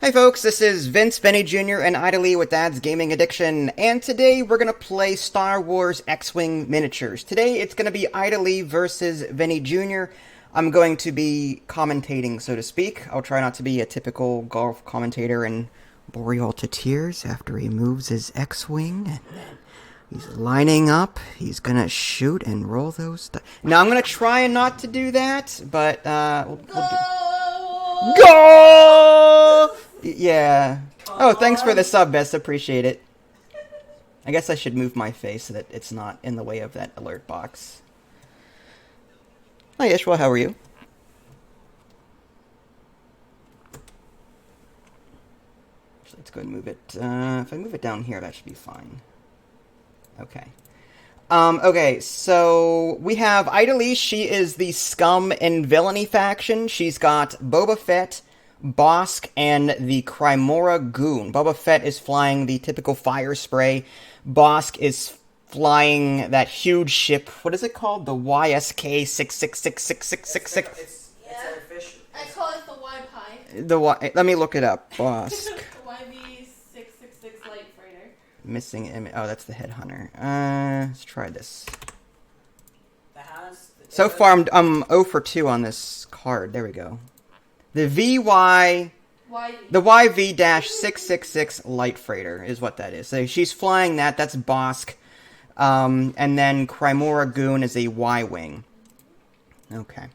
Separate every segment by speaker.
Speaker 1: Hey folks, this is Vince, Benny Jr., and Ida Lee with Dad's Gaming Addiction, and today we're going to play Star Wars X-Wing Miniatures. Today it's going to be Ida Lee versus Benny Jr. I'm going to be commentating, so to speak. I'll try not to be a typical golf commentator and bore you all to tears after he moves his X-Wing, and then he's lining up, he's going to shoot and roll those... Now I'm going to try not to do that, but we'll do... Go! Yeah. Oh, thanks for the sub, Best. Appreciate it. I guess I should move my face so that it's not in the way of that alert box. Hi, Ishwa. How are you? So let's go and move it. If I move it down here, that should be fine. Okay. Okay, so we have Ida Lee. She is the Scum and Villainy faction. She's got Boba Fett, Bosk, and the Crymora Goon. Boba Fett is flying the typical fire spray. Bosk is flying that huge ship. What is it called? The YSK 6666666.
Speaker 2: It's artificial. I call it the Y-Pie.
Speaker 1: Let me look it up. Bosk.
Speaker 2: YV666 Light Freighter.
Speaker 1: Missing image. Oh, that's the headhunter. Let's try this. So far, I'm 0 for 2 on this card. There we go. The YV-666 Light Freighter is what that is. So she's flying that. That's Bosk. And then Crymora Goon is a Y-Wing. Okay.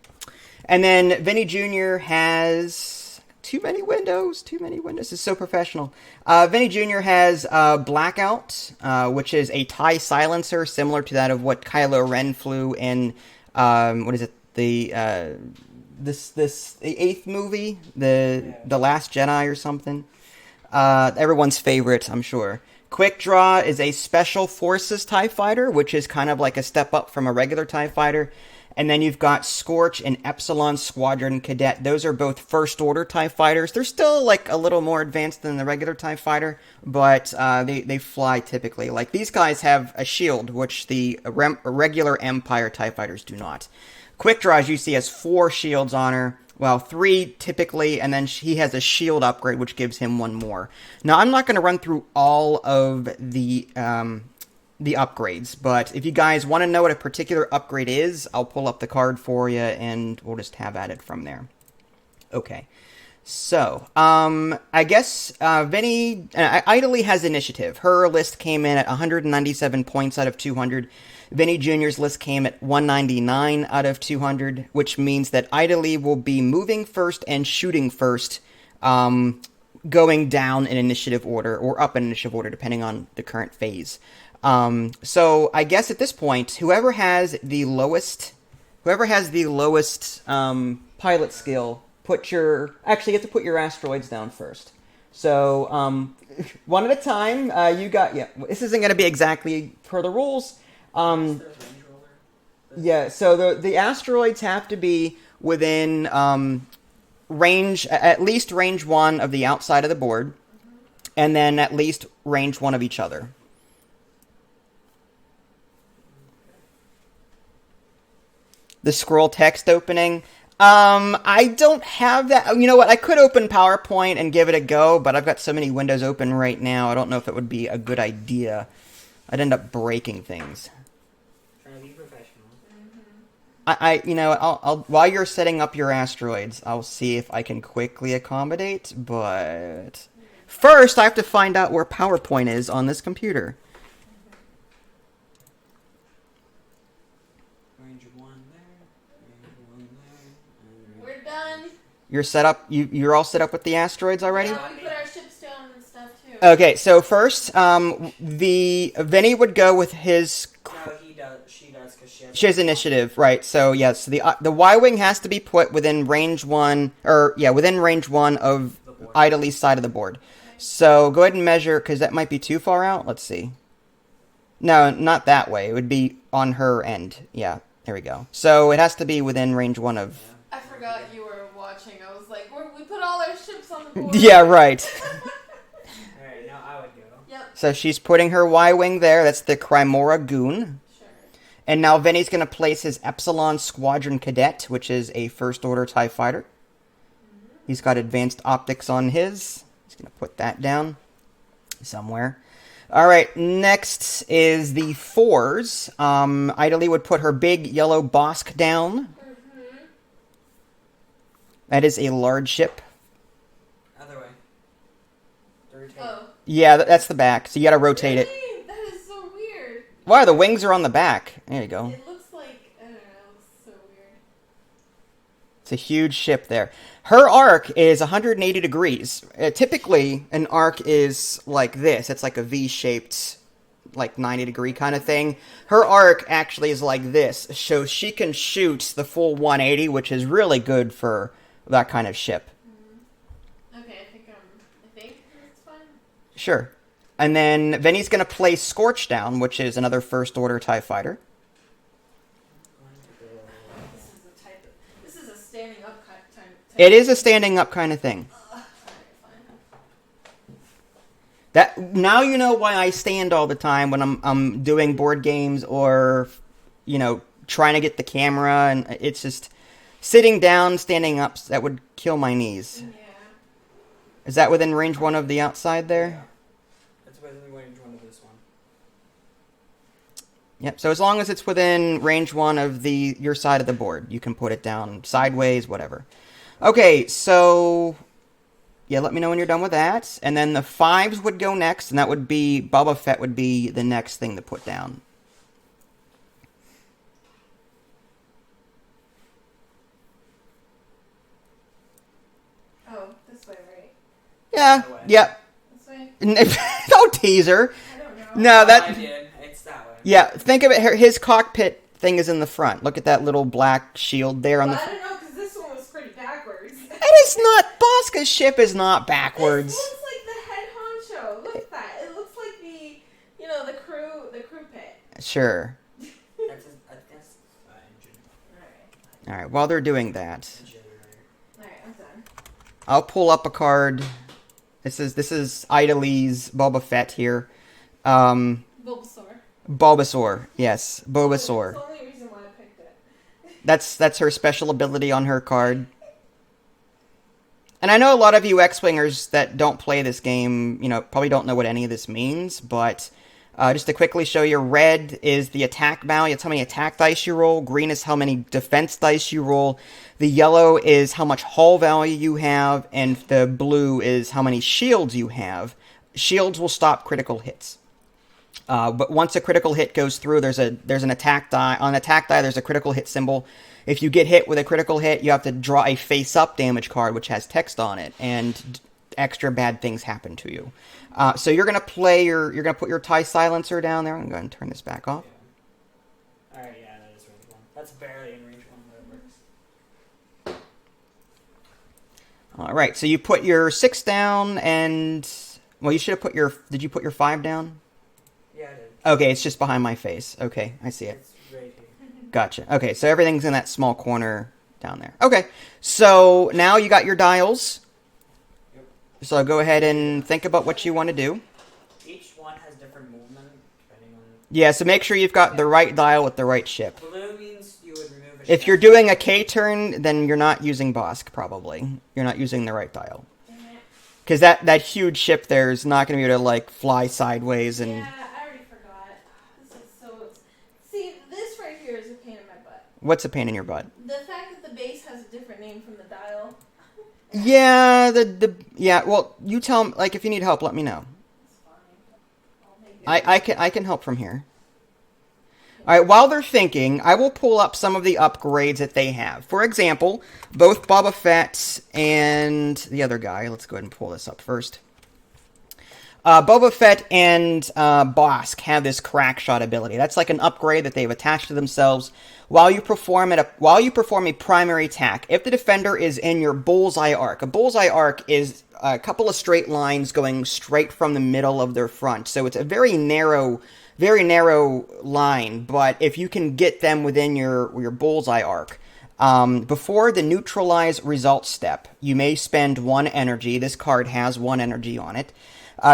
Speaker 1: And then Vinny Jr. has... Too many windows. This is so professional. Vinny Jr. has Blackout, which is a TIE silencer, similar to that of what Kylo Ren flew in, what is it, the 8th movie, the Last Jedi or something. Everyone's favorite, I'm sure. Quick Draw is a Special Forces TIE Fighter, which is kind of like a step up from a regular TIE Fighter. And then you've got Scorch and Epsilon Squadron Cadet. Those are both First Order TIE Fighters. They're still like a little more advanced than the regular TIE Fighter, but they fly typically. Like these guys have a shield, which the regular Empire TIE Fighters do not. Quick Draw, as you see, has 4 shields on her. Well, 3 typically, and then he has a shield upgrade, which gives him 1 more. Now, I'm not going to run through all of the upgrades, but if you guys want to know what a particular upgrade is, I'll pull up the card for you, and we'll just have at it from there. Okay. So, I guess Ida Lee has initiative. Her list came in at 197 points out of 200. Vinny Jr.'s list came at 199 out of 200, which means that Ida Lee will be moving first and shooting first, going down in initiative order, or up in initiative order, depending on the current phase. So, I guess at this point, whoever has the lowest pilot skill, actually you have to put your asteroids down first. So, one at a time, this isn't going to be exactly per the rules. Yeah, so the asteroids have to be within range, at least range 1 of the outside of the board, and then at least range 1 of each other. The scroll text opening. I don't have that. You know what? I could open PowerPoint and give it a go, but I've got so many windows open right now, I don't know if it would be a good idea. I'd end up breaking things.
Speaker 3: Trying to be professional.
Speaker 1: I'll while you're setting up your asteroids, I'll see if I can quickly accommodate, but first I have to find out where PowerPoint is on this computer.
Speaker 3: Range 1 there, range 1 there.
Speaker 2: We're done.
Speaker 1: You're set up. You're all set up with the asteroids already?
Speaker 2: Yeah, we put our ships down and stuff too.
Speaker 1: Okay, so first, Vinny would go with his.
Speaker 3: No, he does. She does because
Speaker 1: she has initiative, right? So yes, the Y-wing has to be put within range 1, within range 1 of Ida Lee's side of the board. Okay. So go ahead and measure, because that might be too far out. Let's see. No, not that way. It would be on her end. Yeah, there we go. So it has to be within range 1 of.
Speaker 2: I forgot you were watching. I was like, we put all our ships on the board.
Speaker 1: Yeah, right.
Speaker 3: Alright, now I would go.
Speaker 2: Yep.
Speaker 1: So she's putting her Y-wing there. That's the Crymora Goon.
Speaker 2: Sure.
Speaker 1: And now Vinny's going to place his Epsilon Squadron Cadet, which is a First Order TIE Fighter. He's got advanced optics on his. Gonna put that down somewhere. All right, next is the 4s. Idly would put her big yellow Bosk down. That is a large ship.
Speaker 3: Other way. To rotate.
Speaker 2: Oh.
Speaker 1: Yeah, that's the back, so you gotta rotate it.
Speaker 2: Really? That is so weird.
Speaker 1: Wow, the wings are on the back. There you go.
Speaker 2: It looks like, I don't know, it looks so weird.
Speaker 1: It's a huge ship there. Her arc is 180 degrees. Typically, an arc is like this. It's like a V-shaped, like 90-degree kind of thing. Her arc actually is like this, so she can shoot the full 180, which is really good for that kind of ship.
Speaker 2: Okay, I think that's fine.
Speaker 1: Sure. And then Vinny's going to play Scorch down, which is another first-order TIE fighter.
Speaker 2: This is a standing up type.
Speaker 1: It is a standing up kind of thing.
Speaker 2: Alright, fine.
Speaker 1: That now you know why I stand all the time when I'm doing board games or, you know, trying to get the camera, and it's just sitting down, standing up. That would kill my knees.
Speaker 2: Yeah.
Speaker 1: Is that within range 1 of the outside there?
Speaker 3: That's within range 1 of this one.
Speaker 1: Yep. So as long as it's within range 1 of your side of the board, you can put it down sideways, whatever. Okay, so yeah, let me know when you're done with that. And then the 5s would go next, and that would be Boba Fett would be the next thing to put down.
Speaker 2: Oh, this way, right?
Speaker 1: Yeah.
Speaker 3: That way.
Speaker 1: Yep.
Speaker 2: This way?
Speaker 1: Don't tease her.
Speaker 2: I don't know.
Speaker 1: No,
Speaker 3: I
Speaker 1: that.
Speaker 3: did. It's that way.
Speaker 1: Yeah, think of it. His cockpit thing is in the front. Look at that little black shield there on
Speaker 2: Well,
Speaker 1: the.
Speaker 2: I don't know, because this one was pretty backwards.
Speaker 1: It is not. Bosca's ship is not backwards.
Speaker 2: This looks like the head honcho. Look at that. It looks like the crew pit.
Speaker 1: Sure.
Speaker 3: That's engine.
Speaker 2: Alright.
Speaker 1: All right. While they're doing that,
Speaker 2: Alright, I'm done.
Speaker 1: I'll pull up a card. This is Idly's Boba Fett here.
Speaker 2: Bulbasaur.
Speaker 1: Bulbasaur. Yes, Bulbasaur.
Speaker 2: That's the only reason why I picked it.
Speaker 1: That's her special ability on her card. And I know a lot of you X-Wingers that don't play this game, you know, probably don't know what any of this means, but just to quickly show you, red is the attack value. It's how many attack dice you roll. Green is how many defense dice you roll. The yellow is how much hull value you have, and the blue is how many shields you have. Shields will stop critical hits. But once a critical hit goes through, there's an attack die. On an attack die, there's a critical hit symbol. If you get hit with a critical hit, you have to draw a face-up damage card, which has text on it, and extra bad things happen to you. So you're gonna put your TIE silencer down there. I'm gonna go ahead and turn this back off.
Speaker 3: Yeah. Alright, yeah, that is range 1. That's barely in range 1, but it works.
Speaker 1: All right, so you put your 6 down, and well, you should have put your. Did you put your 5 down?
Speaker 3: Yeah, I did.
Speaker 1: Okay, it's just behind my face. Okay, I see it.
Speaker 3: It's right here.
Speaker 1: Gotcha. Okay, so everything's in that small corner down there. Okay, so now you got your dials.
Speaker 3: Yep.
Speaker 1: So go ahead and think about what you want to do.
Speaker 3: Each one has different movement, depending on...
Speaker 1: Yeah, so make sure you've got the right dial with the right ship.
Speaker 3: Blue means you would remove a
Speaker 1: If
Speaker 3: ship.
Speaker 1: you're doing a K turn, then you're not using Bosk, probably. You're not using the right dial. Because that huge ship there is not going to be able to, like, fly sideways and...
Speaker 2: Yeah, I already forgot. This is so... See, this right here is a pain in my butt.
Speaker 1: What's a pain in your butt?
Speaker 2: The fact that the base has a different name from the dial.
Speaker 1: Yeah, yeah, well, you tell me, like, if you need help, let me know.
Speaker 2: It's fine. I'll make it.
Speaker 1: I can help from here. Alright, while they're thinking, I will pull up some of the upgrades that they have. For example, both Boba Fett and the other guy, let's go ahead and pull this up first. Boba Fett and Bosk have this crack shot ability. That's like an upgrade that they've attached to themselves while you perform a primary attack. If the defender is in your bullseye arc, a bullseye arc is a couple of straight lines going straight from the middle of their front. So it's a very narrow line, but if you can get them within your bullseye arc, before the neutralize result step, you may spend 1 energy. This card has 1 energy on it.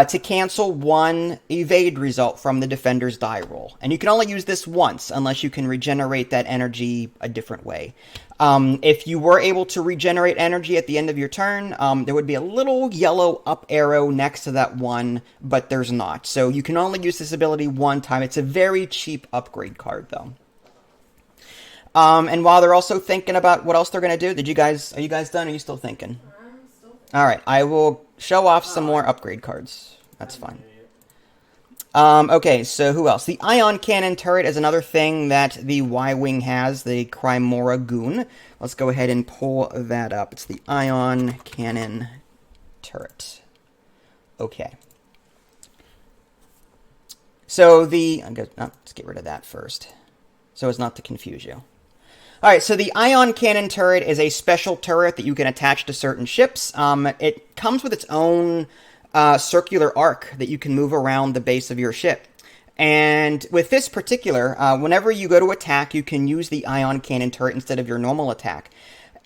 Speaker 1: to cancel one evade result from the defender's die roll. And you can only use this once, unless you can regenerate that energy a different way. If you were able to regenerate energy at the end of your turn, there would be a little yellow up arrow next to that one, but there's not. So you can only use this ability one time. It's a very cheap upgrade card, though. And while they're also thinking about what else they're going to do, are you guys done? Or are you still thinking?
Speaker 2: I'm still thinking.
Speaker 1: All right, I will show off some more upgrade cards. That's fine. Okay, so who else? The Ion Cannon turret is another thing that the Y-Wing has, the Crymora Goon. Let's go ahead and pull that up. It's the Ion Cannon turret. Okay. So let's get rid of that first, so as not to confuse you. All right, so the Ion Cannon turret is a special turret that you can attach to certain ships. It comes with its own circular arc that you can move around the base of your ship. And with this particular, whenever you go to attack, you can use the Ion Cannon turret instead of your normal attack.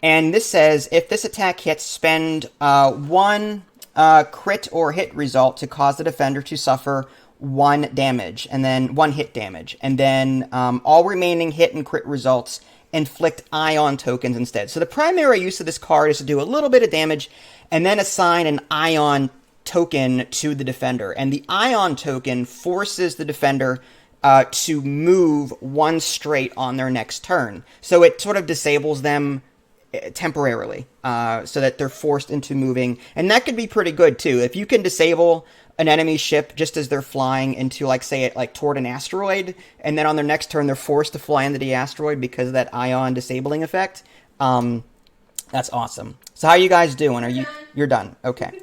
Speaker 1: And this says, if this attack hits, spend one crit or hit result to cause the defender to suffer one hit damage. And then all remaining hit and crit results inflict ion tokens instead. So the primary use of this card is to do a little bit of damage and then assign an ion token to the defender. And the ion token forces the defender to move one straight on their next turn. So it sort of disables them temporarily so that they're forced into moving. And that could be pretty good too. If you can disable an enemy ship just as they're flying into, toward an asteroid, and then on their next turn they're forced to fly into the asteroid because of that ion disabling effect. That's awesome. So how are you guys doing? You're done? Okay.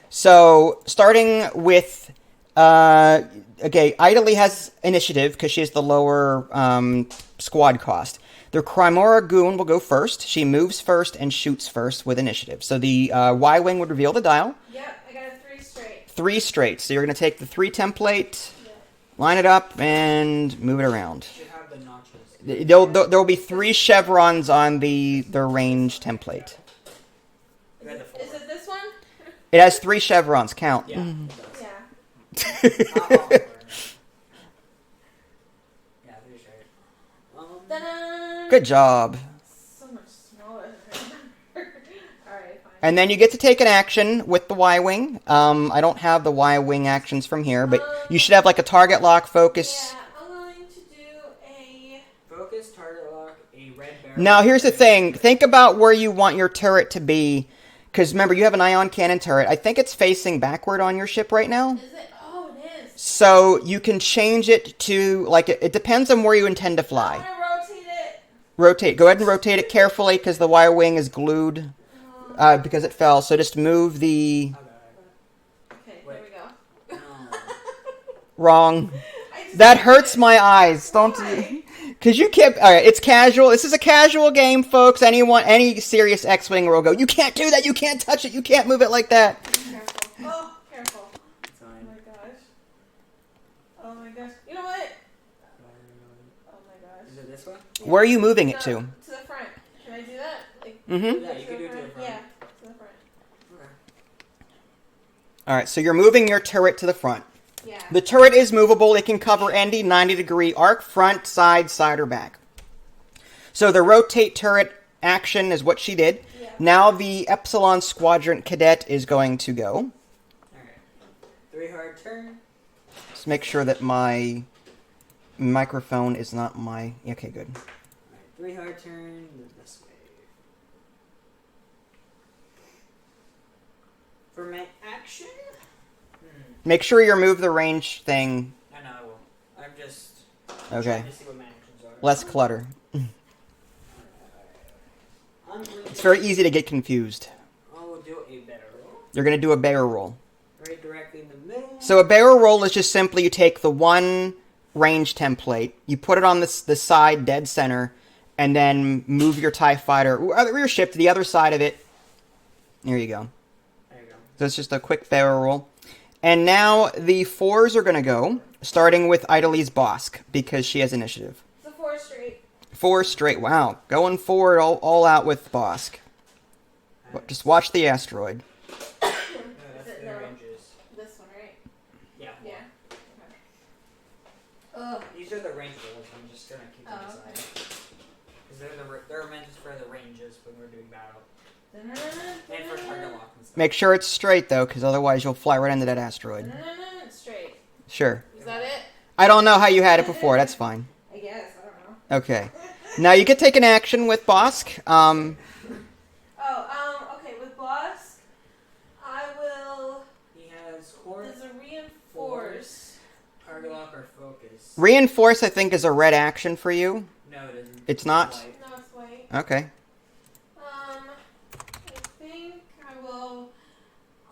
Speaker 1: So starting with, Idly has initiative because she has the lower squad cost. The Crymora Goon will go first. She moves first and shoots first with initiative. So the Y-Wing would reveal the dial.
Speaker 2: Yep, I got a 3 straight.
Speaker 1: 3 straight. So you're going to take the 3 template, line it up, and move it around.
Speaker 3: Should have the notches.
Speaker 1: There'll be 3 chevrons on the range template.
Speaker 3: I got the 4.
Speaker 2: Is it this one?
Speaker 1: It has 3 chevrons. Count.
Speaker 3: Yeah.
Speaker 2: Yeah.
Speaker 3: Yeah, 3 straight.
Speaker 2: Ta-da!
Speaker 1: Good job.
Speaker 2: So much smaller than I remember. Alright, fine.
Speaker 1: And then you get to take an action with the Y-Wing. I don't have the Y-Wing actions from here, but you should have like a target lock, focus.
Speaker 2: Yeah, I'm going to do a...
Speaker 3: Focus, target lock, a red barrel.
Speaker 1: Now, here's the thing. Think about where you want your turret to be. Because remember, you have an Ion Cannon turret. I think it's facing backward on your ship right now.
Speaker 2: Is it? Oh, it is.
Speaker 1: So you can change it to, it depends on where you intend to fly.
Speaker 2: I want to rotate it.
Speaker 1: Rotate. Go ahead and rotate it carefully because the Y-Wing is glued because it fell. So just move the...
Speaker 2: Okay, here we go.
Speaker 1: Wrong.
Speaker 2: I just-
Speaker 1: That hurts my eyes. Don't...
Speaker 2: Why?
Speaker 1: Because you can't... Alright, it's casual. This is a casual game, folks. Any serious X-Winger will go, you can't do that. You can't touch it. You can't move it like that.
Speaker 2: Careful. Oh, careful.
Speaker 3: It's
Speaker 2: Oh
Speaker 3: fine.
Speaker 2: my gosh. Oh my gosh. You know what? Oh my gosh.
Speaker 3: Is it this one?
Speaker 1: Where are you moving it to?
Speaker 2: To the front. Can I do that?
Speaker 1: Mm-hmm.
Speaker 3: Yeah, you can do it to the front.
Speaker 2: Yeah, to the front.
Speaker 3: Okay.
Speaker 1: Alright, so you're moving your turret to the front.
Speaker 2: Yeah.
Speaker 1: The turret is movable. It can cover any 90-degree arc, front, side, or back. So the rotate turret action is what she did.
Speaker 2: Yeah.
Speaker 1: Now the Epsilon Squadron Cadet is going to go.
Speaker 3: Alright. 3 hard turn.
Speaker 1: Just make sure that my microphone is not my... Okay, good.
Speaker 3: Alright, 3 hard turn. This way. For my action?
Speaker 1: Make sure you remove the range thing.
Speaker 3: I know I will. I'm just
Speaker 1: Okay.
Speaker 3: trying to see what my actions are.
Speaker 1: Less clutter.
Speaker 3: I'm going
Speaker 1: It's
Speaker 3: to-
Speaker 1: very easy to get confused.
Speaker 3: I will do a better roll.
Speaker 1: You're going to do a barrel roll.
Speaker 3: Right directly in the middle.
Speaker 1: So a barrel roll is just simply you take the one range template, you put it on the side dead center, and then move your TIE fighter, or your ship to the other side of it. There you go.
Speaker 3: There you go.
Speaker 1: So it's just a quick barrel roll. And now the 4s are going to go, starting with Idly's Bosk, because she has initiative.
Speaker 2: It's a 4 straight.
Speaker 1: 4 straight, wow. Going forward all out with Bosk. Just watch the asteroid.
Speaker 3: That's
Speaker 2: Is it
Speaker 3: the
Speaker 2: no?
Speaker 3: ranges.
Speaker 2: This one, right?
Speaker 3: These are the rangeables. I'm just gonna keep them
Speaker 2: Oh,
Speaker 3: aside.
Speaker 2: okay.
Speaker 3: Because they're meant for the ranges when we're doing battle. And for
Speaker 2: And
Speaker 3: target lock and stuff.
Speaker 1: Make sure it's straight though, because otherwise you'll fly right into that asteroid.
Speaker 2: It's straight.
Speaker 1: Sure.
Speaker 2: Is that it?
Speaker 1: I don't know how you had it before. That's fine.
Speaker 2: I guess. I don't know.
Speaker 1: Okay. Now you can take an action with Bosk.
Speaker 2: Okay. With Bosk, I will.
Speaker 3: He has core,
Speaker 2: There's a reinforce.
Speaker 3: target lock, or focus.
Speaker 1: Reinforce, I think, is a red action for you.
Speaker 3: No, it isn't.
Speaker 1: It's not?
Speaker 3: White.
Speaker 2: No, it's white.
Speaker 1: Okay.
Speaker 2: I think I will.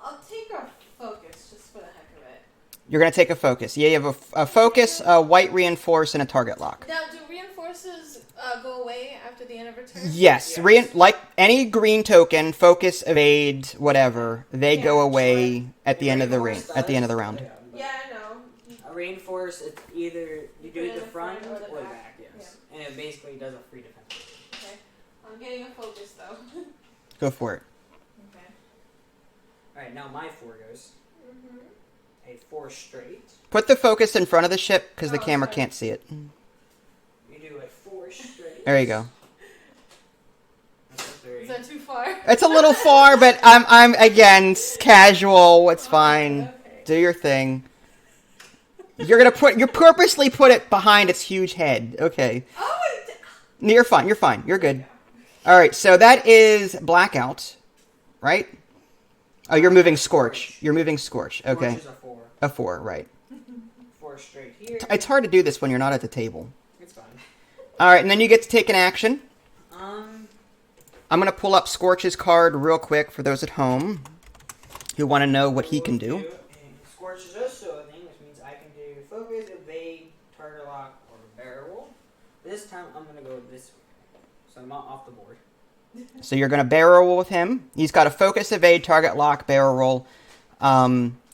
Speaker 2: I'll take a focus just for the heck of it.
Speaker 1: You're going to take a focus. Yeah, you have a focus, a white reinforce, and a target lock.
Speaker 2: Now, do reinforces go away after the end of a turn?
Speaker 1: Yes.
Speaker 3: Yes.
Speaker 1: Like any green token, focus, evade, whatever, they
Speaker 2: Yeah,
Speaker 1: go away at the end of the round.
Speaker 2: Yeah, I know.
Speaker 3: A reinforce, it's either you do
Speaker 2: put it
Speaker 3: it the
Speaker 2: in the
Speaker 3: front
Speaker 2: front
Speaker 3: or
Speaker 2: or
Speaker 3: the
Speaker 2: the
Speaker 3: back, yes. And it basically does a free defense.
Speaker 2: Okay. I'm getting a focus though.
Speaker 1: Go for it.
Speaker 2: Okay.
Speaker 3: Alright, now my 4 goes. A 4 straight.
Speaker 1: Put the focus in front of the ship because the
Speaker 2: Oh,
Speaker 1: camera
Speaker 2: sorry.
Speaker 1: can't see it.
Speaker 3: You do a 4 straight.
Speaker 1: There you go.
Speaker 3: That's a 3.
Speaker 2: Is that too far?
Speaker 1: It's a little far, but I'm again casual. It's fine.
Speaker 2: Okay.
Speaker 1: Do your thing. You purposely put it behind its huge head. Okay.
Speaker 2: Oh,
Speaker 1: No, you're fine. You're fine. You're good. All right. So that is blackout, right? Oh, you're moving Scorch. You're moving Scorch. Okay.
Speaker 3: Scorch is a 4.
Speaker 1: A 4, right.
Speaker 3: 4 straight here.
Speaker 1: It's hard to do this when you're not at the table.
Speaker 3: It's fine.
Speaker 1: All right, and then you get to take an action.
Speaker 3: Um,
Speaker 1: I'm going to pull up Scorch's card real quick for those at home who want to know what he can do.
Speaker 3: Scorch is also a thing, which means I can do focus, evade, target lock, or barrel. This time I'm going to go this way. So I'm off the board.
Speaker 1: So you're going to barrel roll with him. He's got a focus, evade, target lock, barrel roll.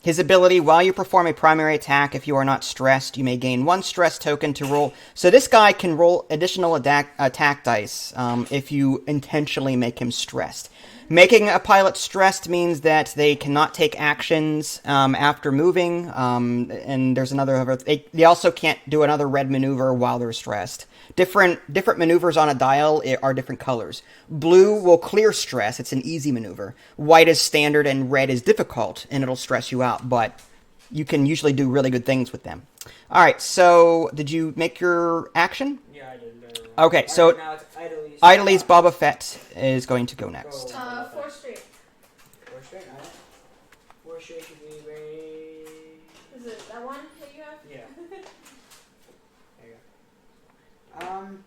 Speaker 1: His ability, while you perform a primary attack, if you are not stressed, you may gain 1 stress token to roll. So this guy can roll additional attack dice if you intentionally make him stressed. Making a pilot stressed means that they cannot take actions after moving, and there's another. They also can't do another red maneuver while they're stressed. Different maneuvers on a dial are different colors. Blue will clear stress; it's an easy maneuver. White is standard, and red is difficult, and it'll stress you out. But you can usually do really good things with them. All right. So, did you make your action?
Speaker 3: Yeah, I did.
Speaker 1: Okay, so
Speaker 3: now it's
Speaker 1: Idly's Boba Fett is going to go next.
Speaker 2: 4 straight.
Speaker 3: 4 straight, alright. 4 straight should be very...
Speaker 2: Is it that one that you have?
Speaker 3: Yeah. There you go. Alright,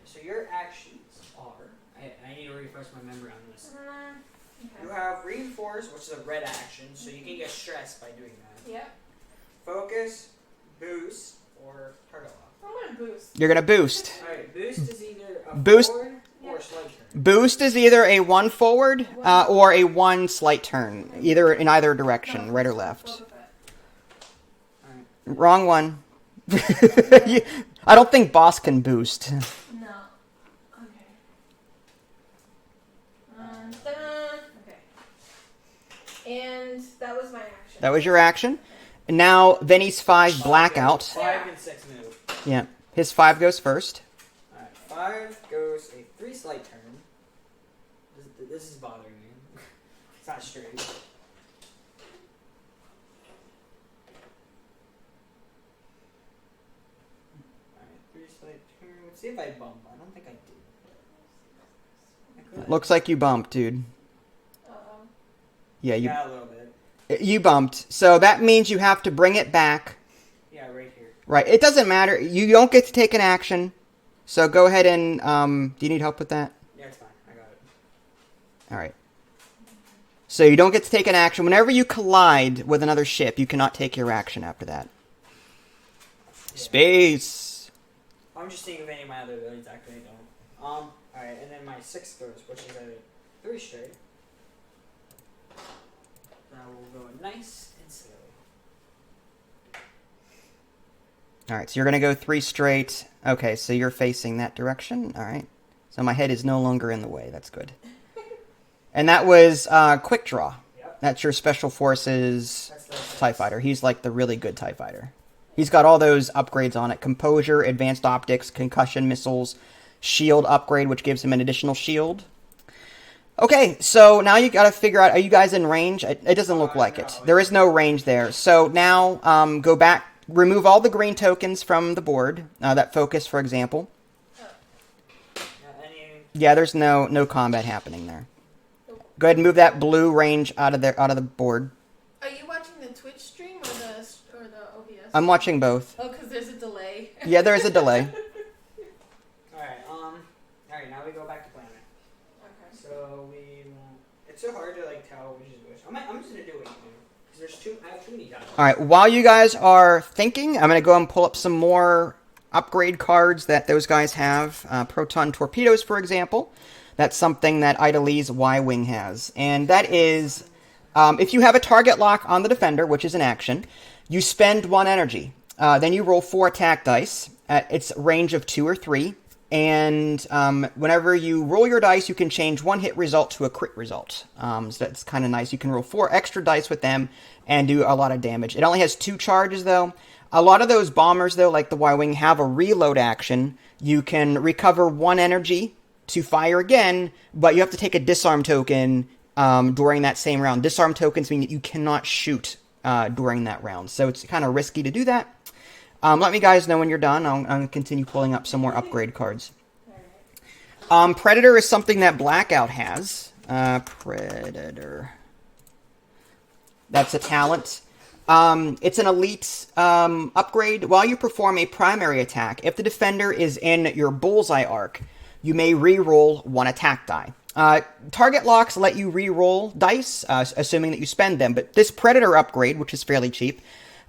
Speaker 3: so your actions are... I need to refresh my memory on this. You
Speaker 2: Okay.
Speaker 3: have Reinforce, which is a red action, so you can get stressed by doing that.
Speaker 2: Yep.
Speaker 3: Focus, Boost, or Target Lock.
Speaker 2: I'm gonna boost.
Speaker 1: You're going to boost.
Speaker 3: Alright, Boost is either a
Speaker 1: Boost-
Speaker 3: forward or a slight turn.
Speaker 1: Boost is either a 1 forward or a 1 slight turn, either in either direction, right or left.
Speaker 2: Boba Fett.
Speaker 3: Alright.
Speaker 1: Wrong one. I don't think Boss can boost.
Speaker 2: No. Okay. Ta-da. Okay. And that was my action.
Speaker 1: That was your action. Now, Vinny's 5 blackout.
Speaker 3: 5 and 6 move.
Speaker 1: Yeah. His 5 goes first.
Speaker 3: Alright, 5 goes a 3 slight turn. This is bothering me. It's not straight. Alright, 3 slight turn. Let's see if I bump. I don't think I did.
Speaker 1: Looks like you bumped, dude.
Speaker 2: Uh-oh.
Speaker 1: Yeah,
Speaker 3: Yeah, a little bit.
Speaker 1: you bumped. So that means you have to bring it back.
Speaker 3: Yeah, right here.
Speaker 1: Right. It doesn't matter. You don't get to take an action. So go ahead and... do you need help with that?
Speaker 3: Yeah, it's fine. I got it.
Speaker 1: All right. So you don't get to take an action. Whenever you collide with another ship, you cannot take your action after that.
Speaker 3: Yeah.
Speaker 1: Space.
Speaker 3: I'm just seeing if any of my other abilities actually don't. Alright, and then my 6 goes, which is a 3 straight. That will go nice and slow.
Speaker 1: All right, so you're going to go 3 straight. Okay, so you're facing that direction. All right. So my head is no longer in the way. That's good. And that was Quick Draw.
Speaker 3: Yep.
Speaker 1: That's your Special Forces
Speaker 3: That's the
Speaker 1: TIE Fighter. He's like the really good TIE Fighter. He's got all those upgrades on it. Composure, advanced optics, concussion missiles, shield upgrade, which gives him an additional shield. Okay, so now you got to figure out, are you guys in range? It doesn't look like it. There is no range there. So now go back, remove all the green tokens from the board. That focus, for example. Yeah, there's no combat happening there. Go ahead and move that blue range out of the board.
Speaker 2: Are you watching the Twitch stream or the OBS?
Speaker 1: I'm watching both.
Speaker 2: Oh, because there's a delay.
Speaker 1: Yeah, there is a delay.
Speaker 3: Alright, now we go back to planet.
Speaker 2: Okay.
Speaker 3: So it's so hard to like tell which is which. I'm just gonna do what you do. Because I have too many dialogue.
Speaker 1: Alright, while you guys are thinking, I'm going to go and pull up some more upgrade cards that those guys have. Proton torpedoes, for example. That's something that Idalee's Y-Wing has. And that is, if you have a target lock on the defender, which is an action, you spend 1 energy. Then you roll 4 attack dice at its range of 2 or 3. And whenever you roll your dice, you can change 1 hit result to a crit result. So that's kind of nice. You can roll 4 extra dice with them and do a lot of damage. It only has 2 charges, though. A lot of those bombers, though, like the Y-Wing, have a reload action. You can recover 1 energy to fire again, but you have to take a disarm token during that same round. Disarm tokens mean that you cannot shoot during that round, so it's kind of risky to do that. Let me guys know when you're done. I'm going to continue pulling up some more upgrade cards. Predator is something that Blackout has. Predator. That's a talent. It's an elite upgrade. While you perform a primary attack, if the defender is in your bullseye arc, you may re-roll 1 attack die. Target locks let you re-roll dice, assuming that you spend them, but this Predator upgrade, which is fairly cheap,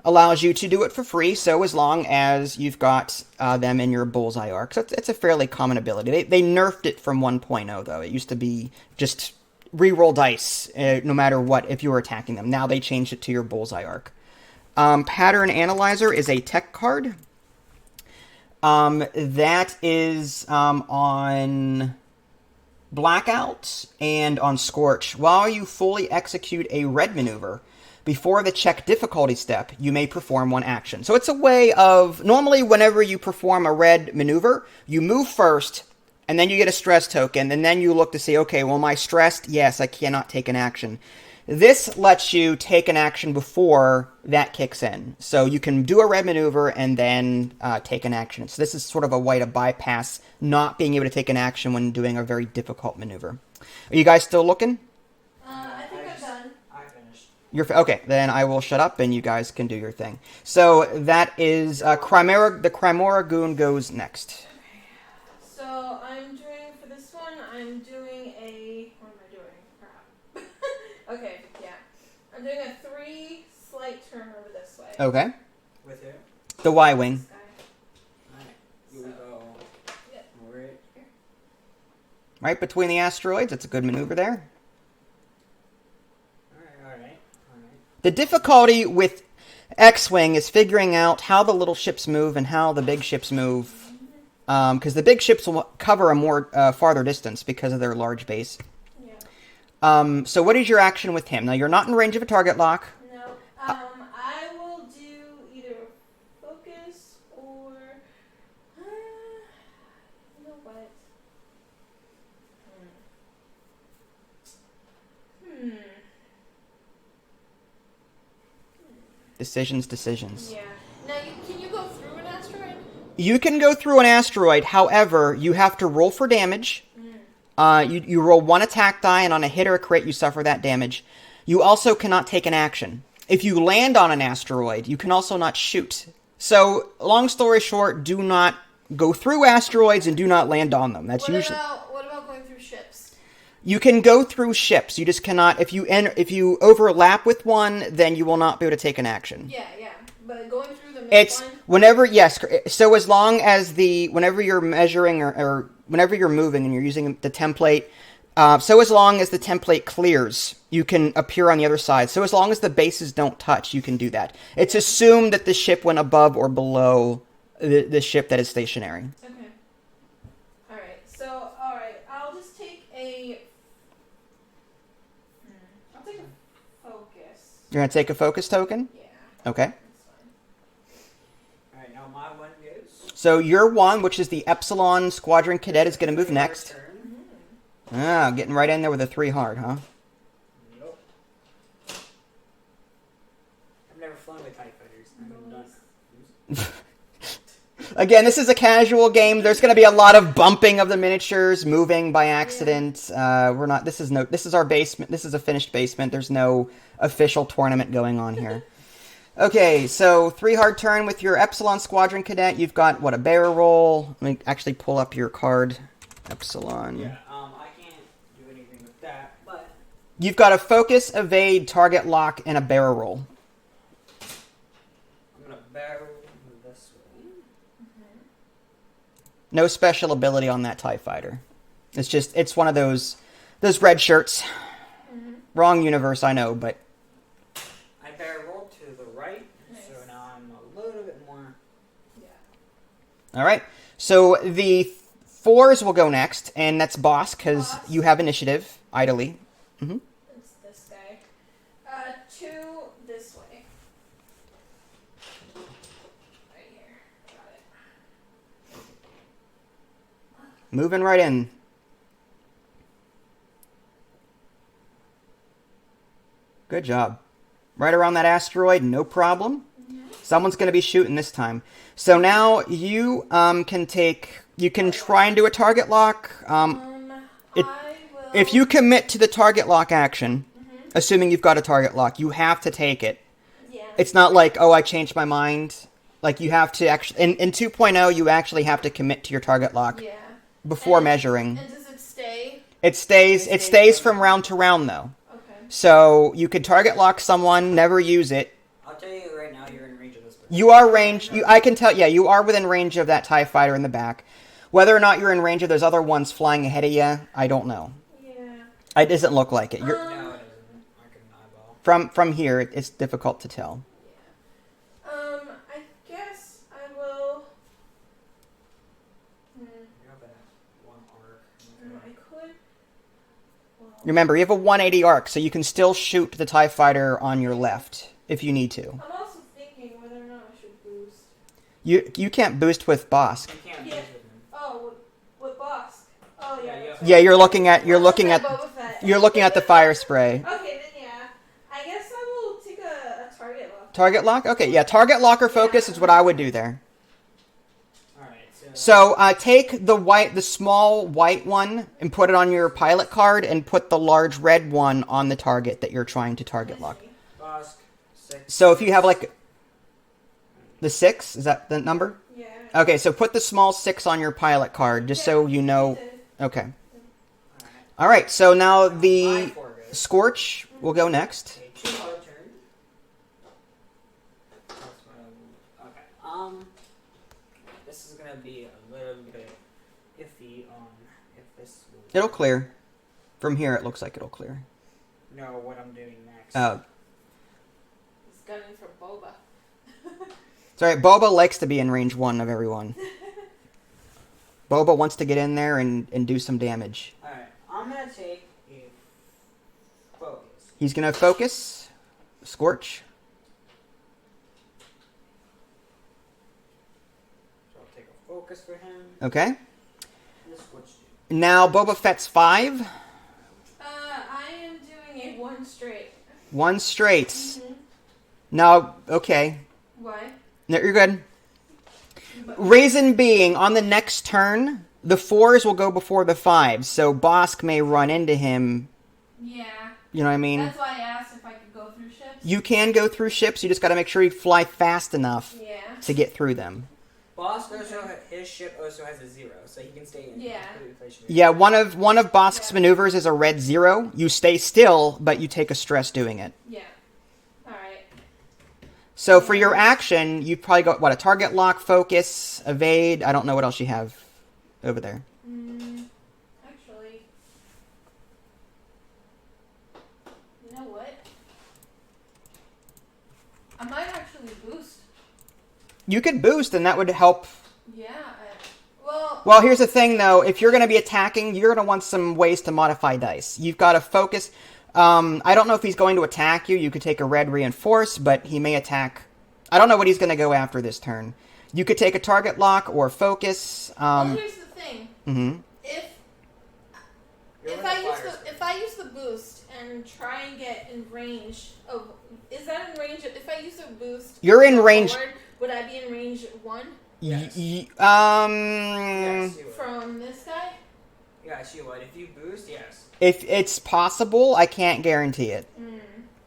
Speaker 1: allows you to do it for free, so as long as you've got them in your bullseye arc. So it's a fairly common ability. They nerfed it from 1.0, though. It used to be just re-roll dice, no matter what, if you were attacking them. Now they changed it to your bullseye arc. Pattern Analyzer is a tech card. That is on Blackout and on Scorch. While you fully execute a red maneuver, before the check difficulty step, you may perform 1 action. So it's a way of, normally whenever you perform a red maneuver, you move first, and then you get a stress token, and then you look to see, okay, well, am I stressed? Yes, I cannot take an action. This lets you take an action before that kicks in. So you can do a red maneuver and then take an action. So this is sort of a way to bypass not being able to take an action when doing a very difficult maneuver. Are you guys still looking?
Speaker 2: I think I'm done.
Speaker 3: I finished.
Speaker 1: Okay, then I will shut up and you guys can do your thing. So that is Chimera. The Chimera Goon goes next.
Speaker 2: So I'm doing, for this one, I'm doing a, what am I doing? Crap. Okay, yeah. I'm doing a 3 slight turn over this way.
Speaker 1: Okay.
Speaker 3: With who?
Speaker 1: The Y-Wing.
Speaker 2: This guy.
Speaker 3: Alright. Here we go.
Speaker 2: Yep.
Speaker 3: Right here.
Speaker 1: Right between the asteroids. That's a good maneuver there.
Speaker 3: Alright.
Speaker 1: The difficulty with X-Wing is figuring out how the little ships move and how the big ships move. Because the big ships will cover a more farther distance because of their large base.
Speaker 2: Yeah.
Speaker 1: So what is your action with him? Now, you're not in range of a target lock.
Speaker 2: No. I will do either focus or, you know what?
Speaker 1: Decisions.
Speaker 2: Yeah. Now, can you go through an asteroid?
Speaker 1: You can go through an asteroid, however, you have to roll for damage. You roll 1 attack die, and on a hit or a crit, you suffer that damage. You also cannot take an action. If you land on an asteroid, you can also not shoot. So, long story short, do not go through asteroids and do not land on them. That's usually.
Speaker 2: What about going through ships?
Speaker 1: You can go through ships. You just cannot. If you overlap with one, then you will not be able to take an action.
Speaker 2: Yeah. But going through the main
Speaker 1: It's
Speaker 2: one?
Speaker 1: whenever, yes. So as long as whenever you're measuring or whenever you're moving and you're using the template, so as long as the template clears, you can appear on the other side. So as long as the bases don't touch, you can do that. It's assumed that the ship went above or below the ship that is stationary.
Speaker 2: Okay. Alright. I'll just take a... I'll take a focus.
Speaker 1: You're going to take a focus token?
Speaker 2: Yeah.
Speaker 1: Okay.
Speaker 2: That's fine.
Speaker 1: So your one, which is the Epsilon Squadron Cadet, is going to move next.
Speaker 3: Turn.
Speaker 1: Ah, getting right in there with a 3 hard, huh?
Speaker 3: Yup. I've never flown with TIE fighters. I haven't done.
Speaker 1: Again, this is a casual game. There's going to be a lot of bumping of the miniatures, moving by accident. We're not. This is our basement. This is a finished basement. There's no official tournament going on here. Okay, so 3 hard turn with your Epsilon Squadron Cadet. You've got what, a barrel roll. Let me actually pull up your card. Epsilon.
Speaker 3: Yeah. I can't do anything with that, but
Speaker 1: You've got a focus, evade, target lock, and a barrel roll.
Speaker 3: I'm gonna barrel move this way.
Speaker 1: No special ability on that TIE fighter. It's one of those red shirts. Wrong universe, I know, but
Speaker 3: I barrel roll to the right,
Speaker 2: Nice.
Speaker 3: so now I'm a little bit more.
Speaker 2: Yeah.
Speaker 1: all right. So the 4s will go next, and that's boss because
Speaker 2: Boss.
Speaker 1: you have initiative idly.
Speaker 2: It's this guy. 2 this way. Right here. Got it.
Speaker 1: Moving right in. Good job. Right around that asteroid, no problem. Someone's going to be shooting this time. So now you can try and do a target lock. It-
Speaker 2: I will.
Speaker 1: If you commit to the target lock action, assuming you've got a target lock, you have to take it.
Speaker 2: Yeah.
Speaker 1: It's not like, oh, I changed my mind. Like, you have to actually... In 2.0, you actually have to commit to your target lock
Speaker 2: Yeah.
Speaker 1: before
Speaker 2: And-
Speaker 1: measuring.
Speaker 2: And does it stay?
Speaker 1: It stays from round to round, though.
Speaker 2: Okay.
Speaker 1: So, you could target lock someone, never use it.
Speaker 3: I'll tell you right now, you're in range of this person.
Speaker 1: You are I can tell, yeah, you are within range of that TIE fighter in the back. Whether or not you're in range of those other ones flying ahead of you, I don't know.
Speaker 2: Yeah.
Speaker 1: It doesn't look like it.
Speaker 3: No, it doesn't. I can eyeball.
Speaker 1: From here, it's difficult to tell.
Speaker 2: I guess I will.
Speaker 3: You have that one arc.
Speaker 2: I could. Well,
Speaker 1: Remember, you have a 180 arc, so you can still shoot the TIE fighter on your left if you need to.
Speaker 2: I'm also thinking whether or not I should boost.
Speaker 1: You can't boost with Bosk.
Speaker 3: You can't
Speaker 2: Yeah.
Speaker 3: use with him.
Speaker 2: Oh, with Bosk. Oh yeah.
Speaker 3: Yeah, you have-
Speaker 1: Yeah, you're looking at
Speaker 2: Boba Fett.
Speaker 1: the fire spray.
Speaker 2: Okay, then yeah. I guess I will take a target lock.
Speaker 1: Target lock? Okay, yeah, target lock or focus is what I would do there.
Speaker 3: Alright,
Speaker 1: So take the small white one and put it on your pilot card, and put the large red one on the target that you're trying to target lock.
Speaker 3: Bosk, 6.
Speaker 1: So if you have like the 6, is that the number?
Speaker 2: Yeah.
Speaker 1: Okay, so put the small 6 on your pilot card, just so you know. Okay.
Speaker 3: Alright.
Speaker 1: All right, so now
Speaker 3: My
Speaker 1: the
Speaker 3: 4 goes.
Speaker 1: Scorch will go next.
Speaker 3: Okay, 2 hard turn. That's what I will- okay. This is gonna be a little bit iffy on if this will
Speaker 1: It'll clear. From here, it looks like it'll clear.
Speaker 3: know what I'm doing next.
Speaker 2: He's gunning for Boba.
Speaker 1: It's alright, Boba likes to be in range 1 of everyone. Boba wants to get in there and do some damage.
Speaker 3: Alright, I'm gonna take a focus.
Speaker 1: He's gonna focus. Scorch.
Speaker 3: So I'll take a focus for him.
Speaker 1: Okay.
Speaker 3: And this switch to.
Speaker 1: Now Boba Fett's 5.
Speaker 2: I am doing a 1 straight.
Speaker 1: 1 straight. Now, okay.
Speaker 2: Why?
Speaker 1: No, you're good. Reason being, on the next turn, the 4s will go before the 5s, so Bosk may run into him.
Speaker 2: Yeah.
Speaker 1: You know what I mean?
Speaker 2: That's why I asked if I could go through ships.
Speaker 1: You can go through ships, you just gotta make sure you fly fast enough
Speaker 2: Yeah.
Speaker 1: to get through them.
Speaker 3: Boss also his ship also has a 0, so he can stay in.
Speaker 2: Yeah.
Speaker 3: completely stationary.
Speaker 1: Yeah, one of Bosk's maneuvers is a red 0. You stay still, but you take a stress doing it.
Speaker 2: Yeah. Alright.
Speaker 1: So for your action, you've probably got, what, a target lock, focus, evade. I don't know what else you have over there.
Speaker 2: Actually. You know what? I might actually boost.
Speaker 1: You could boost, and that would help.
Speaker 2: Yeah. Well.
Speaker 1: Well, here's the thing, though. If you're going to be attacking, you're going to want some ways to modify dice. You've got to focus. I don't know if he's going to attack you. You could take a red reinforce, but he may attack. I don't know what he's going to go after this turn. You could take a target lock or focus.
Speaker 2: Well, here's the thing.
Speaker 1: Mm-hmm.
Speaker 2: If I use the boost and try and get in range of, is that in range? If I use the boost,
Speaker 1: You're in range.
Speaker 2: Forward, would I be in range 1?
Speaker 3: Yes.
Speaker 1: Yes,
Speaker 2: From this guy?
Speaker 3: Yes, you would. If you boost, yes.
Speaker 1: if it's possible, I can't guarantee it.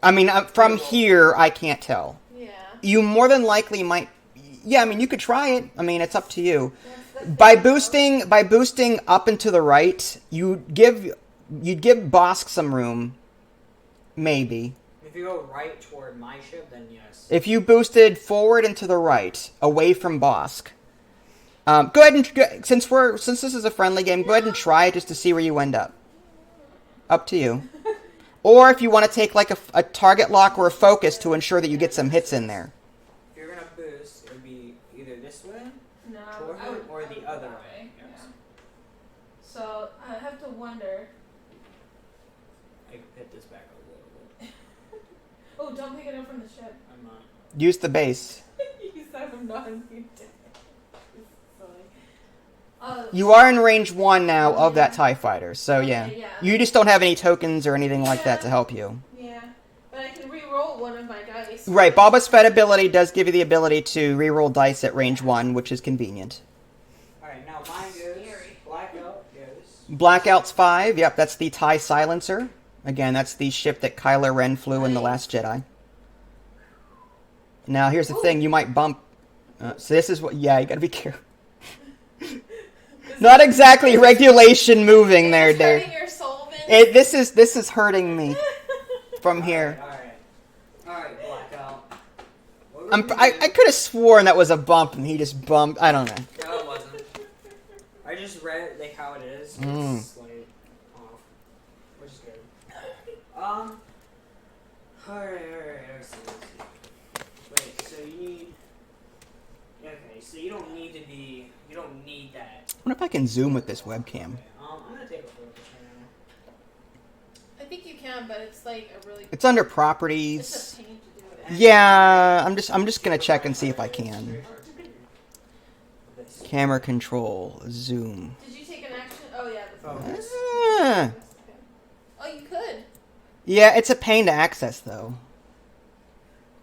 Speaker 1: I mean, from here, I can't tell.
Speaker 2: Yeah.
Speaker 1: You more than likely might. Yeah, I mean, you could try it. I mean, it's up to you.
Speaker 2: That's
Speaker 1: By boosting up and to the right, you'd give Bosk some room. Maybe.
Speaker 3: If you go right toward my ship, then yes.
Speaker 1: If you boosted forward and to the right, away from Bosk. Go ahead and since this is a friendly game, go ahead and try it just to see where you end up. Up to you. Or if you want to take like a target lock or a focus to ensure that you get some hits in there.
Speaker 3: If you're gonna boost, it would be either this way,
Speaker 2: No,
Speaker 3: toward
Speaker 2: I would,
Speaker 3: it, or the
Speaker 2: go
Speaker 3: other
Speaker 2: that
Speaker 3: way. Yes.
Speaker 2: Yeah. So I have to wonder.
Speaker 3: I can hit this back a little bit.
Speaker 2: Oh, don't pick it up from the ship.
Speaker 3: I'm not.
Speaker 1: Use the base.
Speaker 2: You said I'm not. You did.
Speaker 1: You are in range 1 now of that TIE fighter, so yeah.
Speaker 2: Okay, yeah.
Speaker 1: You just don't have any tokens or anything like that to help you.
Speaker 2: Yeah, but I can re-roll one of my dice.
Speaker 1: Right, Boba's Fett ability does give you the ability to reroll dice at range 1, which is convenient.
Speaker 3: Alright, now mine goes.
Speaker 2: Scary.
Speaker 3: Blackout goes.
Speaker 1: Blackout's 5, yep, that's the TIE Silencer. Again, that's the ship that Kylo Ren flew in The Last Jedi. Now, here's the thing, you might bump... so this is what... Yeah, you gotta be careful. Not exactly regulation moving there,
Speaker 2: Hurting
Speaker 1: dude.
Speaker 2: your soul, Vince?
Speaker 1: This is hurting me from here.
Speaker 3: Alright, Blackout.
Speaker 1: I could have sworn that was a bump and he just bumped. I don't know.
Speaker 3: No, it wasn't. I just read it like how it is.
Speaker 1: Mm.
Speaker 3: It's like off, which is good. Alright. Let's see. Wait, so you need. Okay, so you don't need to be. You don't need that.
Speaker 1: I wonder if I can zoom with this webcam.
Speaker 3: Okay, I'm gonna take a photo right now.
Speaker 2: I think you can, but it's like a really.
Speaker 1: It's under
Speaker 2: It's
Speaker 1: properties.
Speaker 2: a pain to do it.
Speaker 1: Yeah, I'm just gonna check and see if I can. Camera control, zoom.
Speaker 2: Did you take an action? Oh yeah, the
Speaker 3: Oh.
Speaker 2: focus.
Speaker 1: Ah.
Speaker 2: Oh, you could.
Speaker 1: Yeah, it's a pain to access though.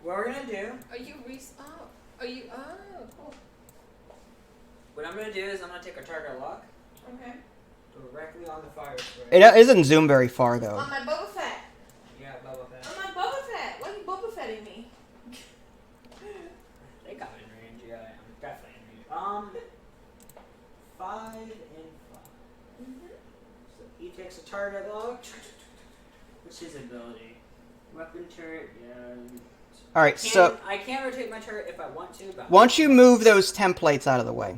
Speaker 3: What we're gonna do?
Speaker 2: Are you Oh, are you? Oh, cool.
Speaker 3: What I'm gonna do is I'm gonna take a target lock
Speaker 2: Okay.
Speaker 3: directly on the fire spray.
Speaker 1: It isn't zoom very far though.
Speaker 2: On my Boba Fett.
Speaker 3: Yeah, Boba Fett.
Speaker 2: On my Boba Fett. Why are you Boba Fetting me?
Speaker 3: They got in range. Yeah, I'm definitely in range. 5 and 5. So he takes a target lock. What's his ability? Weapon turret. Yeah.
Speaker 1: All right, so
Speaker 3: I can rotate my turret if I want to. But
Speaker 1: why don't you move those templates out of the way?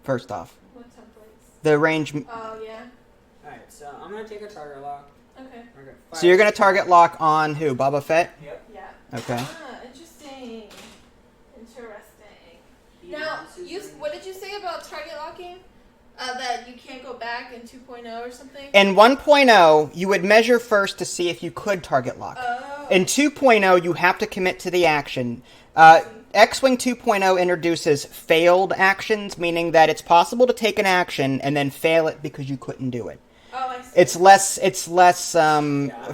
Speaker 1: First off,
Speaker 2: What templates?
Speaker 1: the range.
Speaker 2: Oh yeah.
Speaker 3: All right, so I'm gonna take a target lock.
Speaker 2: Okay.
Speaker 3: We're gonna
Speaker 1: So you're gonna target lock on who? Boba Fett.
Speaker 3: Yep.
Speaker 2: Yeah.
Speaker 1: Okay.
Speaker 2: Ah, interesting. Interesting.
Speaker 3: He
Speaker 2: Now,
Speaker 3: uses
Speaker 2: what did you say about target locking? That you can't go back in 2.0 or something?
Speaker 1: In 1.0, you would measure first to see if you could target lock.
Speaker 2: Oh.
Speaker 1: In 2.0, you have to commit to the action. X-Wing 2.0 introduces failed actions, meaning that it's possible to take an action and then fail it because you couldn't do it.
Speaker 2: Oh, I see.
Speaker 1: It's less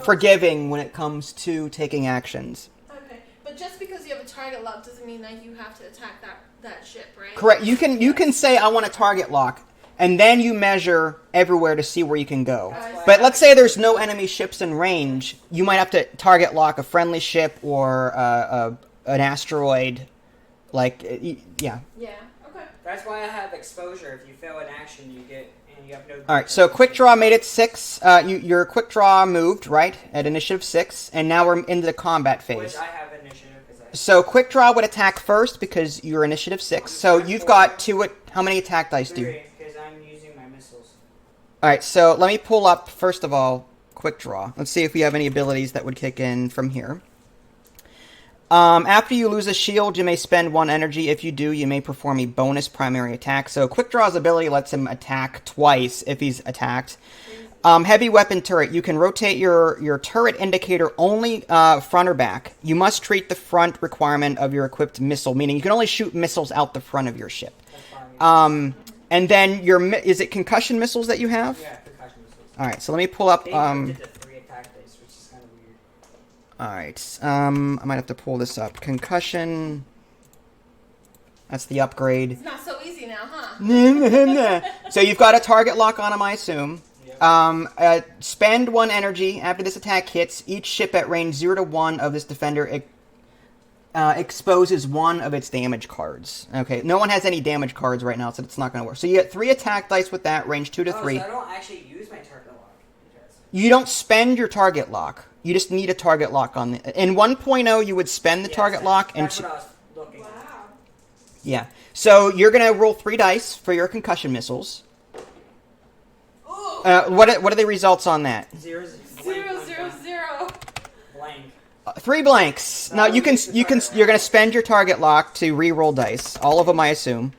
Speaker 1: forgiving when it comes to taking actions.
Speaker 2: Okay, but just because you have a target lock doesn't mean that you have to attack that ship, right?
Speaker 1: Correct. You can say I want a target lock, and then you measure everywhere to see where you can go. But let's say there's no enemy ships in range, you might have to target lock a friendly ship or an asteroid. Like, yeah.
Speaker 2: Yeah. Okay.
Speaker 3: That's why I have exposure. If you fail an action, you get and you have no.
Speaker 1: All right. So quick draw made it 6. Your quick draw moved right at initiative 6, and now we're into the combat phase.
Speaker 3: Which I have initiative because
Speaker 1: So quick draw would attack first because you're initiative 6. So you've got 2. How many attack dice do you?
Speaker 3: 3 because I'm using my missiles.
Speaker 1: All right, so let me pull up, first of all, quick draw. Let's see if we have any abilities that would kick in from here. After you lose a shield, you may spend 1 energy. If you do, you may perform a bonus primary attack. So quick draw's ability lets him attack twice if he's attacked. Heavy weapon turret. You can rotate your turret indicator only front or back. You must treat the front requirement of your equipped missile, meaning you can only shoot missiles out the front of your ship. And then is it concussion missiles that you have?
Speaker 3: Yeah, concussion missiles.
Speaker 1: All right, so let me pull up.
Speaker 3: They did the 3 attack dice, which is kind of weird.
Speaker 1: All right, I might have to pull this up. Concussion. That's the upgrade.
Speaker 2: It's not so easy now, huh?
Speaker 1: So you've got a target lock on them, I assume.
Speaker 3: Yep.
Speaker 1: Spend 1 energy after this attack hits. Each ship at range 0 to 1 of this defender exposes 1 of its damage cards. Okay, no one has any damage cards right now, so it's not going to work. So you get 3 attack dice with that, range 2 to 3.
Speaker 3: So I don't actually use my target lock.
Speaker 1: You don't spend your target lock. You just need a target lock on the... In 1.0, you would spend the target lock.
Speaker 3: That's what I was looking at.
Speaker 2: Wow.
Speaker 1: Yeah. So you're going to roll 3 dice for your concussion missiles.
Speaker 2: Ooh.
Speaker 1: What are the results on that?
Speaker 3: 0,
Speaker 2: 0.
Speaker 3: blank.
Speaker 1: 3 blanks. Now you're going to spend your target lock to re-roll dice. All of them, I assume.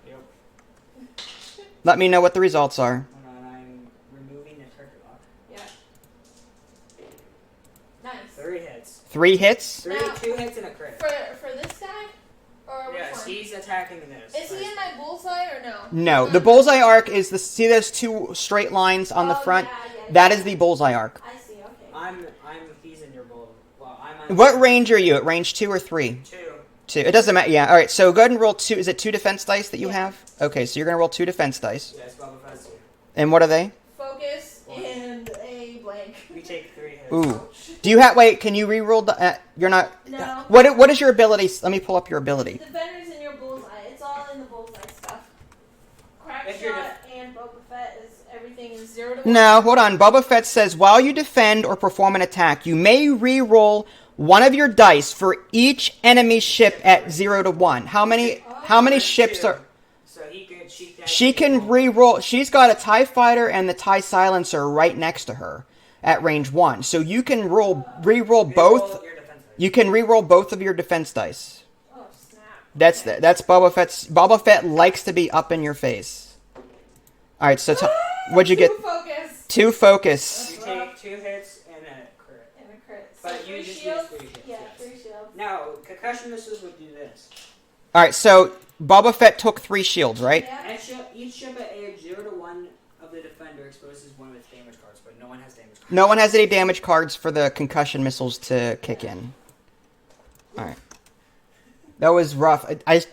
Speaker 3: Yep.
Speaker 1: Let me know what the results are.
Speaker 3: Hold on, I'm removing the target lock.
Speaker 2: Yeah. Nice.
Speaker 3: 3 hits.
Speaker 1: 3 hits.
Speaker 3: 3,
Speaker 2: Now-
Speaker 3: 2 hits and a crit.
Speaker 2: For this guy? Or which
Speaker 3: Yes,
Speaker 2: one?
Speaker 3: he's attacking this.
Speaker 2: Is he in my bullseye or no?
Speaker 1: No, the bullseye arc is the... See those 2 straight lines on the front? That is the bullseye arc.
Speaker 2: I see, okay.
Speaker 3: He's in your bull. Well, I'm on
Speaker 1: What range are you at? Range 2 or 3?
Speaker 3: 2.
Speaker 1: 2. It doesn't matter. Yeah, alright, so go ahead and roll 2. Is it 2 defense dice that you
Speaker 2: Yeah.
Speaker 1: have? Okay, so you're going to roll 2 defense dice.
Speaker 3: Yes, Boba Fett's 2.
Speaker 1: And what are they?
Speaker 2: Focus and a blank.
Speaker 3: We take 3 hits.
Speaker 1: Ooh. Do you have... Wait, can you re-roll the... you're not...
Speaker 2: No.
Speaker 1: What is your ability? Let me pull up your ability.
Speaker 2: Defender's in your bullseye. It's all in the bullseye stuff. Crack
Speaker 3: If you're
Speaker 2: shot and Boba Fett is everything is 0 to 1.
Speaker 1: No, hold on. Boba Fett says, while you defend or perform an attack, you may re-roll 1 of your dice for each enemy ship at 0 to 1. How many ships are...
Speaker 3: So
Speaker 1: She can re-roll... She's got a TIE fighter and the TIE silencer right next to her at range 1. So you can re-roll both... You can re-roll both of your defense dice.
Speaker 2: Oh, snap.
Speaker 1: That's Boba Fett's... Boba Fett likes to be up in your face. Alright, so... What'd you get?
Speaker 2: 2 focus.
Speaker 1: 2 focus.
Speaker 3: You take 2 hits and a crit.
Speaker 2: And a crit. So
Speaker 3: But you
Speaker 2: 3
Speaker 3: just
Speaker 2: shields?
Speaker 3: use 3 hits.
Speaker 2: Yeah,
Speaker 3: Yes.
Speaker 2: 3 shields.
Speaker 3: Now, concussion missiles would do this.
Speaker 1: Alright, so Boba Fett took 3 shields, right?
Speaker 2: Yeah.
Speaker 3: Each ship at age 0 to 1 of the defender exposes 1 of its damage cards, but no one has damage cards.
Speaker 1: No one has any damage cards for the concussion missiles to kick in. Alright. That was rough.
Speaker 2: That was...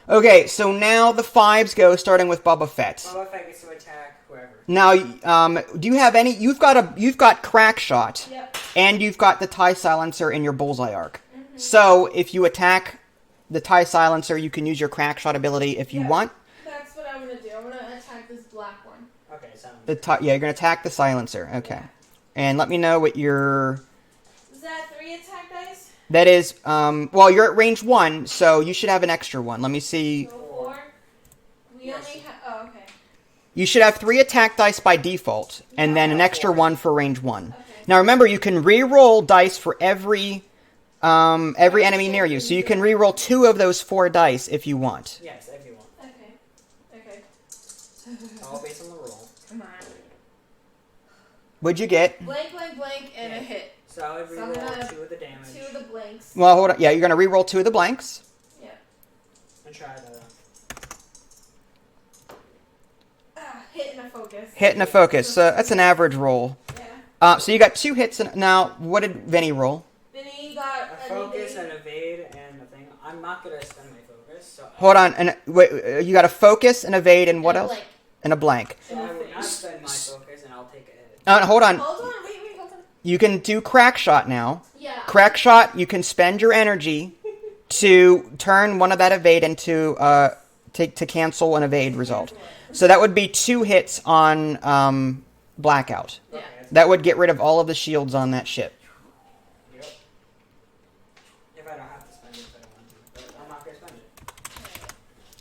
Speaker 1: Okay, so now the 5s go, starting with Boba Fett.
Speaker 3: Boba Fett gets to attack whoever.
Speaker 1: Now, do you have any... You've got crack shot,
Speaker 2: Yep.
Speaker 1: and you've got the TIE silencer in your bullseye arc. So, if you attack the TIE silencer, you can use your crack shot ability if you
Speaker 2: Yeah.
Speaker 1: want.
Speaker 2: That's what I'm going to do. I'm going to attack this black one.
Speaker 3: Okay, sounds
Speaker 1: Yeah, you're going to attack the silencer. Okay. And let me know what your...
Speaker 2: Is that 3 attack dice?
Speaker 1: That is, well, you're at range 1, so you should have an extra one. Let me see.
Speaker 2: So 4. We
Speaker 3: Yes.
Speaker 2: only have... Oh, okay.
Speaker 1: You should have 3 attack dice by default, and then an extra 1 for range 1.
Speaker 2: Okay.
Speaker 1: Now remember, you can re-roll dice for every enemy near you, so you can re-roll 2 of those 4 dice if you want.
Speaker 3: Yes, everyone.
Speaker 2: Okay. Okay.
Speaker 3: All based on the roll.
Speaker 2: Come on.
Speaker 1: What'd you get?
Speaker 2: Blank, blank, blank, and a hit.
Speaker 3: So I would
Speaker 2: So I'm
Speaker 3: reroll
Speaker 2: gonna-
Speaker 3: 2 of the damage
Speaker 2: 2 of the blanks.
Speaker 1: Well, hold on. Yeah, you're going to re-roll 2 of the blanks.
Speaker 2: Yeah.
Speaker 3: and try to...
Speaker 2: Hit and a focus.
Speaker 1: Hit and a focus. That's an average roll.
Speaker 2: Yeah.
Speaker 1: So you got 2 hits. Now, what did Vinny roll?
Speaker 2: Then he got
Speaker 3: A focus and evade and a thing. I'm not going to spend my focus, so...
Speaker 1: Hold on. And wait, you got a focus, an evade, and what
Speaker 2: a
Speaker 1: else?
Speaker 2: blank.
Speaker 1: And a blank.
Speaker 3: So I will not spend my focus and I'll take a hit.
Speaker 1: Hold on.
Speaker 2: Hold on, wait, hold on.
Speaker 1: You can do crack shot now.
Speaker 2: Yeah.
Speaker 1: Crack shot, you can spend your energy to turn one of that evade into to cancel an evade result. So that would be 2 hits on blackout.
Speaker 2: Yeah.
Speaker 1: That would get rid of all of the shields on that ship.
Speaker 3: Yep. If I don't have to spend it, if I don't want to. But I'm not going to spend it.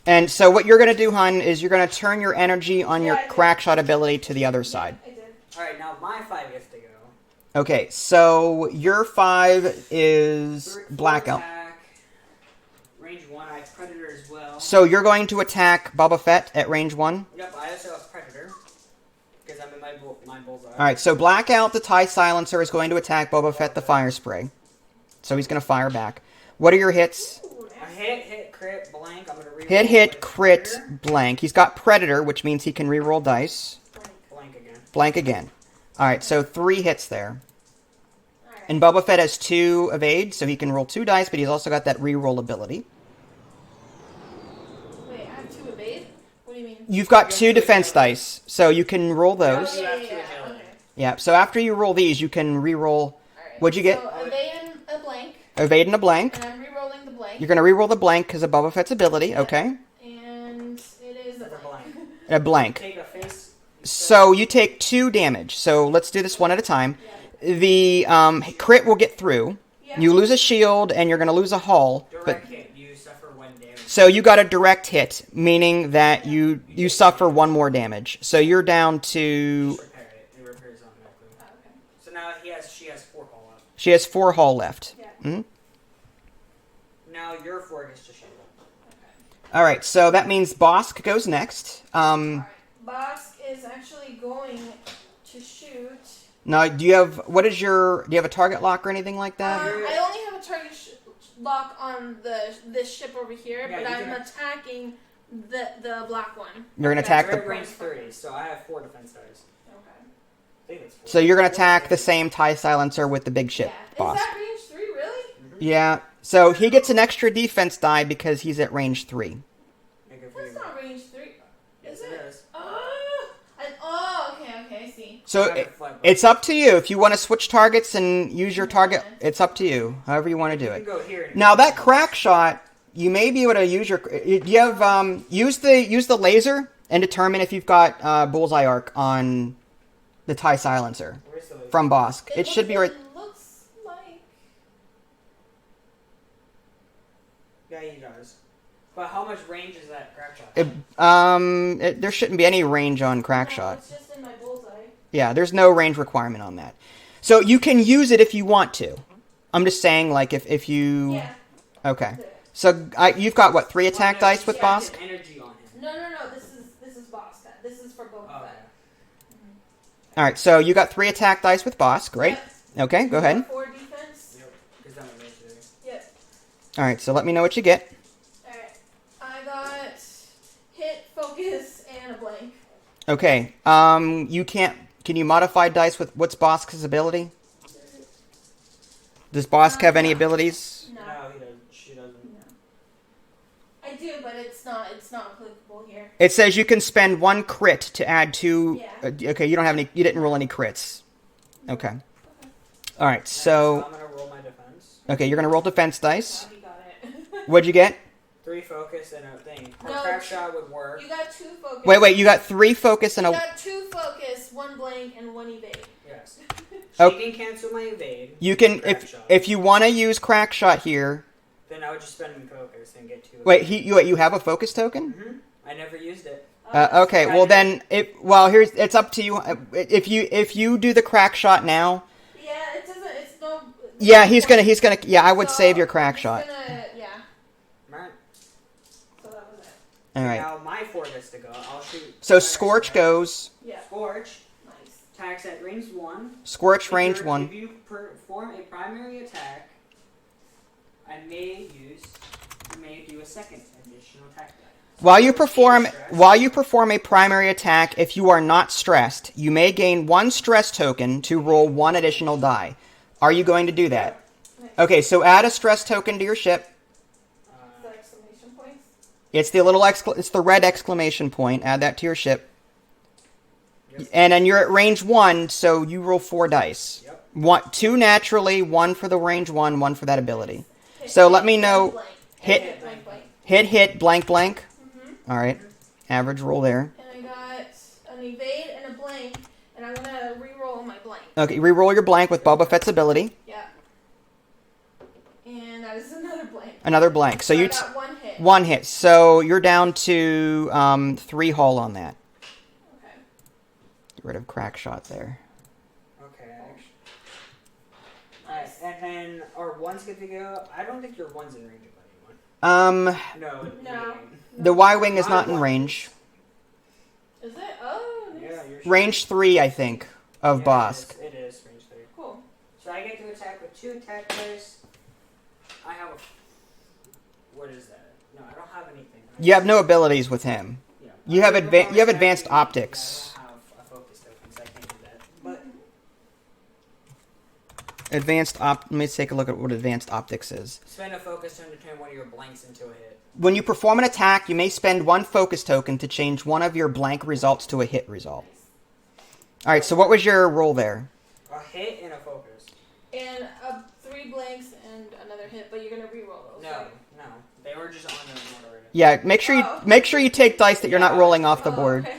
Speaker 1: And so what you're going to do, hun, is you're going to turn your energy on your
Speaker 2: Yeah, I did.
Speaker 1: crack shot ability to the other side.
Speaker 2: I did.
Speaker 3: Alright, now my 5 gets to go.
Speaker 1: Okay, so your 5 is
Speaker 3: Full
Speaker 1: blackout.
Speaker 3: attack. Range 1, I have Predator as well.
Speaker 1: So you're going to attack Boba Fett at range 1?
Speaker 3: Yep, I also have Predator. Because I'm in my my bullseye.
Speaker 1: All right, so Blackout, the TIE Silencer, is going to attack Boba Fett, the Fire Spray. So he's going to fire back. What are your hits?
Speaker 2: Ooh,
Speaker 3: A
Speaker 2: nasty.
Speaker 3: hit, crit, blank. I'm gonna reroll.
Speaker 1: Hit,
Speaker 3: with
Speaker 1: crit,
Speaker 3: Predator.
Speaker 1: blank. He's got Predator, which means he can reroll dice.
Speaker 3: Blank again.
Speaker 1: Blank again. All right, so 3 hits there.
Speaker 2: Alright.
Speaker 1: And Boba Fett has 2 evade, so he can roll 2 dice, but he's also got that reroll ability.
Speaker 2: Wait, I have 2 evade? What do you mean?
Speaker 1: You've got
Speaker 3: You have
Speaker 1: 2
Speaker 3: two
Speaker 1: defense
Speaker 3: agility.
Speaker 1: dice, so you can roll those.
Speaker 3: You have two
Speaker 2: Okay.
Speaker 3: agility.
Speaker 1: Yeah, so after you roll these, you can reroll.
Speaker 2: Alright.
Speaker 1: What'd you get?
Speaker 2: So, evade and a blank,
Speaker 1: Evade and a blank.
Speaker 2: and I'm re-rolling the blank.
Speaker 1: You're going to reroll the blank because of Boba Fett's ability, okay?
Speaker 2: And it is a
Speaker 3: That's a
Speaker 2: blank.
Speaker 3: blank.
Speaker 1: A blank.
Speaker 3: Take a face.
Speaker 1: So you take 2 damage. So let's do this one at a time. The crit will get through.
Speaker 2: Yeah.
Speaker 1: You lose a shield, and you're going to lose a hull. But
Speaker 3: Direct hit. You suffer 1 damage.
Speaker 1: so you got a direct hit, meaning that you suffer 1 more damage. So you're down to.
Speaker 3: Just repair it. It repairs automatically.
Speaker 2: Oh, okay.
Speaker 3: So now she has 4 call up.
Speaker 1: She has 4 hull left.
Speaker 2: Yeah.
Speaker 1: Mhm.
Speaker 3: Now your 4 gets to shield.
Speaker 2: Okay.
Speaker 1: All right, so that means Bosk goes next.
Speaker 2: Alright. Bosk is actually going to shoot.
Speaker 1: Now, do you have a target lock or anything like that?
Speaker 2: I only have a target lock on this ship over here,
Speaker 3: Yeah,
Speaker 2: but
Speaker 3: you
Speaker 2: I'm
Speaker 3: can-
Speaker 2: attacking the black one.
Speaker 1: You're gonna
Speaker 2: Okay.
Speaker 1: attack
Speaker 3: They're
Speaker 1: the.
Speaker 3: at range 3, so I have 4 defense dice.
Speaker 2: Okay.
Speaker 3: I think it's 4.
Speaker 1: So you're gonna attack the same TIE Silencer with the big ship,
Speaker 2: Yeah.
Speaker 1: Bosk.
Speaker 2: Is that range 3 really?
Speaker 1: Yeah. So he gets an extra defense die because he's at range 3.
Speaker 3: Make it
Speaker 2: That's
Speaker 3: pretty
Speaker 2: not range 3.
Speaker 3: Yes,
Speaker 2: Is
Speaker 3: it
Speaker 2: it?
Speaker 3: is.
Speaker 2: Okay, I see.
Speaker 1: So
Speaker 3: I have a flat
Speaker 1: it's up to you if you want to switch targets and use your target. It's up to you, however you want to do
Speaker 3: You can
Speaker 1: it.
Speaker 3: go here. And
Speaker 1: Now that crack shot, you may be able to use your. You have use the laser and determine if you've got bullseye arc on the TIE Silencer
Speaker 3: Where's the laser?
Speaker 1: from Bosk. It should be right.
Speaker 2: It looks like.
Speaker 3: Yeah, he does. But how much range is that crack shot?
Speaker 1: There shouldn't be any range on crack
Speaker 2: No,
Speaker 1: shot.
Speaker 2: it's just in my bullseye.
Speaker 1: Yeah, there's no range requirement on that. So you can use it if you want to. I'm just saying, like, if you.
Speaker 2: Yeah.
Speaker 1: Okay.
Speaker 2: the-
Speaker 1: So you've got what, 3 attack
Speaker 3: Well, no,
Speaker 1: dice with
Speaker 3: you have
Speaker 1: Bosk?
Speaker 3: Energy on him.
Speaker 2: No. This is Boss. This is for Boba
Speaker 3: Oh,
Speaker 2: Fett.
Speaker 1: All right. So you got 3 attack dice with Bosk, right?
Speaker 2: Yep.
Speaker 1: Okay. Go ahead.
Speaker 2: 4 defense.
Speaker 3: Yep. Because that was range 3.
Speaker 2: Yep.
Speaker 1: All right. So let me know what you get.
Speaker 2: Alright. I got hit, focus, and a blank.
Speaker 1: Okay. You can't. Can you modify dice with what's Bosk's ability? Does Bosk have any abilities?
Speaker 2: No.
Speaker 3: No, he doesn't. She doesn't.
Speaker 2: No. I do, but it's not applicable here.
Speaker 1: It says you can spend 1 crit to add 2.
Speaker 2: Yeah.
Speaker 1: Okay. You don't have any. You didn't roll any crits. Okay. All right.
Speaker 3: So
Speaker 1: So
Speaker 3: I'm gonna roll my defense.
Speaker 1: okay, you're gonna roll defense dice.
Speaker 2: Oh, he got it.
Speaker 1: What'd you get?
Speaker 3: 3 focus and a thing. A
Speaker 2: No,
Speaker 3: crack shot would work.
Speaker 2: You got 2 focus.
Speaker 1: Wait. You got 3 focus and
Speaker 2: You
Speaker 1: a.
Speaker 2: got 2 focus, 1 blank, and 1 evade.
Speaker 3: Yes.
Speaker 1: Oh.
Speaker 3: She can cancel my evade.
Speaker 1: You can
Speaker 3: Crack shot.
Speaker 1: if you want to use crack shot here.
Speaker 3: Then I would just spend my focus and get 2.
Speaker 1: Wait, you have a focus token?
Speaker 3: I never used it.
Speaker 1: Okay, well then it's up to you. If you do the crack shot now,
Speaker 2: Yeah, it doesn't. It's no.
Speaker 1: yeah, he's gonna. Yeah, I would
Speaker 2: So,
Speaker 1: save your crack
Speaker 2: I'm
Speaker 1: shot.
Speaker 2: yeah.
Speaker 3: Right.
Speaker 2: So that was it.
Speaker 1: All right.
Speaker 3: Now my 4 gets to go. I'll shoot.
Speaker 1: So
Speaker 3: fire
Speaker 1: Scorch
Speaker 3: strike.
Speaker 1: goes.
Speaker 2: Yeah.
Speaker 3: Scorch
Speaker 2: Nice.
Speaker 3: attacks at range 1.
Speaker 1: Scorch
Speaker 3: If
Speaker 1: range
Speaker 3: you're-
Speaker 1: 1.
Speaker 3: If you perform a primary attack, I may do a second additional attack die.
Speaker 1: While you perform
Speaker 3: Stress.
Speaker 1: a primary attack, if you are not stressed, you may gain 1 stress token to roll 1 additional die. Are you going to do that?
Speaker 2: Nice.
Speaker 1: Okay, so add a stress token to your ship.
Speaker 2: The exclamation points.
Speaker 1: It's the red exclamation point. Add that to your ship.
Speaker 3: Yes.
Speaker 1: And then you're at range 1, so you roll 4 dice.
Speaker 3: Yep.
Speaker 1: 2 naturally, 1 for the range 1, 1 for that ability.
Speaker 2: Hit,
Speaker 1: So
Speaker 2: hit,
Speaker 1: let me
Speaker 2: blank,
Speaker 1: know-
Speaker 2: blank.
Speaker 1: hit-
Speaker 2: blank, blank.
Speaker 1: Hit, blank, blank.
Speaker 2: Mm-hmm.
Speaker 1: All right. Average roll there.
Speaker 2: And I got an evade and a blank, and I'm gonna re-roll my blank.
Speaker 1: Okay, re-roll your blank with Boba Fett's ability.
Speaker 2: Yeah. And that is another blank.
Speaker 1: Another blank. So
Speaker 2: I
Speaker 1: you
Speaker 2: got 1 hit.
Speaker 1: 1 hit. So you're down to 3 hull on that.
Speaker 2: Okay.
Speaker 1: Get rid of crack shot there.
Speaker 3: Okay. Alright, and then our 1's good to go. I don't think your 1's in range of anyone.
Speaker 2: No.
Speaker 1: The Y-wing is not in range.
Speaker 2: Is it? Oh, nice.
Speaker 3: Yeah,
Speaker 1: range 3, I think, of Bosk.
Speaker 3: It is range 3.
Speaker 2: Cool.
Speaker 3: So I get to attack with 2 attack dice. I have a... What is that? No, I don't have anything.
Speaker 1: You have no abilities with him.
Speaker 3: Yeah.
Speaker 1: You have advanced optics.
Speaker 3: I don't have a focus token, so I can't do that. But
Speaker 1: Let me take a look at what advanced optics is.
Speaker 3: spend a focus token to turn one of your blanks into a hit.
Speaker 1: When you perform an attack, you may spend 1 focus token to change one of your blank results to a hit result. Alright, so what was your roll there?
Speaker 3: A hit and a focus.
Speaker 2: And 3 blanks and another hit, but you're gonna re-roll those.
Speaker 3: No,
Speaker 2: right?
Speaker 3: no. They were just on your already.
Speaker 1: Yeah, make sure you take dice that you're not rolling off the board.
Speaker 2: Okay.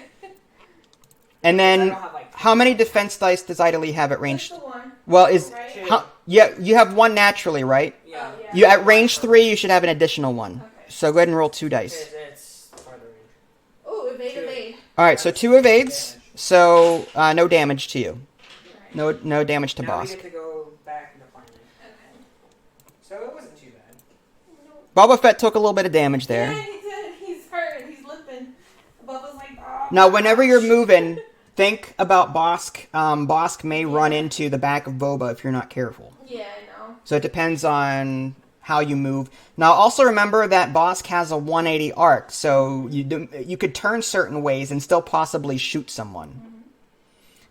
Speaker 1: And
Speaker 3: I
Speaker 1: then,
Speaker 3: don't have, like,
Speaker 1: how many defense dice does Idly have at range?
Speaker 2: Just the one.
Speaker 1: Well, is
Speaker 2: Right?
Speaker 1: yeah, you have 1 naturally, right?
Speaker 3: Yeah.
Speaker 2: Oh, yeah.
Speaker 1: You at range 3, you should have an additional 1.
Speaker 2: Okay.
Speaker 1: So go ahead and roll 2 dice.
Speaker 3: It's farther range.
Speaker 2: Oh, evade.
Speaker 1: All right, so 2 evades. So no damage to you.
Speaker 2: Alright.
Speaker 1: No damage to
Speaker 3: Now we
Speaker 1: Bosk.
Speaker 3: get to go back into planning.
Speaker 2: Okay.
Speaker 3: So it wasn't too bad.
Speaker 1: Boba Fett took a little bit of damage there.
Speaker 2: Yeah, he did. He's hurt. He's limping. Bubba's like, oh.
Speaker 1: Now, whenever you're moving, think about Bosk. Bosk may run into the back of Boba if you're not careful.
Speaker 2: Yeah, I know.
Speaker 1: So it depends on how you move. Now, also remember that Bosk has a 180 arc, so you could turn certain ways and still possibly shoot someone.
Speaker 2: Mm-hmm.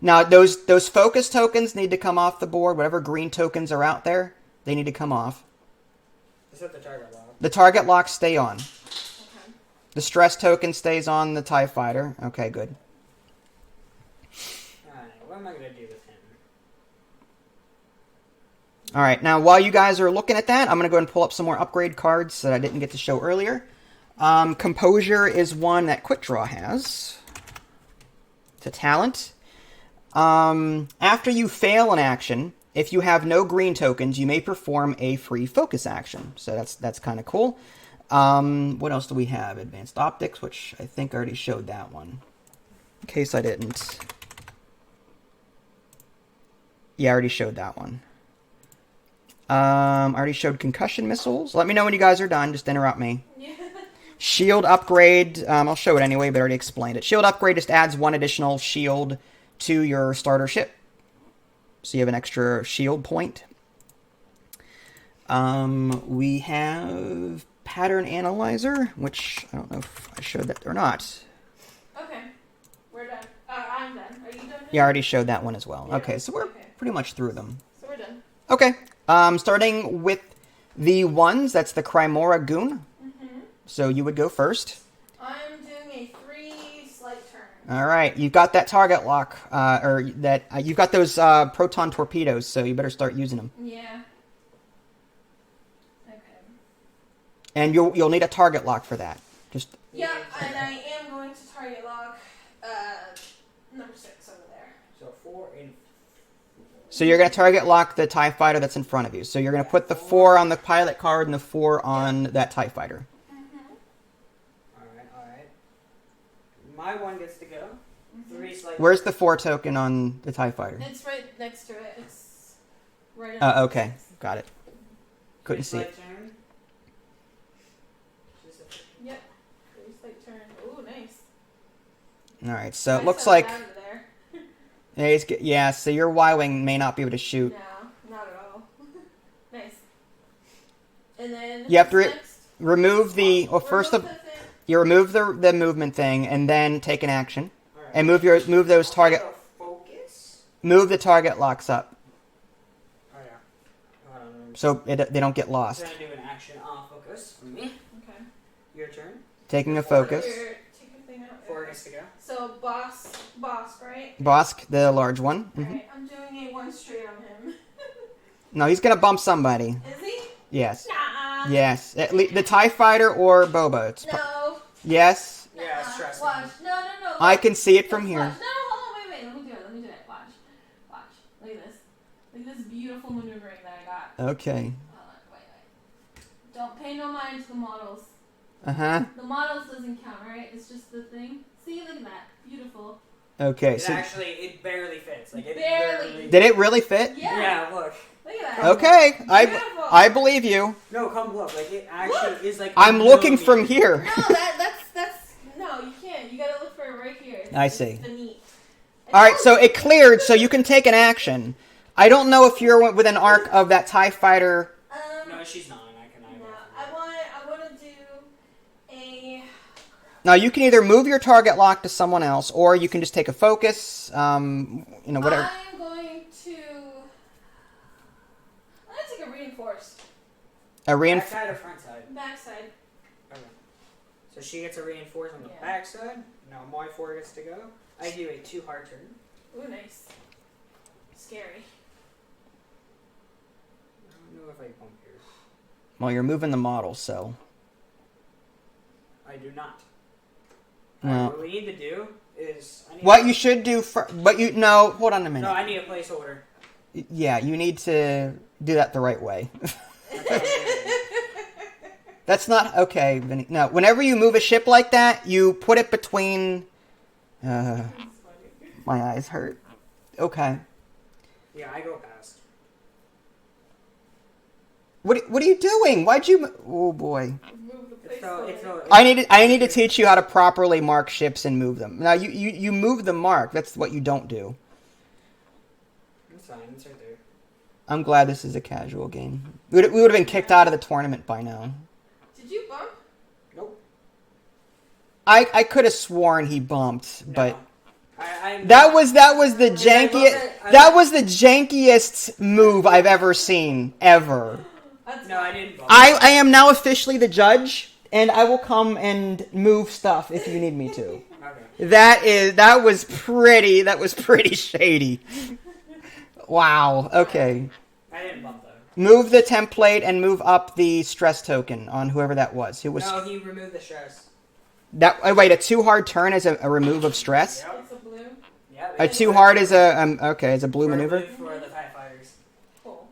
Speaker 1: Now, those focus tokens need to come off the board. Whatever green tokens are out there, they need to come off.
Speaker 3: Is that the target lock?
Speaker 1: The target locks stay on.
Speaker 2: Okay.
Speaker 1: The stress token stays on the TIE fighter. Okay, good.
Speaker 3: Alright, what am I gonna do with him?
Speaker 1: All right, now while you guys are looking at that, I'm going to go ahead and pull up some more upgrade cards that I didn't get to show earlier. Composure is one that Quick Draw has. It's a talent. After you fail an action, if you have no green tokens, you may perform a free focus action. So that's kind of cool. What else do we have? Advanced Optics, which I think I already showed that one. In case I didn't. Yeah, I already showed that one. I already showed concussion missiles. Let me know when you guys are done. Just interrupt me.
Speaker 2: Yeah.
Speaker 1: Shield upgrade. I'll show it anyway, but I already explained it. Shield upgrade just adds 1 additional shield to your starter ship. So you have an extra shield point. We have pattern analyzer, which I don't know if I showed that or not.
Speaker 2: Okay. We're done. I'm done. Are you done?
Speaker 1: Yeah, I already showed that one as well.
Speaker 3: Yeah.
Speaker 1: Okay, so we're
Speaker 2: Okay.
Speaker 1: pretty much through them.
Speaker 2: So we're done.
Speaker 1: Okay. Starting with the ones, that's the Crymora Goon.
Speaker 2: Mm-hmm.
Speaker 1: So you would go first.
Speaker 2: I'm doing a 3 slight turn.
Speaker 1: All right, you've got that target lock, you've got those proton torpedoes, so you better start using them.
Speaker 2: Yeah. Okay.
Speaker 1: And you'll need a target lock for that. Just
Speaker 2: Yeah, and I am going to target lock number 6 over there.
Speaker 3: So 4 and...
Speaker 1: so you're gonna target lock the TIE fighter that's in front of you. So you're gonna put the 4 on the pilot card and the 4 on that TIE fighter.
Speaker 3: Alright. My one gets to go. 3 slight...
Speaker 1: Where's the 4 token on the TIE fighter?
Speaker 2: It's right next to it. It's right up.
Speaker 1: Okay, got it. Couldn't see it.
Speaker 3: Turn.
Speaker 2: Yep. 3 slight turn. Ooh, nice.
Speaker 1: All right, so it
Speaker 2: Nice
Speaker 1: looks
Speaker 2: out
Speaker 1: like
Speaker 2: of there.
Speaker 1: yeah. So your Y-wing may not be able to shoot.
Speaker 2: No, not at all. Nice. And then
Speaker 1: You have to
Speaker 2: what's next?
Speaker 1: remove the first
Speaker 2: Remove the thing.
Speaker 1: you remove the movement thing and then take an action
Speaker 3: Alright.
Speaker 1: and move those target
Speaker 3: Focus?
Speaker 1: move the target locks up
Speaker 3: Oh yeah. Hold on.
Speaker 1: so they don't get
Speaker 3: I'm
Speaker 1: lost.
Speaker 3: gonna do an action off focus for me.
Speaker 2: Okay.
Speaker 3: Your turn.
Speaker 1: Taking a focus.
Speaker 2: Here, take a thing out.
Speaker 3: 4 gets to go.
Speaker 2: So boss, right?
Speaker 1: Bosk, the large one. Mhm.
Speaker 2: Alright, I'm doing a 1 straight on him.
Speaker 1: No, he's gonna bump somebody.
Speaker 2: Is he?
Speaker 1: Yes.
Speaker 2: Nah.
Speaker 1: Yes. The TIE fighter or Boba.
Speaker 2: No.
Speaker 1: Yes.
Speaker 3: Yeah, it's stressing.
Speaker 2: Watch. No.
Speaker 1: I can see it from
Speaker 2: Let's
Speaker 1: here.
Speaker 2: watch. No, hold on, wait. Let me do it. Watch. Look at this. Look at this beautiful maneuvering that I got.
Speaker 1: Okay.
Speaker 2: Hold on, wait. Don't pay no mind to the models.
Speaker 1: Uh-huh.
Speaker 2: The models doesn't count, right? It's just the thing. See, look at that. Beautiful.
Speaker 1: Okay.
Speaker 3: It
Speaker 1: So
Speaker 3: actually, it barely fits. Like it
Speaker 2: Barely.
Speaker 1: did it really fit?
Speaker 2: Yeah.
Speaker 3: Yeah, look.
Speaker 2: Look at that.
Speaker 1: Okay.
Speaker 2: Beautiful.
Speaker 1: I believe you.
Speaker 3: No, come look. Like it actually is like.
Speaker 1: I'm looking from here.
Speaker 2: No, that's no, you can't. You gotta look for it right here.
Speaker 1: I see.
Speaker 2: The neat.
Speaker 1: All right, so it cleared, so you can take an action. I don't know if you're within arc of that TIE fighter.
Speaker 3: No, she's not.
Speaker 2: No, I want to do a.
Speaker 1: Now, you can either move your target lock to someone else, or you can just take a focus, whatever.
Speaker 2: I'm going to take a reinforced.
Speaker 1: A
Speaker 3: Back side or front side?
Speaker 2: Backside.
Speaker 3: Okay. So she gets a reinforce on the
Speaker 2: Yeah.
Speaker 3: back side. Now my 4 gets to go. I do a 2 hard turn.
Speaker 2: Ooh, nice. Scary.
Speaker 3: I don't know if I bump here.
Speaker 1: Well, you're moving the model, so.
Speaker 3: I do not.
Speaker 1: Well,
Speaker 3: What we need to do is...
Speaker 1: what you should do no, hold on a minute.
Speaker 3: No, I need a placeholder.
Speaker 1: Yeah, you need to do that the right way. That's not okay, Vinny. No, whenever you move a ship like that, you put it between. My eyes hurt. Okay.
Speaker 3: Yeah, I go past.
Speaker 1: What are you doing? Why'd you? Oh boy.
Speaker 2: Move the
Speaker 3: It's
Speaker 2: placeholder.
Speaker 1: I need to teach you how to properly mark ships and move them. Now you move the mark. That's what you don't do.
Speaker 3: It's fine. It's right there.
Speaker 1: I'm glad this is a casual game. We would have been kicked out of the tournament by now.
Speaker 2: Did you bump?
Speaker 3: Nope.
Speaker 1: I could have sworn he bumped,
Speaker 3: No.
Speaker 1: but
Speaker 3: I'm
Speaker 1: that was the jankiest.
Speaker 3: I
Speaker 1: That was the jankiest move I've ever seen ever.
Speaker 3: No, I didn't bump.
Speaker 1: I am now officially the judge, and I will come and move stuff if you need me to.
Speaker 3: Okay.
Speaker 1: That was pretty shady. Wow. Okay.
Speaker 3: I didn't bump though.
Speaker 1: Move the template and move up the stress token on whoever that was. Who was
Speaker 3: No, he removed the stress.
Speaker 1: that? Oh, wait, a 2 hard turn is a remove of stress.
Speaker 3: Yep.
Speaker 2: It's a blue.
Speaker 3: Yeah.
Speaker 1: A 2 hard is is a blue maneuver.
Speaker 3: For the TIE fighters.
Speaker 2: Cool.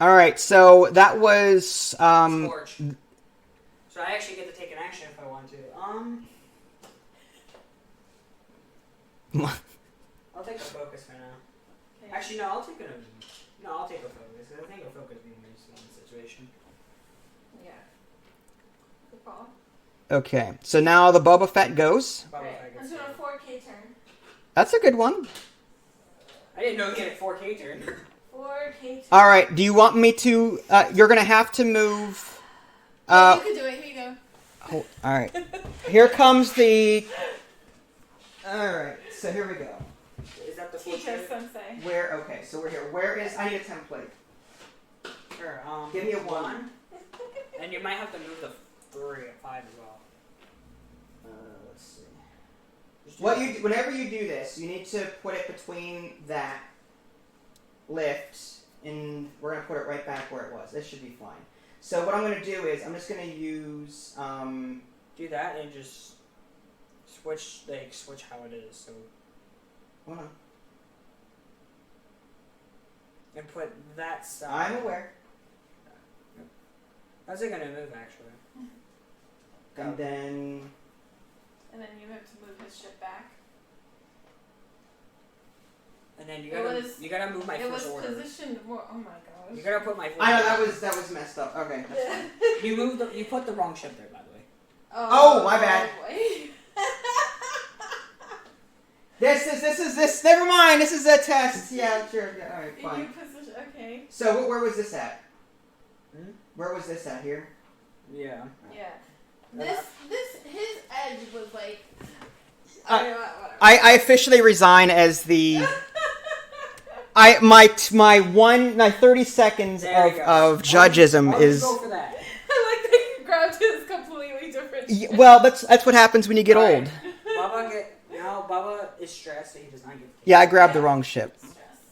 Speaker 1: All right, so that was
Speaker 3: Scorch. So I actually get to take an action if I want to. I'll take a focus for now.
Speaker 2: Okay.
Speaker 3: Actually, no, I'll take a focus. I think a focus being useful in this situation.
Speaker 2: Yeah. Good call.
Speaker 1: Okay, so now the Boba Fett goes.
Speaker 3: Boba
Speaker 2: Right.
Speaker 3: Fett
Speaker 2: I'm
Speaker 3: gets
Speaker 2: doing a
Speaker 3: it.
Speaker 2: 4K turn.
Speaker 1: That's a good one.
Speaker 3: I didn't know you get a 4K turn.
Speaker 2: 4K turn.
Speaker 1: All right, do you want me to? You're gonna have to move.
Speaker 2: You can do it. Here you go.
Speaker 1: All right, here comes the. All right, so here we go.
Speaker 3: Is that the
Speaker 2: Teacher
Speaker 3: 4K?
Speaker 2: sensei.
Speaker 1: Where? Okay, so we're here. Where is? I need a template.
Speaker 3: Sure.
Speaker 1: Give me a 1.
Speaker 3: And you might have to move the 3 or 5 as well.
Speaker 1: Let's see. Whenever you do this, you need to put it between that lift, and we're gonna put it right back where it was. This should be fine. So what I'm gonna do is I'm just gonna use
Speaker 3: Do that and just switch how it is. So
Speaker 1: hold on.
Speaker 3: and put that stuff.
Speaker 1: I'm aware.
Speaker 3: How's it gonna move actually?
Speaker 1: And then
Speaker 2: And then you have to move his ship back.
Speaker 3: And then you
Speaker 2: It
Speaker 3: gotta move my
Speaker 2: It was
Speaker 3: first order.
Speaker 2: positioned more. Oh my gosh.
Speaker 3: You gotta put my first
Speaker 1: I know
Speaker 3: order.
Speaker 1: that was messed up. Okay. That's fine.
Speaker 3: You put the wrong ship there, by the way.
Speaker 1: Oh, my bad.
Speaker 2: Boy.
Speaker 1: This. Never mind. This is a test. Yeah, sure. Yeah, all right,
Speaker 2: You
Speaker 1: fine.
Speaker 2: position. Okay.
Speaker 1: So where was this at?
Speaker 3: Hmm?
Speaker 1: Where was this at? Here.
Speaker 2: Yeah.
Speaker 3: Yeah.
Speaker 2: His edge was like.
Speaker 1: I officially resign as the. My 30 seconds
Speaker 3: There we go.
Speaker 1: of judgeism
Speaker 3: I'll
Speaker 1: is.
Speaker 3: just go for that.
Speaker 2: I like that you grabbed his completely different.
Speaker 1: Well, that's what happens when you get
Speaker 3: All
Speaker 1: old.
Speaker 3: right. Baba is stressed, so he does not get.
Speaker 1: Yeah, I grabbed the wrong ship.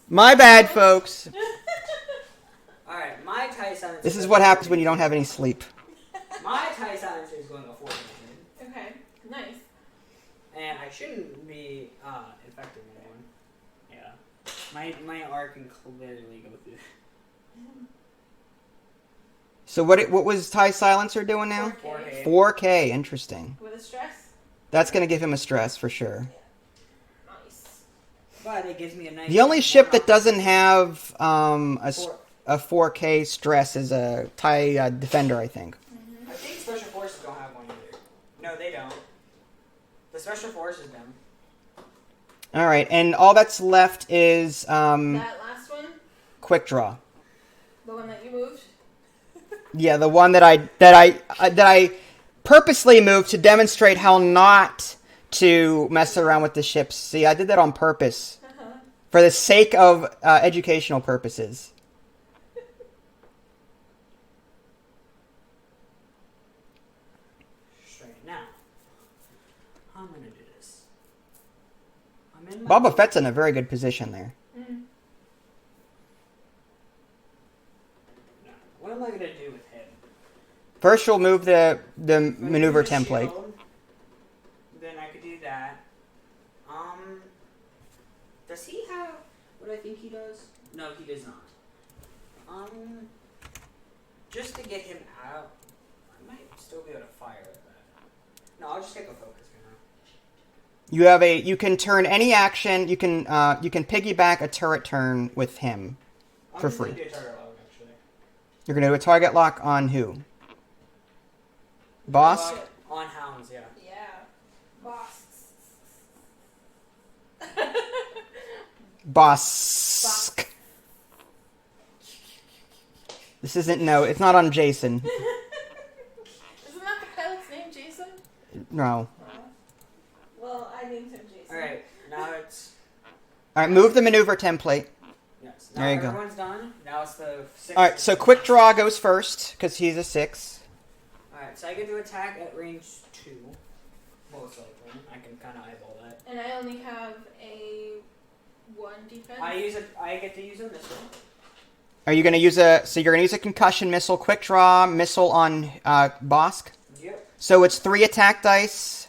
Speaker 1: My bad, folks.
Speaker 3: All right, my TIE silencer.
Speaker 1: This is what happens when you don't have any sleep.
Speaker 3: My TIE silencer is going to 4.
Speaker 2: Okay. Nice.
Speaker 3: And I shouldn't be infecting anyone. Yeah. My arc can clearly go through.
Speaker 1: So what was TIE Silencer doing now?
Speaker 2: 4K.
Speaker 1: 4K. Interesting.
Speaker 2: With a stress.
Speaker 1: That's gonna give him a stress for sure.
Speaker 2: Nice.
Speaker 3: But it gives me a nice.
Speaker 1: The only ship that doesn't have
Speaker 3: Four.
Speaker 1: a 4K stress is a TIE Defender, I think.
Speaker 3: I think Special Forces don't have one either. No, they don't. The Special Forces don't.
Speaker 1: All right, and all that's left is
Speaker 2: That last one,
Speaker 1: quick draw.
Speaker 2: the one that you moved.
Speaker 1: Yeah, the one that I purposely moved to demonstrate how not to mess around with the ships. See, I did that on purpose for the sake of educational purposes.
Speaker 3: Straight now. How am I gonna do this? I'm in my
Speaker 1: Boba Fett's in a very good position there.
Speaker 2: Mm.
Speaker 3: No. What am I gonna do with him?
Speaker 1: First, you'll move the
Speaker 3: I'm gonna
Speaker 1: maneuver
Speaker 3: use a
Speaker 1: template.
Speaker 3: shield. Then I could do that. Does he have what I think he does? No, he does not. Just to get him out, I might still be able to fire at that. No, I'll just take a focus for now.
Speaker 1: You can turn any action. You can piggyback a turret turn with him
Speaker 3: I'm
Speaker 1: for
Speaker 3: just gonna
Speaker 1: free.
Speaker 3: do a target lock, actually.
Speaker 1: You're gonna do a target lock on who? Boss?
Speaker 3: Lock on hounds, yeah.
Speaker 2: Yeah, boss.
Speaker 1: Boss. This isn't it's not on Jason.
Speaker 2: Isn't that the pilot's name, Jason?
Speaker 1: No.
Speaker 2: Well, I named him Jason.
Speaker 3: Alright, now it's...
Speaker 1: Alright, move the maneuver template.
Speaker 3: Yes, now
Speaker 1: There you go.
Speaker 3: everyone's done. Now it's the 6th.
Speaker 1: Alright, so quick draw goes first, because he's a 6.
Speaker 3: Alright, so I get to attack at range 2. Most likely. I can kind of eyeball that.
Speaker 2: And I only have a 1 defense.
Speaker 3: I get to use a missile.
Speaker 1: Are you going to use so you're going to use a concussion missile, quick draw missile on Bosk?
Speaker 3: Yep.
Speaker 1: So it's 3 attack dice.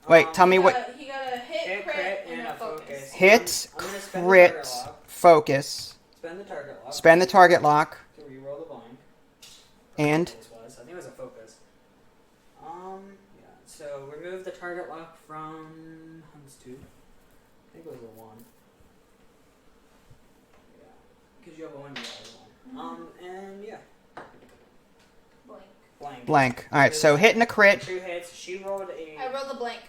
Speaker 1: Wait, tell me what...
Speaker 2: He got a hit, crit, and a focus.
Speaker 1: Hit,
Speaker 3: I'm gonna spend the
Speaker 1: crit,
Speaker 3: target lock.
Speaker 1: focus.
Speaker 3: Spend the target lock.
Speaker 1: Spend the target lock.
Speaker 3: To reroll the blind.
Speaker 1: And?
Speaker 3: This was. I think it was a focus. Yeah. So remove the target lock from Hunts 2. I think it was a 1. Yeah. Because you have a 1, you have a 1. And yeah.
Speaker 2: Blank.
Speaker 1: Blank. Alright, so hit and a crit.
Speaker 3: 2 hits. She rolled a...
Speaker 2: I rolled a blank.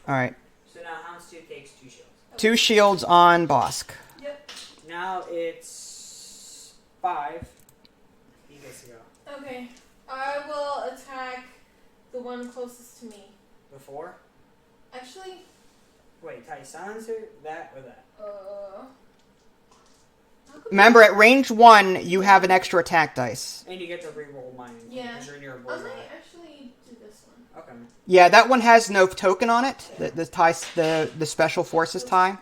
Speaker 1: Alright.
Speaker 3: So now Hounds 2 takes 2 shields.
Speaker 1: 2 shields on Bosk.
Speaker 2: Yep.
Speaker 3: Now it's 5. He gets to go.
Speaker 2: Okay. I will attack the one closest to me.
Speaker 3: Before?
Speaker 2: Actually,
Speaker 3: Wait, tie silencer? That or that?
Speaker 2: how come-
Speaker 1: Remember, at range 1, you have an extra attack dice.
Speaker 3: And you get to reroll mine.
Speaker 2: Yeah.
Speaker 3: Because you're in your
Speaker 2: I
Speaker 3: bullseye.
Speaker 2: might actually do this one.
Speaker 3: Okay.
Speaker 1: Yeah, that one has no token on it. The special forces tie.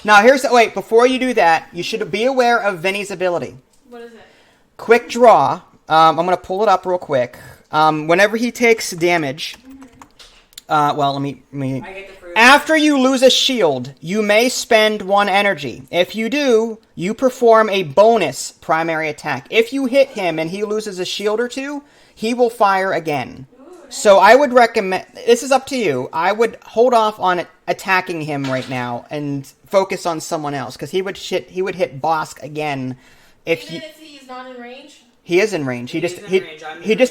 Speaker 1: Now, wait, before you do that, you should be aware of Vinny's ability.
Speaker 2: What is it?
Speaker 1: Quick draw. I'm going to pull it up real quick. Whenever he takes damage... well, let me...
Speaker 3: I get to prove...
Speaker 1: After you lose a shield, you may spend 1 energy. If you do, you perform a bonus primary attack. If you hit him and he loses a shield or 2, he will fire again. So I would recommend... This is up to you. I would hold off on attacking him right now and focus on someone else, because he would hit Bosk again if
Speaker 2: Even if he's not in range?
Speaker 1: he is in range. He just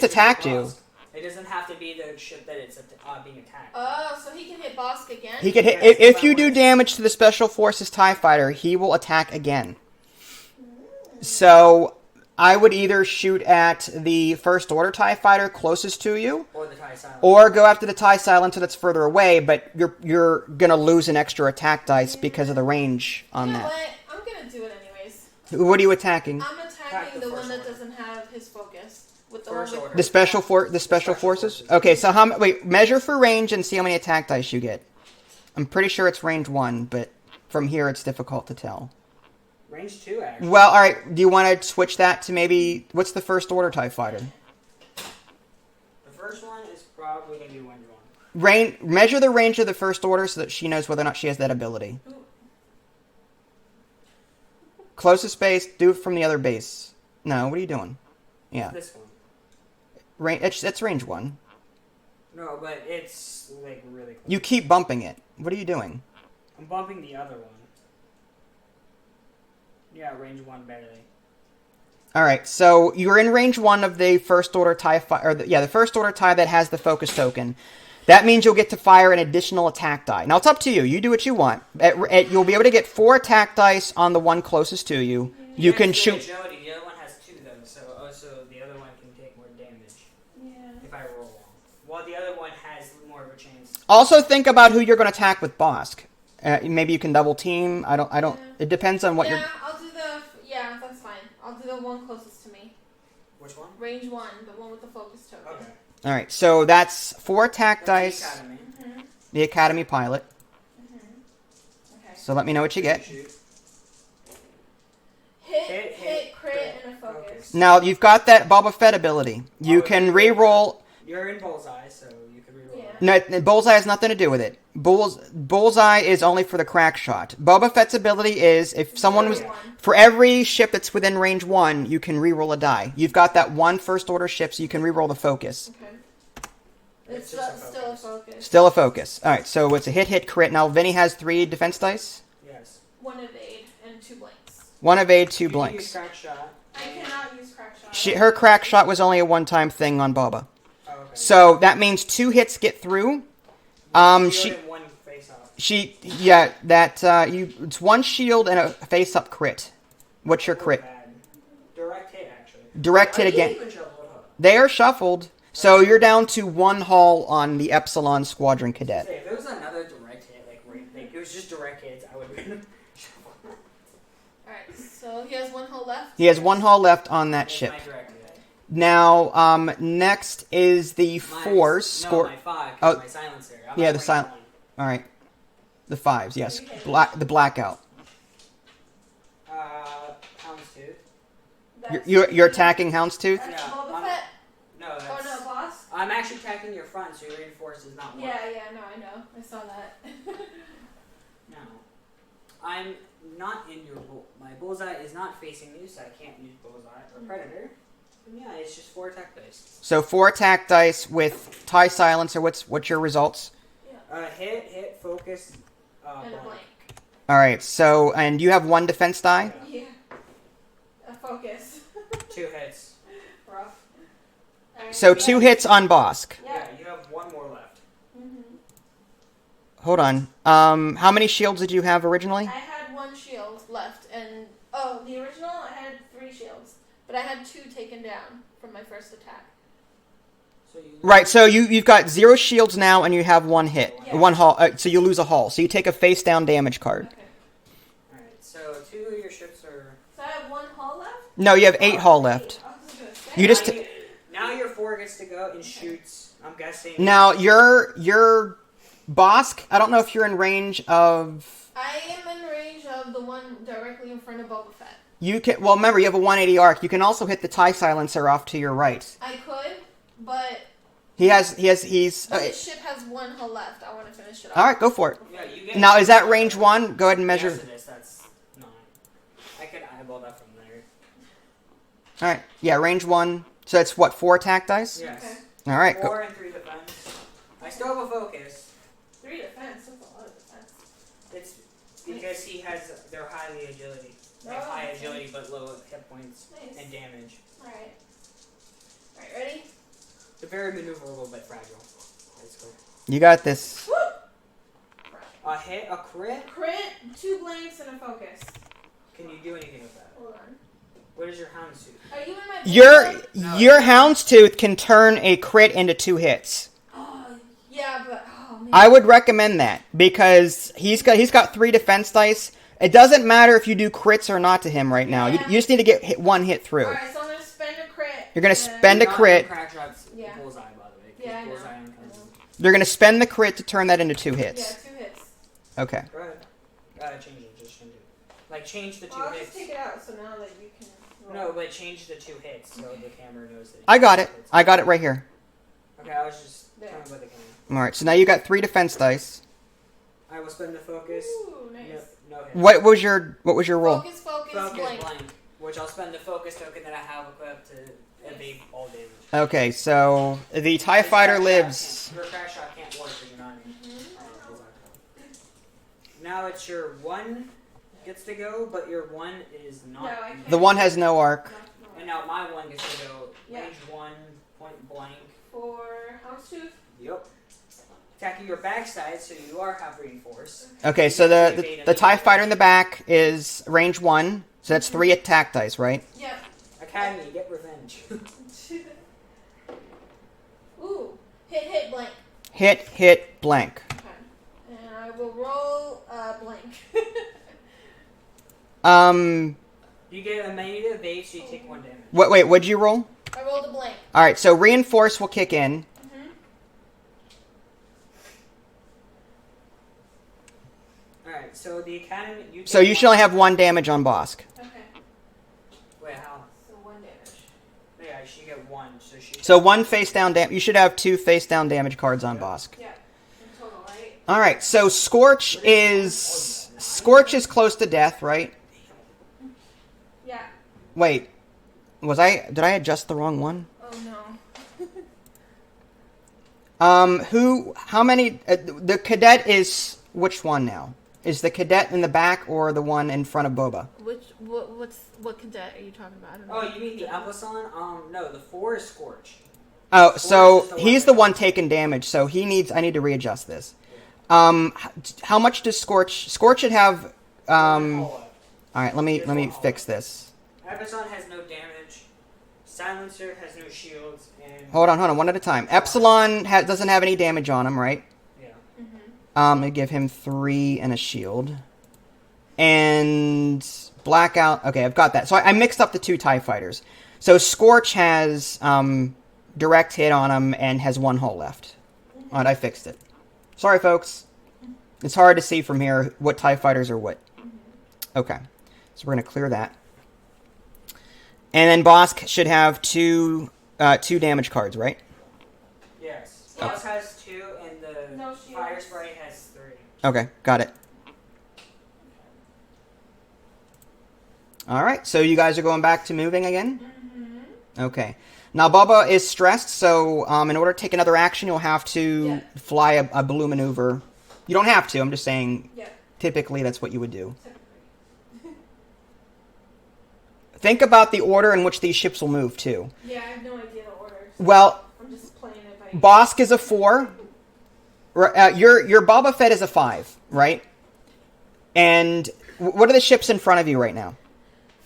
Speaker 1: attacked you.
Speaker 3: It doesn't have to be the ship that it's being attacked.
Speaker 2: Oh, so he can hit Bosk again?
Speaker 1: He can hit
Speaker 3: Yes,
Speaker 1: if you do damage to the Special Forces TIE Fighter, he will attack again. So I would either shoot at the First Order TIE Fighter closest to you,
Speaker 3: Or the TIE Silencer.
Speaker 1: or go after the TIE Silencer that's further away, but you're gonna lose an extra attack dice because of the range on
Speaker 2: You know
Speaker 1: that.
Speaker 2: what? I'm gonna do it anyways.
Speaker 1: What are you attacking?
Speaker 2: I'm attacking
Speaker 3: the
Speaker 2: the one
Speaker 3: first
Speaker 2: that
Speaker 3: order.
Speaker 2: doesn't have his focus. With the
Speaker 3: First
Speaker 2: one
Speaker 3: order.
Speaker 1: The special forces. Okay, so wait, measure for range and see how many attack dice you get. I'm pretty sure it's range 1, but from here it's difficult to tell.
Speaker 3: Range 2, actually.
Speaker 1: Well, all right. Do you want to switch that to maybe what's the First Order TIE Fighter?
Speaker 3: The first one is probably going to be range 1.
Speaker 1: Measure the range of the First Order so that she knows whether or not she has that ability.
Speaker 2: Ooh.
Speaker 1: Closest base. Do it from the other base. No, what are you doing? Yeah,
Speaker 3: This one.
Speaker 1: it's range 1.
Speaker 3: No, but it's like really close.
Speaker 1: You keep bumping it. What are you doing?
Speaker 3: I'm bumping the other one. Yeah, range 1 barely.
Speaker 1: All right, so you're in range 1 of the First Order TIE Fighter, the First Order TIE that has the focus token. That means you'll get to fire an additional attack die. Now, it's up to you. You do what you want. You'll be able to get 4 attack dice on the one closest to you. You can shoot...
Speaker 3: Agility. The other one has 2, though, so also the other one can take more damage.
Speaker 2: Yeah.
Speaker 3: If I roll one. While the other one has more of a chance.
Speaker 1: Also, think about who you're going to attack with Bosk. Maybe you can double team. I don't...
Speaker 2: Yeah.
Speaker 1: It depends on what you're...
Speaker 2: Yeah, I'll do the... Yeah, that's fine. I'll do the one closest to me.
Speaker 3: Which one?
Speaker 2: Range 1, the one with the focus token.
Speaker 3: Okay.
Speaker 1: All right, so that's 4 attack
Speaker 3: That's
Speaker 1: dice.
Speaker 3: the Academy.
Speaker 2: Mm-hmm.
Speaker 1: The Academy pilot.
Speaker 2: Mm-hmm. Okay.
Speaker 1: So let me know what you get.
Speaker 3: Shoot.
Speaker 2: Hit, crit, and a focus.
Speaker 1: Now, you've got that Boba Fett ability. You can re-roll...
Speaker 3: You're in bullseye, so you can reroll.
Speaker 2: Yeah.
Speaker 3: it.
Speaker 1: No, Bullseye has nothing to do with it. Bullseye is only for the crack shot. Boba Fett's ability is if someone was... For every ship that's within range 1, you can re-roll a die. You've got that one first order ship, so you can re-roll the focus.
Speaker 2: Okay.
Speaker 3: It's
Speaker 2: It's
Speaker 3: just a
Speaker 2: still a
Speaker 3: focus.
Speaker 2: focus.
Speaker 1: Still a focus. Alright, so it's a hit, crit. Now, Vinny has 3 defense dice.
Speaker 3: Yes.
Speaker 2: 1 evade and 2 blanks.
Speaker 1: 1 evade, 2
Speaker 3: You can use
Speaker 1: blanks.
Speaker 3: crack shot.
Speaker 2: I cannot use crack shot.
Speaker 1: Her crack shot was only a one-time thing on Boba.
Speaker 3: Oh, okay.
Speaker 1: So that means 2 hits get through.
Speaker 3: You
Speaker 1: She...
Speaker 3: go in one face off.
Speaker 1: It's 1 shield and a face-up crit. What's your crit?
Speaker 3: Bad. Direct hit, actually.
Speaker 1: Direct hit
Speaker 3: Are you
Speaker 1: again.
Speaker 3: even shuffled up?
Speaker 1: They are shuffled, so you're down to 1 hull on the Epsilon Squadron Cadet.
Speaker 3: Say, if it was another direct hit, like it was just direct hits, I would have been shuffled.
Speaker 2: Alright, so he has 1 hull left.
Speaker 1: He has 1 hull left on that
Speaker 3: That's
Speaker 1: ship.
Speaker 3: my direct hit.
Speaker 1: Now, next is the
Speaker 3: Mine-
Speaker 1: Force.
Speaker 3: No, my 5, 'cause my silencer. I'm
Speaker 1: yeah,
Speaker 3: at
Speaker 1: the
Speaker 3: range
Speaker 1: silent-
Speaker 3: 1.
Speaker 1: All right, the 5s. Yes, the blackout.
Speaker 3: Houndstooth.
Speaker 2: That's
Speaker 1: You're attacking Houndstooth.
Speaker 2: That's
Speaker 3: Yeah,
Speaker 2: Boba
Speaker 3: I'm-
Speaker 2: Fett.
Speaker 3: No,
Speaker 2: Oh
Speaker 3: that's...
Speaker 2: no, boss.
Speaker 3: I'm actually attacking your front, so your reinforced is not one.
Speaker 2: Yeah, no, I know. I saw that.
Speaker 3: No. I'm not in your my bullseye is not facing you, so I can't use bullseye or predator. And yeah, it's just 4 attack dice.
Speaker 1: So 4 attack dice with tie silencer. What's your results?
Speaker 3: Hit, focus,
Speaker 2: And a
Speaker 3: blank.
Speaker 2: blank.
Speaker 1: All right. So and you have 1 defense die.
Speaker 2: Yeah. A focus.
Speaker 3: 2 hits.
Speaker 2: Rough. Alright,
Speaker 1: So
Speaker 2: yeah.
Speaker 1: 2 hits on Bosk.
Speaker 2: Yeah.
Speaker 3: You have 1 more left.
Speaker 2: Mm-hmm.
Speaker 1: Hold on. How many shields did you have originally?
Speaker 2: I had 1 shield left, and the original I had 3 shields, but I had 2 taken down from my first attack.
Speaker 3: So you
Speaker 1: Right, so you've got 0 shields now, and you have 1 hit,
Speaker 2: Yeah.
Speaker 1: 1 hull. So you lose a hull. So you take a face down damage card.
Speaker 2: Okay.
Speaker 3: Alright, so 2 of your ships are...
Speaker 2: So I have 1 hull left.
Speaker 1: No, you have 8 hull left.
Speaker 2: I was gonna say.
Speaker 1: You just
Speaker 3: Now your 4 gets to go and shoots, I'm guessing...
Speaker 1: now your Bosk. I don't know if you're in range of.
Speaker 2: I am in range of the one directly in front of Boba Fett.
Speaker 1: You can. Well, remember you have a 180 arc. You can also hit the tie silencer off to your right.
Speaker 2: I could, but
Speaker 1: He's.
Speaker 2: this ship has 1 hull left. I want to finish it off.
Speaker 1: All right, go for it.
Speaker 3: Yeah, you get...
Speaker 1: Now is that range 1? Go ahead and measure.
Speaker 3: Yes, it is. That's 9. I can eyeball that from there.
Speaker 1: All right. Yeah, range 1. So that's what 4 attack dice.
Speaker 3: Yes.
Speaker 1: All right. Go.
Speaker 3: 4 and 3 defense. I still have a focus.
Speaker 2: 3 defense. That's a lot of defense.
Speaker 3: It's because he has their highly agility. They have high agility but low hit points
Speaker 2: Nice.
Speaker 3: and damage.
Speaker 2: Alright. Alright, ready?
Speaker 3: They're very maneuverable but fragile. Basically.
Speaker 1: You got this.
Speaker 2: Woo!
Speaker 3: A hit, a crit.
Speaker 2: Crit, 2 blanks, and a focus.
Speaker 3: Can you do anything with that?
Speaker 2: Hold on.
Speaker 3: What is your houndstooth?
Speaker 2: Are you in my
Speaker 1: Your Houndstooth can turn a crit into 2 hits.
Speaker 2: Oh, yeah, but man.
Speaker 1: I would recommend that because he's got 3 defense dice. It doesn't matter if you do crits or not to him right now. You just need to get 1 hit through.
Speaker 2: Alright, so I'm gonna spend a crit.
Speaker 1: You're gonna spend a
Speaker 3: Not
Speaker 1: crit.
Speaker 3: Crack shots
Speaker 2: Yeah.
Speaker 3: bullseye, by the way. 'cause
Speaker 2: Yeah, I know.
Speaker 3: bullseye uncounts.
Speaker 1: You're gonna spend the crit to turn that into 2
Speaker 2: Yeah,
Speaker 1: hits.
Speaker 2: 2 hits.
Speaker 1: Okay.
Speaker 3: Go ahead. Change it. Just change it. Like, change the 2
Speaker 2: Well, I'll
Speaker 3: hits.
Speaker 2: just take it out so now that you can roll.
Speaker 3: No, but change the 2 hits so the camera knows that.
Speaker 1: I got it.
Speaker 3: Hits.
Speaker 1: I got it right here.
Speaker 3: Okay, I was just
Speaker 2: There.
Speaker 3: telling about the camera.
Speaker 1: All right. So now you got 3 defense dice.
Speaker 3: I will spend the focus.
Speaker 2: Ooh, nice.
Speaker 3: No hit.
Speaker 1: What was your roll?
Speaker 2: Focus,
Speaker 3: Focus
Speaker 2: blank.
Speaker 3: blank. Which I'll spend the focus token that I have equipped to evade all damage.
Speaker 1: Okay. So the Tie Fighter lives.
Speaker 3: Your crash shot can't work because you're not in. Now it's your 1 gets to go, but your 1 is not.
Speaker 2: No, I can't.
Speaker 1: The 1 has no arc.
Speaker 3: And now my 1 gets to go.
Speaker 2: Yeah.
Speaker 3: Range 1, point blank.
Speaker 2: For Houndstooth.
Speaker 3: Yep. attacking your backside, so you are half reinforced.
Speaker 1: Okay, so the TIE fighter in the back is range 1, so that's 3 attack dice, right?
Speaker 2: Yep.
Speaker 3: Academy, get revenge.
Speaker 2: Ooh. Hit, blank.
Speaker 1: Hit, blank.
Speaker 2: Okay. And I will roll blank.
Speaker 3: You get a melee evade, so you take 1 damage.
Speaker 1: Wait, what'd you roll?
Speaker 2: I rolled a blank.
Speaker 1: Alright, so reinforce will kick in.
Speaker 3: Alright, so the Academy...
Speaker 1: So you should only have 1 damage on Bosk.
Speaker 2: Okay.
Speaker 3: Wait, how?
Speaker 2: So 1 damage.
Speaker 3: Yeah, she get 1, so she...
Speaker 1: So 1 face down damage. You should have 2 face down damage cards on Bosk.
Speaker 2: Yeah. In total, right?
Speaker 1: Alright, so Scorch is close to death, right?
Speaker 2: Yeah.
Speaker 1: Wait. Did I adjust the wrong one?
Speaker 2: Oh
Speaker 1: no. How many, the cadet is which one now? Is the cadet in the back or the one in front of Boba?
Speaker 2: What cadet are you talking about? I don't know.
Speaker 3: Oh, you mean the Amazon? No, the 4 is Scorch.
Speaker 1: Oh, so
Speaker 3: Scorch is
Speaker 1: he's the one taking damage, so I need to readjust this. How much does Scorch should have, alright, let me fix this.
Speaker 3: Amazon has no damage. Silencer has no shields, and...
Speaker 1: Hold on, one at a time. Epsilon doesn't have any damage on him, right?
Speaker 3: Yeah.
Speaker 1: Let me give him 3 and a shield. And Blackout, okay, I've got that. So I mixed up the 2 TIE fighters. So Scorch has direct hit on him and has 1 hull left. Alright, I fixed it. Sorry, folks. It's hard to see from here what TIE fighters are what. Okay, so we're going to clear that. And then Bosk should have 2 damage cards, right?
Speaker 3: Yes.
Speaker 2: Yeah.
Speaker 3: Boss has 2, and the Fire Sprite has 3.
Speaker 1: Okay, got it. Alright, so you guys are going back to moving again? Okay. Now, Bubba is stressed, so in order to take another action, you'll have to fly a blue maneuver. You don't have to, I'm just saying, typically that's what you would do. Think about the order in which these ships will move, too.
Speaker 2: Yeah, I have no idea the order. So
Speaker 1: Well,
Speaker 2: I'm just playing it by...
Speaker 1: Bosk is a 4. Your Boba Fett is a 5, right? And what are the ships in front of you right now?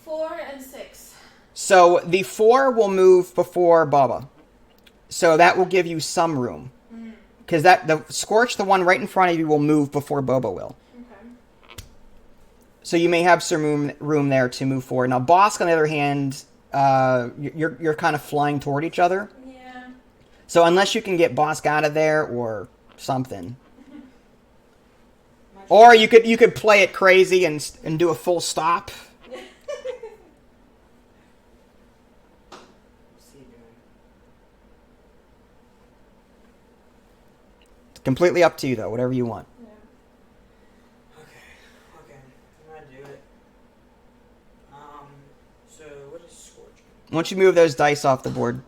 Speaker 2: 4 and 6.
Speaker 1: So the 4 will move before Boba. So that will give you some room. Because the Scorch, the one right in front of you, will move before Boba will.
Speaker 2: Okay.
Speaker 1: So you may have some room there to move forward. Now, Bosk, on the other hand, you're kind of flying toward each other.
Speaker 2: Yeah.
Speaker 1: So unless you can get Bosk out of there or something, or you could play it crazy and do a full stop. It's completely up to you, though. Whatever you want.
Speaker 3: Okay, I'm gonna do it. So what is Scorch?
Speaker 1: Once you move those dice off the board,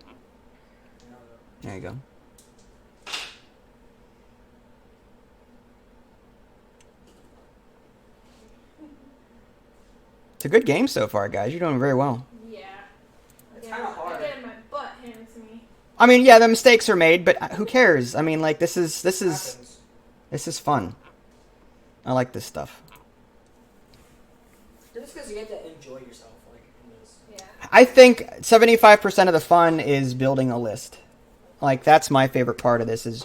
Speaker 1: there you go. It's a good game so far, guys. You're doing very well.
Speaker 2: Yeah.
Speaker 3: It's kind of hard.
Speaker 2: I'm getting my butt handed to me.
Speaker 1: I mean, yeah, the mistakes are made, but who cares? I mean, like this is fun. I like this stuff.
Speaker 3: Just because you get to enjoy yourself, like in this.
Speaker 2: Yeah.
Speaker 1: I think 75% of the fun is building a list. Like that's my favorite part of this is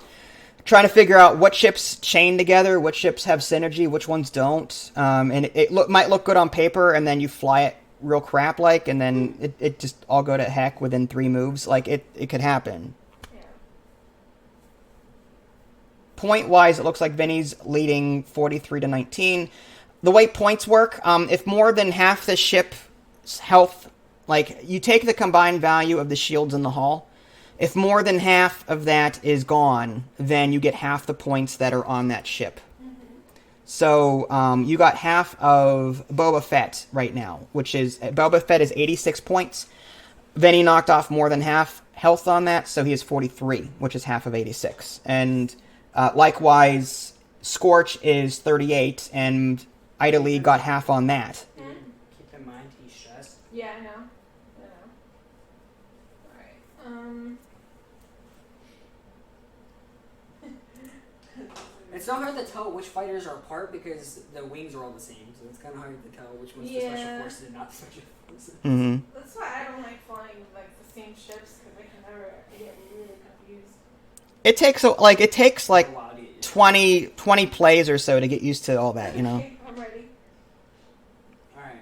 Speaker 1: trying to figure out what ships chain together, what ships have synergy, which ones don't. And it might look good on paper, and then you fly it real crap like, and then it just all go to heck within 3 moves. Like it could happen.
Speaker 2: Yeah.
Speaker 1: Point wise, it looks like Vinny's leading 43-19. The way points work, if more than half the ship's health, like you take the combined value of the shields in the hull. If more than half of that is gone, then you get half the points that are on that ship. So you got half of Boba Fett right now, which is Boba Fett is 86 points. Vinny knocked off more than half health on that, so he has 43, which is half of 86. And likewise, Scorch is 38, and Ida Lee got half on that.
Speaker 3: Keep in mind he's stressed.
Speaker 2: Yeah, I know. Alright.
Speaker 3: It's not hard to tell which fighters are apart because the wings are all the same, so it's kind of hard to tell which one's the special forces and not the special forces.
Speaker 1: Mm-hmm.
Speaker 2: That's why I don't like flying like the same ships because I can never get really confused.
Speaker 1: It takes like
Speaker 3: A while to get used to.
Speaker 1: 20 plays or so to get used to all that, you know.
Speaker 2: Okay, I'm ready.
Speaker 3: Alright.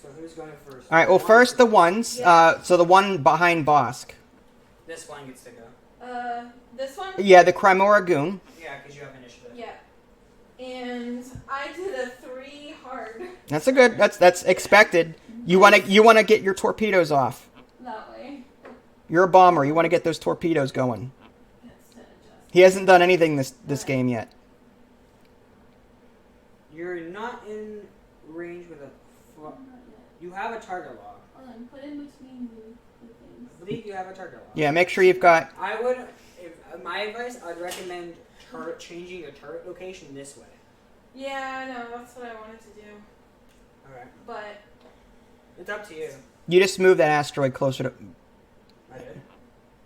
Speaker 3: So who's going first?
Speaker 1: All right. Well, first the ones.
Speaker 2: Yeah.
Speaker 1: So the one behind Bosk.
Speaker 3: This one gets to go.
Speaker 2: This one?
Speaker 1: Yeah, the Crimora Goon.
Speaker 3: Yeah, because you have initiative.
Speaker 2: Yeah. And I did a 3 hard.
Speaker 1: That's a good. That's expected. You wanna get your torpedoes off.
Speaker 2: That way.
Speaker 1: You're a bomber. You want to get those torpedoes going.
Speaker 2: Instead of just.
Speaker 1: He hasn't done anything this game yet.
Speaker 3: You're not in range with a. You have a target lock.
Speaker 2: Hold on, put in between the things.
Speaker 3: I believe you have a target lock.
Speaker 1: Yeah. Make sure you've got.
Speaker 3: I would, my advice, I'd recommend changing your turret location this way.
Speaker 2: Yeah, I know, that's what I wanted to do.
Speaker 3: Alright.
Speaker 2: But.
Speaker 3: It's up to you.
Speaker 1: You just move that asteroid closer to.
Speaker 3: I did.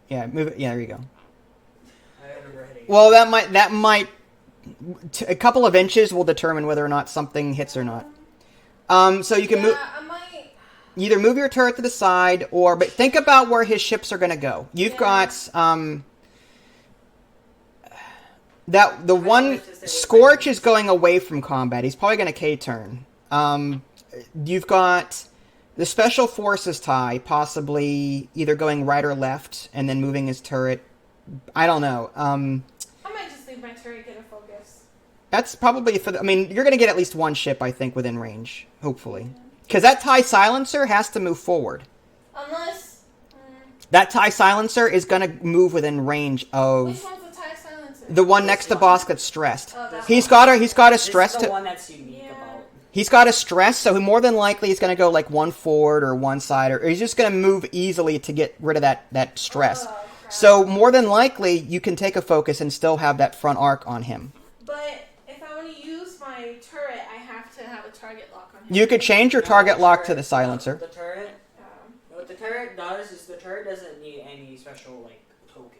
Speaker 1: Yeah. Move it. Yeah. There you go.
Speaker 3: I don't remember hitting it.
Speaker 1: Well, that might. A couple of inches will determine whether or not something hits or not. So you can move.
Speaker 2: I might.
Speaker 1: Either move your turret to the side, but think about where his ships are going to go. You've got that the one Scorch is going away from combat. He's probably going to K-turn. You've got the Special Forces tie, possibly either going right or left, and then moving his turret. I don't know.
Speaker 2: I might just leave my turret get a focus.
Speaker 1: That's probably for. I mean, you're going to get at least one ship, I think, within range, hopefully. Because that TIE silencer has to move forward.
Speaker 2: Unless.
Speaker 1: That TIE silencer is going to move within range of
Speaker 2: Which one's the TIE silencer?
Speaker 1: the one next to Bosk that's stressed.
Speaker 2: Oh, that
Speaker 1: He's
Speaker 2: one.
Speaker 1: got a stress
Speaker 3: This is the
Speaker 1: to.
Speaker 3: one that's unique
Speaker 2: Yeah.
Speaker 3: about.
Speaker 1: He's got a stress, so more than likely he's going to go like one forward or one side, or he's just going to move easily to get rid of that stress.
Speaker 2: Oh, crap.
Speaker 1: So more than likely you can take a focus and still have that front arc on him.
Speaker 2: But if I want to use my turret, I have to have a target lock on him.
Speaker 1: You could change your target lock to the silencer.
Speaker 3: The turret. What the turret does is the turret doesn't need any special like tokens.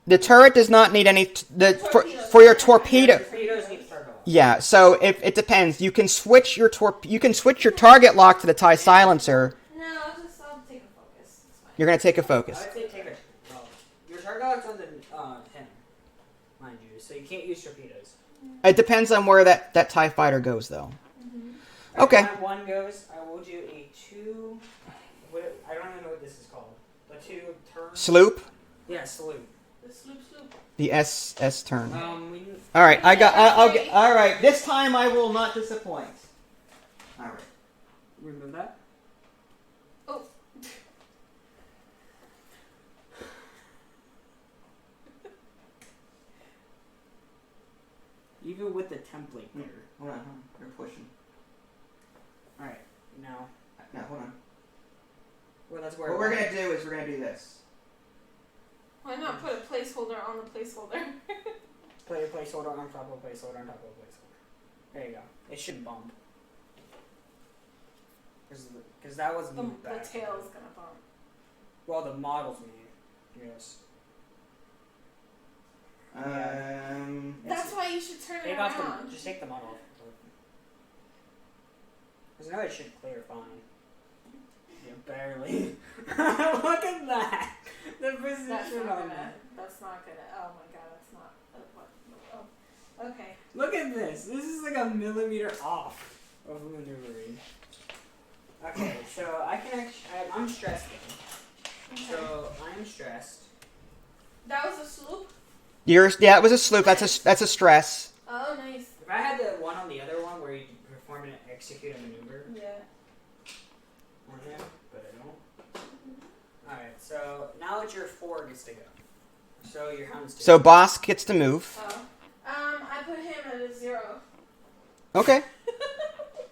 Speaker 1: The turret does not need any for your torpedo.
Speaker 3: Torpedoes need target lock.
Speaker 1: Yeah, so if it depends, you can switch your target lock to the TIE silencer.
Speaker 2: No, I'll take a focus. It's fine.
Speaker 1: You're gonna take a focus.
Speaker 3: I'd say take a. Well, your target lock's on the him, mind you, so you can't use torpedoes.
Speaker 1: It depends on where that TIE fighter goes, though.
Speaker 2: Mm-hmm.
Speaker 1: Okay.
Speaker 3: When one goes, I will do a 2. I don't even know what this is called. The 2 turn.
Speaker 1: Sloop,
Speaker 3: Yeah, salute.
Speaker 2: The sloop.
Speaker 1: the SS turn.
Speaker 3: We.
Speaker 1: All right, I'll get. All right, this time I will not disappoint. All right.
Speaker 3: Remove that.
Speaker 2: Oh.
Speaker 3: Even with the template there.
Speaker 1: Hold on. You're pushing.
Speaker 3: Alright, now.
Speaker 1: No, hold on.
Speaker 3: Well, that's where.
Speaker 1: What we're gonna do is we're gonna do this.
Speaker 2: Why not put a placeholder on the placeholder?
Speaker 3: Play a placeholder on top of a placeholder on top of a placeholder. There you go. It shouldn't bump. Because that was
Speaker 2: the
Speaker 3: moved back.
Speaker 2: tail's gonna bump.
Speaker 3: Well, the model's made. Yes.
Speaker 2: That's why you should turn it
Speaker 3: Take off
Speaker 2: around.
Speaker 3: just take the model off. Because now it should clear fine. Yeah, barely. Look at that! The position
Speaker 2: That's
Speaker 3: on
Speaker 2: not gonna.
Speaker 3: that.
Speaker 2: That's not gonna. Oh my god, that's not. What? Oh. Okay.
Speaker 3: Look at this. This is like a millimeter off of maneuvering. Okay, so I can actually. I'm stressed.
Speaker 2: Okay.
Speaker 3: So I'm stressed.
Speaker 2: That was a sloop.
Speaker 1: Yeah, it was a sloop. That's a stress.
Speaker 2: Oh, nice.
Speaker 3: If I had the one on the other one where you perform and execute a maneuver
Speaker 2: Yeah.
Speaker 3: on him, but I don't. Alright, so now it's your 4 gets to go. So your hound's 2.
Speaker 1: So Bosk gets to move.
Speaker 2: Oh. I put him at a 0.
Speaker 1: Okay,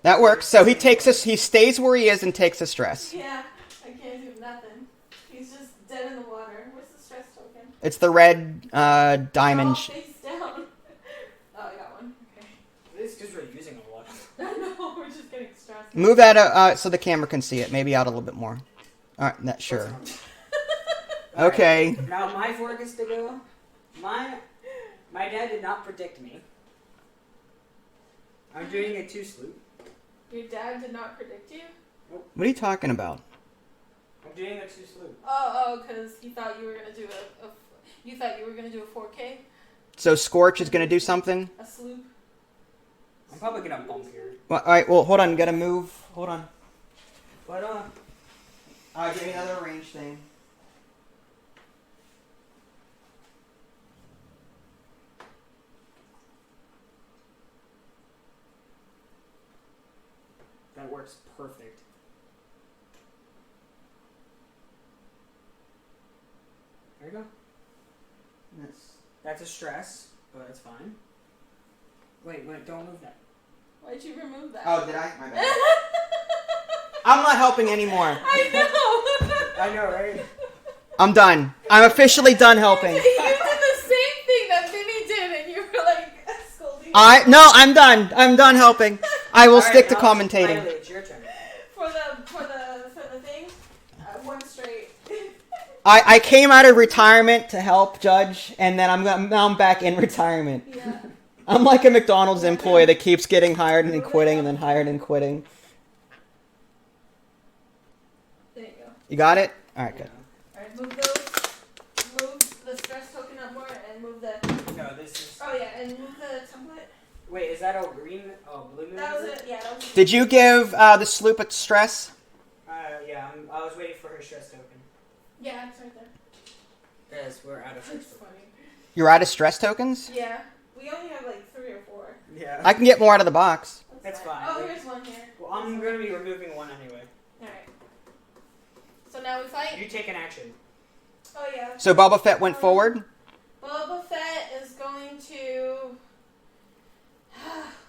Speaker 1: that works. So he stays where he is and takes a stress.
Speaker 2: Yeah. I can't do nothing. He's just dead in the water. Where's the stress token?
Speaker 1: It's the red diamond.
Speaker 2: Oh, face down. Oh, I got one. Okay.
Speaker 3: This is because we're using a lot.
Speaker 2: No, we're just getting stressed.
Speaker 1: Move that so the camera can see it. Maybe out a little bit more. All right, sure.
Speaker 3: Alright,
Speaker 1: Okay.
Speaker 3: now my 4 gets to go. My dad did not predict me. I'm doing a 2 sloop.
Speaker 2: Your dad did not predict you?
Speaker 1: What are you talking about?
Speaker 3: I'm doing a 2 sloop.
Speaker 2: Oh, because he thought you were gonna do you thought you were gonna do a 4K?
Speaker 1: So Scorch is gonna do something?
Speaker 2: A sloop?
Speaker 3: I'm probably gonna bump here.
Speaker 1: Well, alright, well, hold on, gotta move. Hold on.
Speaker 3: But,
Speaker 1: Give me another range thing.
Speaker 3: that works perfect. There you go. That's a stress, but it's fine. Wait, don't move that.
Speaker 2: Why'd you remove that?
Speaker 1: Oh, did I? My bad. I'm not helping anymore.
Speaker 2: I know!
Speaker 3: I know, right?
Speaker 1: I'm done. I'm officially done helping.
Speaker 2: You did the same thing that Vinny did, and you were like scolding.
Speaker 1: No, I'm done. I'm done helping. I will
Speaker 3: All right,
Speaker 1: stick to
Speaker 3: now
Speaker 1: commentating.
Speaker 3: Finally, it's your turn.
Speaker 2: For the thing, one straight.
Speaker 1: I came out of retirement to help Judge, and then now I'm back in retirement.
Speaker 2: Yeah.
Speaker 1: I'm like a McDonald's employee that keeps getting hired and then quitting and then hired and quitting.
Speaker 2: There you go.
Speaker 1: You got it? Alright, good.
Speaker 2: Alright, move the stress token up more and move the...
Speaker 3: No, this is...
Speaker 2: Oh yeah, and move the template.
Speaker 3: Wait, is that a blue moon?
Speaker 2: That was it, yeah. That was it.
Speaker 1: Did you give the sloop a stress?
Speaker 3: Yeah, I was waiting for her stress token.
Speaker 2: Yeah, it's right there.
Speaker 3: Because we're out of stress
Speaker 2: That's
Speaker 3: tokens.
Speaker 2: funny.
Speaker 1: You're out of stress tokens?
Speaker 2: Yeah. We only have like 3 or 4.
Speaker 3: Yeah.
Speaker 1: I can get more out of the box.
Speaker 3: That's fine.
Speaker 2: Oh, here's one here.
Speaker 3: Well, I'm going to be removing one anyway.
Speaker 2: Alright. So now we fight?
Speaker 3: You take an action.
Speaker 2: Oh yeah.
Speaker 1: So Boba Fett went forward?
Speaker 2: Boba Fett is going to...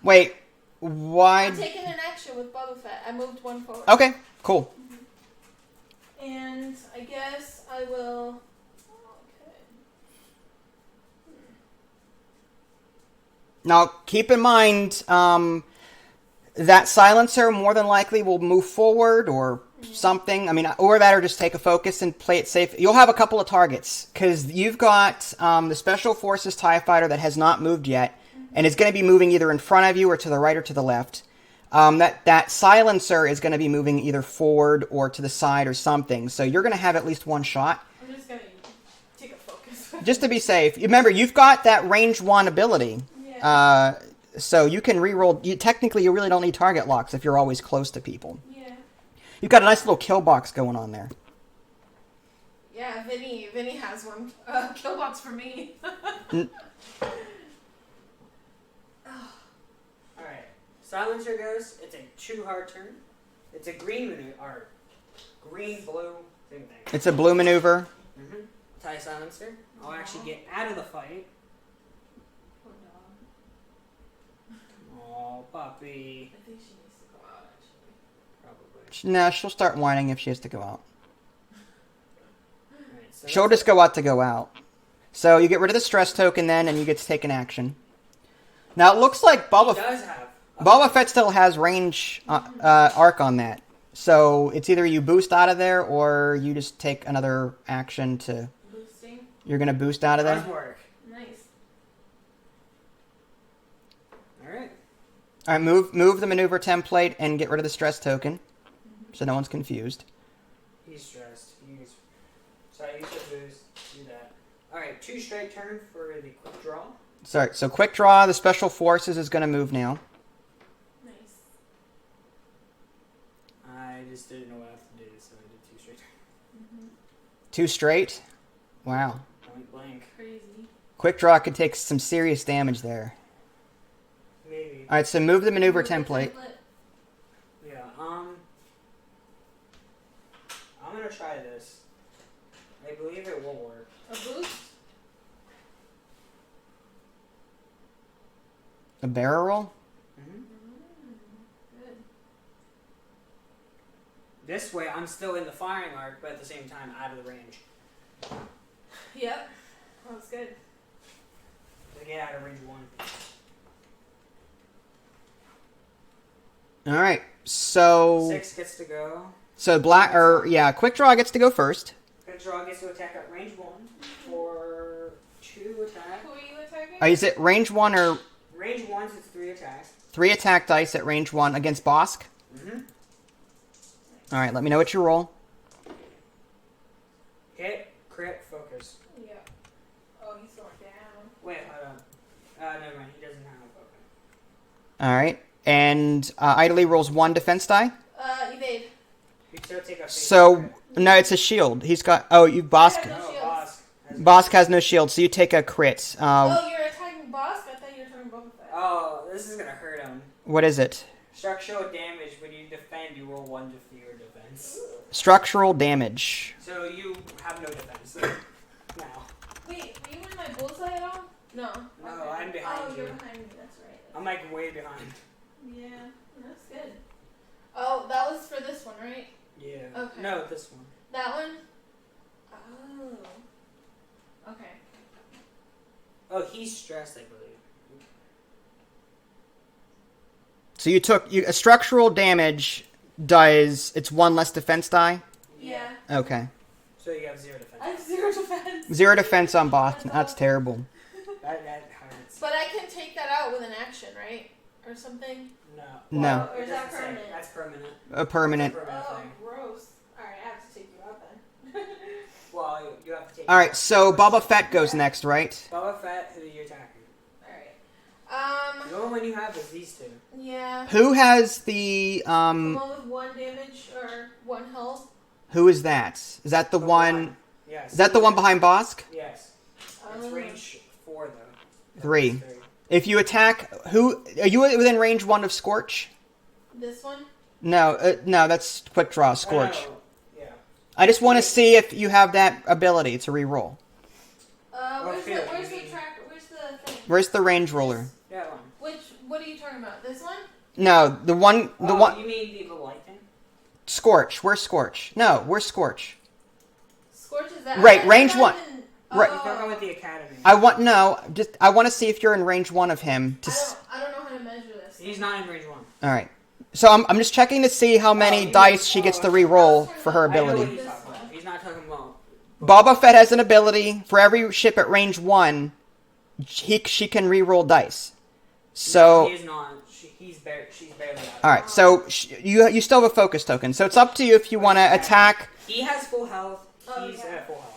Speaker 1: Wait, why?
Speaker 2: I'm taking an action with Boba Fett. I moved one forward.
Speaker 1: Okay, cool.
Speaker 2: And I guess I will... Okay.
Speaker 1: Now, keep in mind, that silencer more than likely will move forward or something. I mean, or that, or just take a focus and play it safe. You'll have a couple of targets, because you've got the Special Forces TIE Fighter that has not moved yet, and is going to be moving either in front of you or to the right or to the left. That silencer is going to be moving either forward or to the side or something. So you're going to have at least one shot.
Speaker 2: I'm just going to take a focus.
Speaker 1: Just to be safe. Remember, you've got that range 1 ability.
Speaker 2: Yeah.
Speaker 1: So you can reroll. Technically, you really don't need target locks if you're always close to people.
Speaker 2: Yeah.
Speaker 1: You've got a nice little kill box going on there.
Speaker 2: Yeah, Vinny has one. Kill box for me.
Speaker 3: Alright. Silencer goes. It's a 2 hard turn. It's a green maneuver. Or green, blue, same thing.
Speaker 1: It's a blue maneuver.
Speaker 3: Mm-hmm. TIE silencer. I'll actually get out of the fight.
Speaker 2: Poor dog.
Speaker 3: Oh, puppy.
Speaker 2: I think she needs to go out, actually.
Speaker 3: Probably.
Speaker 1: Nah, she'll start whining if she has to go out.
Speaker 3: Alright, so
Speaker 1: She'll just go out to go out. So you get rid of the stress token then, and you get to take an action. Now it looks like
Speaker 3: He
Speaker 1: Boba
Speaker 3: does have.
Speaker 1: Boba Fett still has range arc on that. So it's either you boost out of there, or you just take another action to...
Speaker 2: Boosting.
Speaker 1: You're going to boost out of
Speaker 3: Does
Speaker 1: there?
Speaker 3: work.
Speaker 2: Nice.
Speaker 3: Alright.
Speaker 1: Alright, move the maneuver template and get rid of the stress token. So no one's confused.
Speaker 3: He's stressed. Sorry, you should boost. Do that. Alright, 2 straight turn for the quick draw.
Speaker 1: Sorry, so quick draw, the Special Forces is going to move now.
Speaker 2: Nice.
Speaker 3: I just didn't know what I have to do, so I did 2 straight turns.
Speaker 1: 2 straight? Wow.
Speaker 3: Point blank.
Speaker 2: Crazy.
Speaker 1: Quick draw could take some serious damage there.
Speaker 3: Maybe.
Speaker 1: Alright, so move the maneuver
Speaker 2: Move the
Speaker 1: template.
Speaker 3: Yeah, I'm gonna try this. I believe it will work.
Speaker 2: A boost?
Speaker 1: A barrel roll?
Speaker 3: Mm-hmm.
Speaker 2: Good.
Speaker 3: This way, I'm still in the firing arc, but at the same time, out of the range.
Speaker 2: Yep. That's good.
Speaker 3: To get out of range 1.
Speaker 1: Alright, so...
Speaker 3: 6 gets to go.
Speaker 1: So quick draw gets to go first.
Speaker 3: Quick draw gets to attack at range 1 for 2 attacks.
Speaker 2: Who are you attacking?
Speaker 1: Is it range 1 or...
Speaker 3: Range 1 is 3 attacks.
Speaker 1: 3 attack dice at range 1 against Bosk.
Speaker 3: Mm-hmm.
Speaker 1: All right, let me know what you roll.
Speaker 3: Hit, crit, focus.
Speaker 2: Yeah. Oh, he's going down.
Speaker 3: Wait, hold on. Never mind. He doesn't have a focus.
Speaker 1: All right, and idly rolls 1 defense die.
Speaker 2: Evade.
Speaker 3: You still take a face
Speaker 1: So
Speaker 3: crit.
Speaker 1: no, it's a shield. He's got. Oh, you Bosk.
Speaker 2: Yeah, no
Speaker 3: No,
Speaker 2: shields.
Speaker 1: Bosk has no shield, so you take a crit.
Speaker 2: Oh, you're attacking boss? I thought you were talking Boba Fett.
Speaker 3: Oh, this is gonna hurt him.
Speaker 1: What is it?
Speaker 3: Structural damage. When you defend, you roll 1 to your defense.
Speaker 1: Structural damage.
Speaker 3: So you have no defense now.
Speaker 2: Wait, were you in my bullseye at all? No.
Speaker 3: No,
Speaker 2: Okay.
Speaker 3: I'm behind
Speaker 2: Oh,
Speaker 3: you.
Speaker 2: you're behind me. That's right.
Speaker 3: I'm like way behind.
Speaker 2: Yeah, that's good. Oh, that was for this one, right?
Speaker 3: Yeah.
Speaker 2: Okay.
Speaker 3: No, this one.
Speaker 2: That one? Oh. Okay.
Speaker 3: Oh, he's stressed, I believe.
Speaker 1: So you took a structural damage does it's 1 less defense die.
Speaker 2: Yeah.
Speaker 1: Okay.
Speaker 3: So you have 0 defense.
Speaker 2: I have 0 defense.
Speaker 1: 0 defense on Bosk. That's terrible.
Speaker 3: That hurts.
Speaker 2: But I can take that out with an action, right? Or something?
Speaker 3: No.
Speaker 1: No.
Speaker 3: Well,
Speaker 2: Or is that
Speaker 3: it doesn't say.
Speaker 2: permanent?
Speaker 3: That's permanent.
Speaker 1: A permanent.
Speaker 3: That's a permanent
Speaker 2: Oh,
Speaker 3: thing.
Speaker 2: gross. Alright, I have to take you out then.
Speaker 3: Well, you have to take.
Speaker 1: All right, so Boba Fett goes next, right?
Speaker 3: Boba Fett, who are you attacking?
Speaker 2: Alright.
Speaker 3: The only one you have is these two.
Speaker 2: Yeah.
Speaker 1: Who has the
Speaker 2: The one with 1 damage or 1 health.
Speaker 1: Who is that? Is that the one?
Speaker 3: Yes.
Speaker 1: Is that the one behind Bosk?
Speaker 3: Yes. It's
Speaker 2: Oh.
Speaker 3: range 4 though.
Speaker 1: 3. If you attack, who are you within range 1 of Scorch?
Speaker 2: This one?
Speaker 1: No, no, that's quick draw Scorch.
Speaker 3: Oh, yeah.
Speaker 1: I just want to see if you have that ability to reroll.
Speaker 2: Where's
Speaker 3: here,
Speaker 2: the where's
Speaker 3: you
Speaker 2: the
Speaker 3: mean-
Speaker 2: track? Where's the thing?
Speaker 1: Where's the range roller?
Speaker 3: That one.
Speaker 2: What are you talking about? This one?
Speaker 1: No, the one.
Speaker 3: You mean the light thing?
Speaker 1: Scorch. Where's Scorch? No, where's Scorch?
Speaker 2: Scorch is that?
Speaker 1: Right,
Speaker 2: I
Speaker 1: range
Speaker 2: thought
Speaker 1: one.
Speaker 2: in-
Speaker 1: Right.
Speaker 3: He's talking
Speaker 2: Oh.
Speaker 3: about the academy.
Speaker 1: I want to see if you're in range 1 of him.
Speaker 2: I don't know how to measure this.
Speaker 3: He's not in range 1.
Speaker 1: All right. So I'm just checking to see how many
Speaker 3: Oh,
Speaker 1: dice she gets to re-roll for her
Speaker 3: I know what
Speaker 1: ability.
Speaker 3: he's talking about. He's not talking about.
Speaker 1: Boba Fett has an ability for every ship at range 1. She can re-roll dice. So
Speaker 3: he is not. She's barely out.
Speaker 1: all right. So you still have a focus token. So it's up to you if you want to attack.
Speaker 3: He has full health.
Speaker 2: Oh,
Speaker 3: He's
Speaker 2: yeah.
Speaker 3: at full health.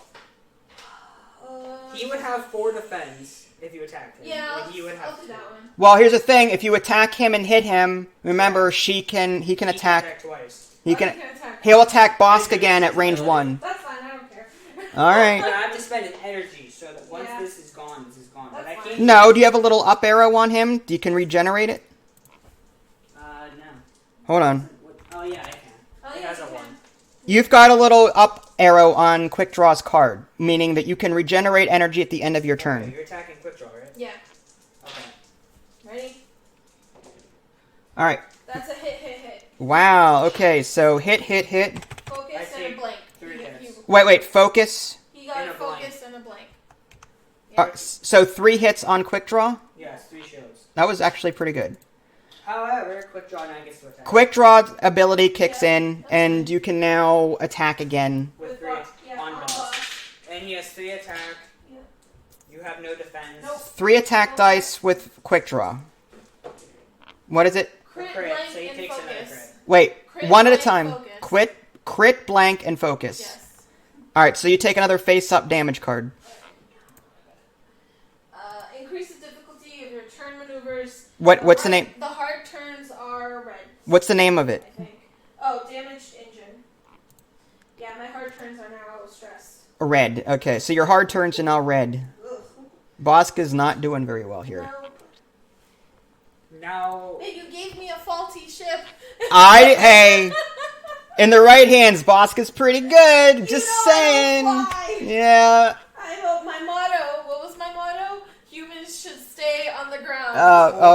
Speaker 3: He would have 4 defense if you attacked him.
Speaker 2: Yeah,
Speaker 3: Like, he would
Speaker 2: I'll
Speaker 3: have
Speaker 2: do that one.
Speaker 1: Well, here's the thing: if you attack him and hit him, remember he can
Speaker 3: He
Speaker 1: attack.
Speaker 3: twice.
Speaker 1: He
Speaker 2: Oh,
Speaker 1: can.
Speaker 2: you attack.
Speaker 1: He'll attack Bosk again at range 1.
Speaker 2: That's fine. I don't care.
Speaker 1: All right.
Speaker 3: But I have to spend an energy so that once
Speaker 2: Yeah.
Speaker 3: this is gone, this is gone. But I
Speaker 2: That's
Speaker 3: can't.
Speaker 2: fine.
Speaker 1: No, do you have a little up arrow on him? You can regenerate it?
Speaker 3: No.
Speaker 1: Hold on.
Speaker 3: Oh yeah, I can.
Speaker 2: Oh,
Speaker 3: It
Speaker 2: yeah,
Speaker 3: has
Speaker 2: you
Speaker 3: a
Speaker 2: can.
Speaker 3: 1.
Speaker 1: You've got a little up arrow on Quick Draw's card, meaning that you can regenerate energy at the end of your
Speaker 3: Okay,
Speaker 1: turn.
Speaker 3: you're attacking quick draw, right?
Speaker 2: Yeah.
Speaker 3: Okay.
Speaker 2: Ready?
Speaker 1: All right.
Speaker 2: That's a hit.
Speaker 1: Wow. Okay. So hit.
Speaker 2: Focus
Speaker 3: I
Speaker 2: and
Speaker 3: take
Speaker 2: a blank.
Speaker 3: 3 hits.
Speaker 1: Wait. Focus.
Speaker 2: He got
Speaker 3: And
Speaker 2: a
Speaker 3: a blank.
Speaker 2: focus and a blank. Yeah.
Speaker 1: So 3 hits on Quick Draw.
Speaker 3: Yes, 3 shields.
Speaker 1: That was actually pretty good.
Speaker 3: However, quick draw now gets to attack.
Speaker 1: Quick Draw ability kicks
Speaker 2: Yeah,
Speaker 1: in,
Speaker 2: that's
Speaker 1: and
Speaker 2: fine.
Speaker 1: you can now attack again.
Speaker 3: With 3
Speaker 2: boss, yeah,
Speaker 3: on boss.
Speaker 2: boss.
Speaker 3: And he has 3 attack.
Speaker 2: Yeah.
Speaker 3: You have no defense.
Speaker 2: Nope.
Speaker 1: 3 attack dice with Quick Draw. What is it?
Speaker 2: Crit,
Speaker 3: Crit,
Speaker 2: blank,
Speaker 3: so he
Speaker 2: and
Speaker 3: takes another
Speaker 2: focus.
Speaker 3: crit.
Speaker 1: Wait.
Speaker 2: Crit,
Speaker 1: One at a
Speaker 2: blank,
Speaker 1: time.
Speaker 2: focus.
Speaker 1: Crit, blank, and focus.
Speaker 2: Yes.
Speaker 1: All right. So you take another face-up damage card.
Speaker 2: Increases difficulty of your turn maneuvers.
Speaker 1: What's the name?
Speaker 2: The hard turns are red.
Speaker 1: What's the name of it?
Speaker 2: I think. Oh, damaged engine. Yeah, my hard turns are now stressed.
Speaker 1: Red. Okay, so your hard turns are now red.
Speaker 2: Ugh.
Speaker 1: Bosk is not doing very well here.
Speaker 2: No.
Speaker 3: Now,
Speaker 2: Hey, you gave me a faulty ship.
Speaker 1: Hey, in the right hands, Bosk is pretty good. Just
Speaker 2: know I
Speaker 1: saying.
Speaker 2: don't fly.
Speaker 1: Yeah.
Speaker 2: I hope my motto. What was my motto? Humans should stay on the ground.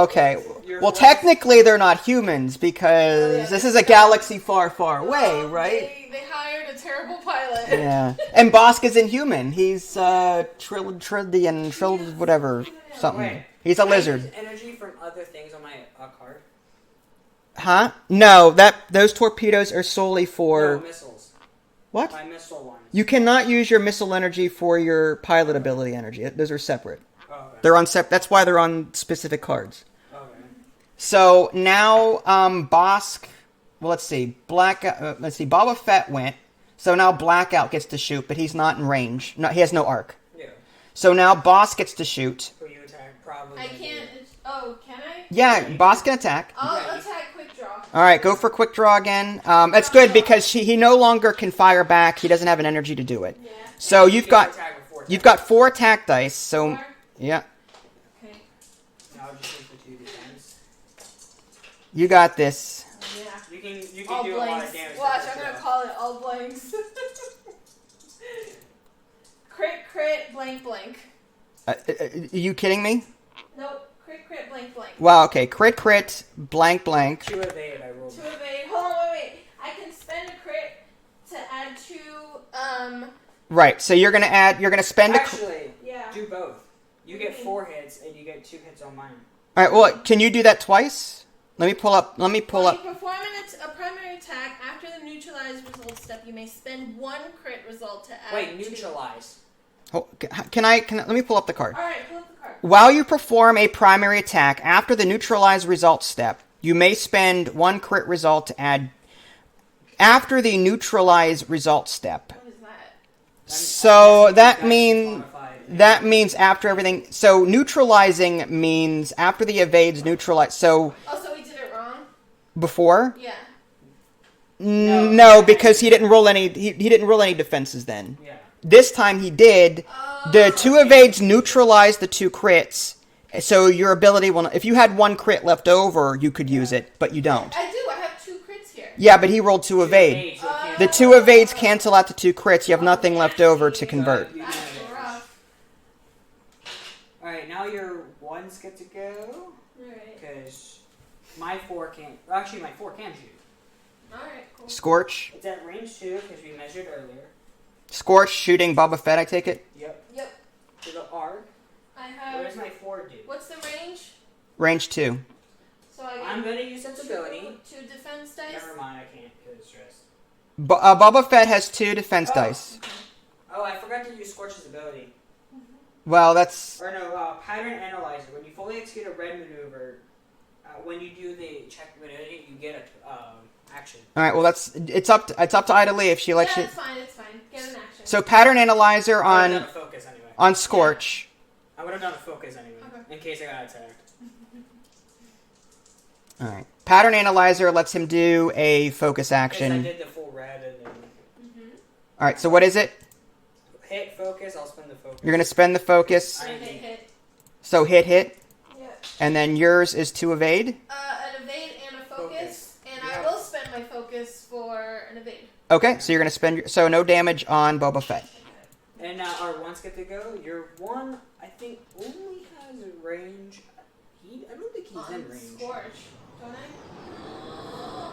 Speaker 1: Okay.
Speaker 3: Your
Speaker 1: Well,
Speaker 3: voice-
Speaker 1: technically, they're not humans because
Speaker 2: Oh, yeah.
Speaker 1: this is a galaxy far, far away, right?
Speaker 2: They hired a terrible pilot.
Speaker 1: Yeah. And Bosk is inhuman. He's Trillian, whatever, something.
Speaker 3: Wait.
Speaker 1: He's a
Speaker 3: can I
Speaker 1: lizard.
Speaker 3: use energy from other things on my card.
Speaker 1: Huh? No, those torpedoes are solely for
Speaker 3: No, missiles.
Speaker 1: what?
Speaker 3: My missile ones.
Speaker 1: You cannot use your missile energy for your pilot ability energy. Those are separate.
Speaker 3: Oh, okay.
Speaker 1: They're on That's why they're on specific cards.
Speaker 3: Okay.
Speaker 1: So now Bosk. Well, let's see. Let's see. Boba Fett went. So now Blackout gets to shoot, but he's not in range. No, he has no arc.
Speaker 3: Yeah.
Speaker 1: So now Boss gets to shoot.
Speaker 3: Who you attack? Probably.
Speaker 2: I can't. Oh, can I?
Speaker 1: Yeah, Boss can attack.
Speaker 2: I'll attack quick draw.
Speaker 1: All right, go for quick draw again. That's good because he no longer can fire back. He doesn't have an energy to do it.
Speaker 2: Yeah.
Speaker 1: So you've got
Speaker 3: attack with 4
Speaker 1: you've got 4 attack dice. So
Speaker 2: 4?
Speaker 1: yeah,
Speaker 2: Okay.
Speaker 3: Now I'll just use the 2 defense.
Speaker 1: you got this.
Speaker 2: Yeah.
Speaker 3: You can
Speaker 2: All
Speaker 3: do a lot
Speaker 2: blanks.
Speaker 3: of damage.
Speaker 2: Watch,
Speaker 3: with
Speaker 2: I'm
Speaker 3: this,
Speaker 2: gonna
Speaker 3: though.
Speaker 2: call it all blanks. Crit, blank, blank.
Speaker 1: Are you kidding me?
Speaker 2: Nope. Crit, blank, blank.
Speaker 1: Wow. Okay. Crit. Blank.
Speaker 3: 2 evade, I rolled.
Speaker 2: 2 evade. Hold on, wait. I can spend a crit to add 2,
Speaker 1: Right. So you're gonna spend a.
Speaker 3: Actually,
Speaker 2: yeah.
Speaker 3: do both. You get 4 hits, and you get 2 hits on mine.
Speaker 1: All right. Well, can you do that twice? Let me pull up.
Speaker 2: When you perform a primary attack after the neutralize result step, you may spend 1 crit result to add.
Speaker 3: Wait,
Speaker 2: 2.
Speaker 3: neutralize.
Speaker 1: Oh, can I? Let me pull up the card.
Speaker 2: All right, pull up the card.
Speaker 1: While you perform a primary attack after the neutralize result step, you may spend 1 crit result to add. After the neutralize result step.
Speaker 2: What is that?
Speaker 1: So that
Speaker 3: That's
Speaker 1: means
Speaker 3: modified.
Speaker 1: that means after everything. So neutralizing means after the evades neutralize. So
Speaker 2: Oh, so we did it wrong?
Speaker 1: before?
Speaker 2: Yeah.
Speaker 1: No, because he didn't roll any. He didn't roll any defenses then.
Speaker 3: Yeah.
Speaker 1: This time he did.
Speaker 2: Oh.
Speaker 1: The 2 evades neutralize the 2 crits. So your ability will. If you had 1 crit left over, you could use it, but you don't.
Speaker 2: I do. I have 2 crits here.
Speaker 1: Yeah, but he rolled 2 evade.
Speaker 3: Evade, so it can't-
Speaker 1: The 2 evades cancel out the 2 crits. You have nothing left over to convert.
Speaker 2: That's rough.
Speaker 3: Alright, now your 1s get to go.
Speaker 2: Alright.
Speaker 3: Because my 4 can't. Well, actually, my 4 can shoot.
Speaker 2: Alright, cool.
Speaker 1: Scorch.
Speaker 3: It's at range 2 because we measured earlier.
Speaker 1: Scorch shooting Boba Fett, I take it.
Speaker 3: Yep.
Speaker 2: Yep.
Speaker 3: To the arc.
Speaker 2: I
Speaker 3: What does
Speaker 2: have.
Speaker 3: my 4 do?
Speaker 2: What's the range?
Speaker 1: Range 2.
Speaker 2: So I get
Speaker 3: I'm gonna use sensibility.
Speaker 2: 2 defense dice.
Speaker 3: Never mind, I can't because it's stressed.
Speaker 1: Boba Fett has 2 defense dice.
Speaker 2: Okay.
Speaker 3: Oh, I forgot to use Scorch's ability.
Speaker 1: Well, that's.
Speaker 3: Or no, pattern analyzer. When you fully execute a red maneuver, when you do the check validity, you get a action.
Speaker 1: All right. Well, that's. It's up to Ida Lee if she
Speaker 2: Yeah,
Speaker 1: likes it.
Speaker 2: it's fine. It's fine. Get an action.
Speaker 1: So pattern analyzer
Speaker 3: I would have
Speaker 1: on
Speaker 3: done a focus anyway.
Speaker 1: on Scorch.
Speaker 3: I would have done a focus anyway,
Speaker 2: Okay.
Speaker 3: in case I got attacked.
Speaker 1: All right. Pattern analyzer lets him do a focus
Speaker 3: Because I
Speaker 1: action.
Speaker 3: did the full red and then
Speaker 1: All right. So what is it?
Speaker 3: hit focus. I'll spend the focus.
Speaker 1: You're gonna spend the focus.
Speaker 2: So hit.
Speaker 1: So hit,
Speaker 2: Yeah.
Speaker 1: and then yours is to evade.
Speaker 2: An evade and a focus. And I
Speaker 3: Yeah.
Speaker 2: will spend my focus for an evade.
Speaker 1: Okay. So you're gonna spend. So no damage on Boba Fett.
Speaker 3: And our 1s get to go. Your 1, I think, only has a range. I don't think he's in
Speaker 2: On
Speaker 3: range.
Speaker 2: Scorch, don't I?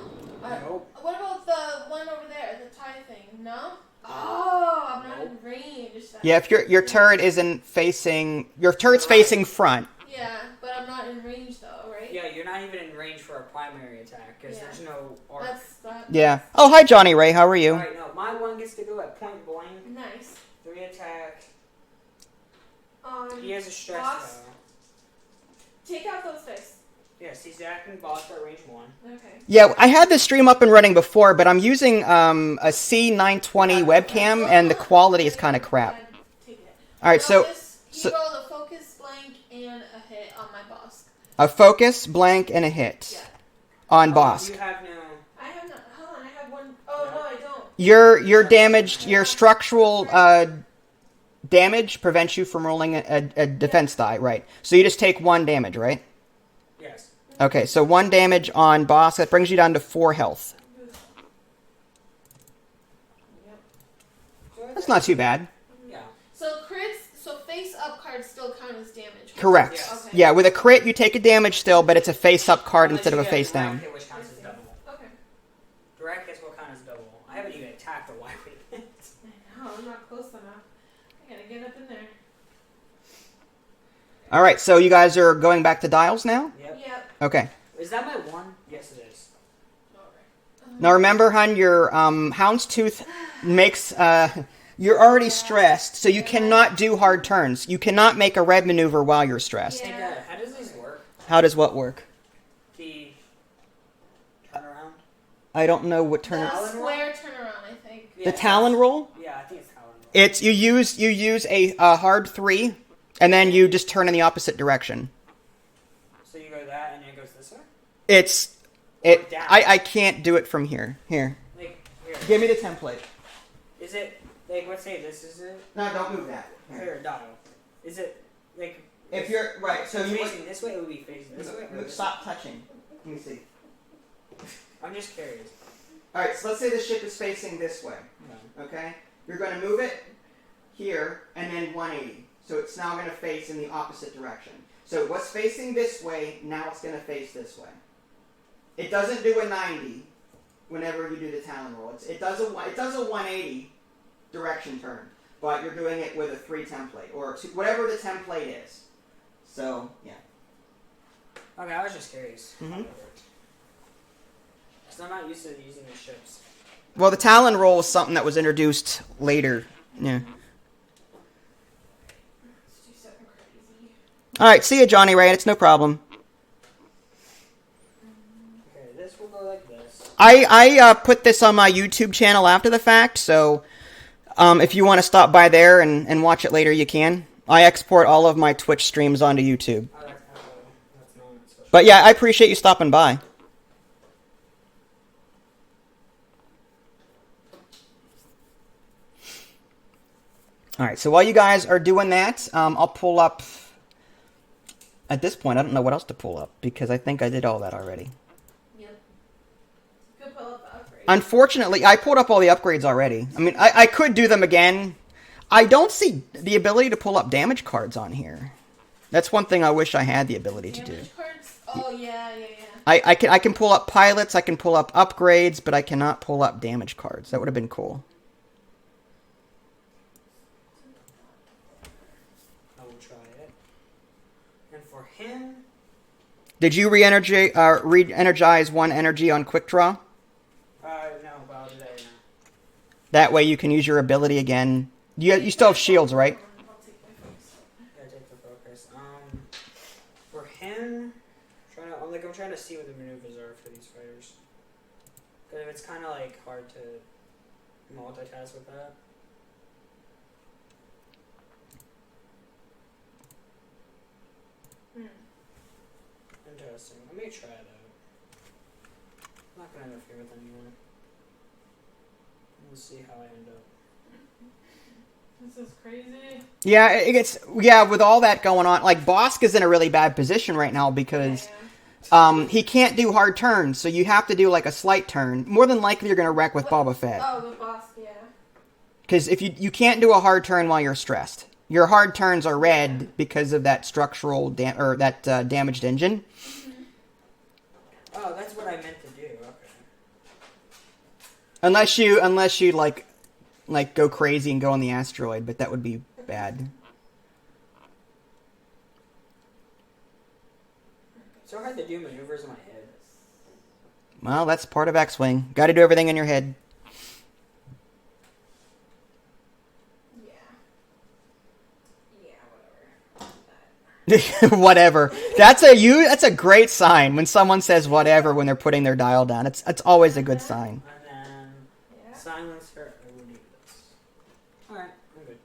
Speaker 3: Nope.
Speaker 2: What about the one over there, the tie thing? No? Oh, I'm not in range.
Speaker 1: Yeah. If your turret isn't facing, your turret's facing front.
Speaker 2: Yeah, but I'm not in range though, right?
Speaker 3: Yeah, you're not even in range for a primary attack because
Speaker 2: Yeah.
Speaker 3: there's no arc.
Speaker 2: That's that.
Speaker 1: Yeah. Oh, hi, Johnny Ray. How are you?
Speaker 3: Alright, no, my 1 gets to go at point blank.
Speaker 2: Nice.
Speaker 3: 3 attack. He has a stress
Speaker 2: boss.
Speaker 3: though.
Speaker 2: Take out those dice.
Speaker 3: Yes, he's acting boss at range 1.
Speaker 2: Okay.
Speaker 1: Yeah, I had this stream up and running before, but I'm using a C920 webcam, and the quality is kind of crap.
Speaker 2: Take it.
Speaker 1: All right, so
Speaker 2: He rolled a focus blank and a hit on my boss.
Speaker 1: a focus, blank, and a hit
Speaker 2: Yeah.
Speaker 1: on
Speaker 3: You
Speaker 1: Bosk.
Speaker 3: have no.
Speaker 2: I have not. Hold on, I have one. Oh no, I don't.
Speaker 1: Your damaged, your structural damage prevents you from rolling a defense die, right? So you just take 1 damage, right?
Speaker 3: Yes.
Speaker 1: Okay, so 1 damage on Bosk. That brings you down to 4 health.
Speaker 2: Yep.
Speaker 1: That's not too bad.
Speaker 3: Yeah.
Speaker 2: So face up cards still count as damage.
Speaker 1: Correct.
Speaker 3: Yes.
Speaker 2: Okay.
Speaker 1: Yeah, with a crit, you take a damage still, but it's a face-up card
Speaker 3: Unless
Speaker 1: instead of
Speaker 3: you
Speaker 1: a
Speaker 3: get
Speaker 1: face
Speaker 3: direct
Speaker 1: down.
Speaker 3: hit, which counts as double.
Speaker 2: Okay.
Speaker 3: Direct hits will count as double. I haven't even attacked the Y week.
Speaker 2: I know, I'm not close enough. I gotta get up in there.
Speaker 1: All right, so you guys are going back to dials now?
Speaker 3: Yep.
Speaker 2: Yep.
Speaker 1: Okay.
Speaker 3: Is that my 1? Yes, it is.
Speaker 2: Alright.
Speaker 1: Now remember, hun, your houndstooth makes you're already stressed, so you cannot do hard turns. You cannot make a red maneuver while you're stressed.
Speaker 2: Yeah.
Speaker 3: Hey, Dad, how does this work?
Speaker 1: How does what work? I don't know what
Speaker 2: The
Speaker 1: turn.
Speaker 2: square turnaround, I think.
Speaker 3: Yeah,
Speaker 1: The Talon roll.
Speaker 3: Yeah, I think it's Talon roll.
Speaker 1: It's you use a hard 3, and then you just turn in the opposite direction.
Speaker 3: So you go that, and then it goes this way.
Speaker 2: Down.
Speaker 1: I can't do it from here. Here,
Speaker 3: Like here.
Speaker 1: give me the template.
Speaker 3: Is it like let's say this is it?
Speaker 1: No, don't move that.
Speaker 3: Here, dial. Is it like
Speaker 1: If you're right, so
Speaker 3: it's
Speaker 1: you
Speaker 3: facing this way? It would be facing this way. Or
Speaker 1: stop touching. Let me see.
Speaker 3: I'm just curious.
Speaker 1: All right, so let's say the ship is facing this way.
Speaker 3: No.
Speaker 1: Okay, you're going to move it here and then 180. So it's now going to face in the opposite direction. So what's facing this way, now it's going to face this way. It doesn't do a 90 whenever you do the Talon roll. It does a 180 direction turn, but you're doing it with a 3 template or whatever the template is. So yeah.
Speaker 3: Okay, I was just curious.
Speaker 1: Mhm.
Speaker 3: Because I'm not used to using the ships.
Speaker 1: Well, the Talon roll is something that was introduced later. Yeah.
Speaker 2: Let's do something crazy.
Speaker 1: All right, see you, Johnny Ray. It's no problem.
Speaker 3: Okay, this will go like this.
Speaker 1: I put this on my YouTube channel after the fact, so if you want to stop by there and watch it later, you can. I export all of my Twitch streams onto YouTube.
Speaker 3: Oh, that's not special.
Speaker 1: But yeah, I appreciate you stopping by. All right, so while you guys are doing that, I'll pull up. At this point, I don't know what else to pull up because I think I did all that already.
Speaker 2: Yep. You could pull up the upgrade.
Speaker 1: Unfortunately, I pulled up all the upgrades already. I mean, I could do them again. I don't see the ability to pull up damage cards on here. That's one thing I wish I had the ability to do.
Speaker 2: Damage cards? Oh, yeah.
Speaker 1: I can pull up pilots, I can pull up upgrades, but I cannot pull up damage cards. That would have been cool.
Speaker 3: I will try it. And for him,
Speaker 1: Did you re-energize 1 energy on quick draw?
Speaker 3: no, but I'll do that right now.
Speaker 1: That way you can use your ability again. You still have shields, right?
Speaker 2: I'll take my focus.
Speaker 3: Yeah, take the focus. For him, I'm trying to see what the maneuvers are for these fighters. Because it's kind of like hard to multitask with that. Interesting. Let me try it out. I'm not gonna interfere with anyone. We'll see how I end up.
Speaker 2: This is crazy.
Speaker 1: Yeah, with all that going on, like Bosk is in a really bad position right now because he can't do hard turns, so you have to do like a slight turn. More than likely, you're gonna wreck with Boba Fett.
Speaker 2: Oh, the boss, yeah.
Speaker 1: Because if you can't do a hard turn while you're stressed, your hard turns are red because of that structural damaged engine.
Speaker 3: Oh, that's what I meant to do. Okay.
Speaker 1: Unless you like go crazy and go on the asteroid, but that would be bad.
Speaker 3: So hard to do maneuvers in my head.
Speaker 1: Well, that's part of X-Wing. Got to do everything in your head. Whatever. That's a great sign when someone says whatever when they're putting their dial down. It's always a good sign.
Speaker 3: And then silencer. I will do this. Alright, I'm good.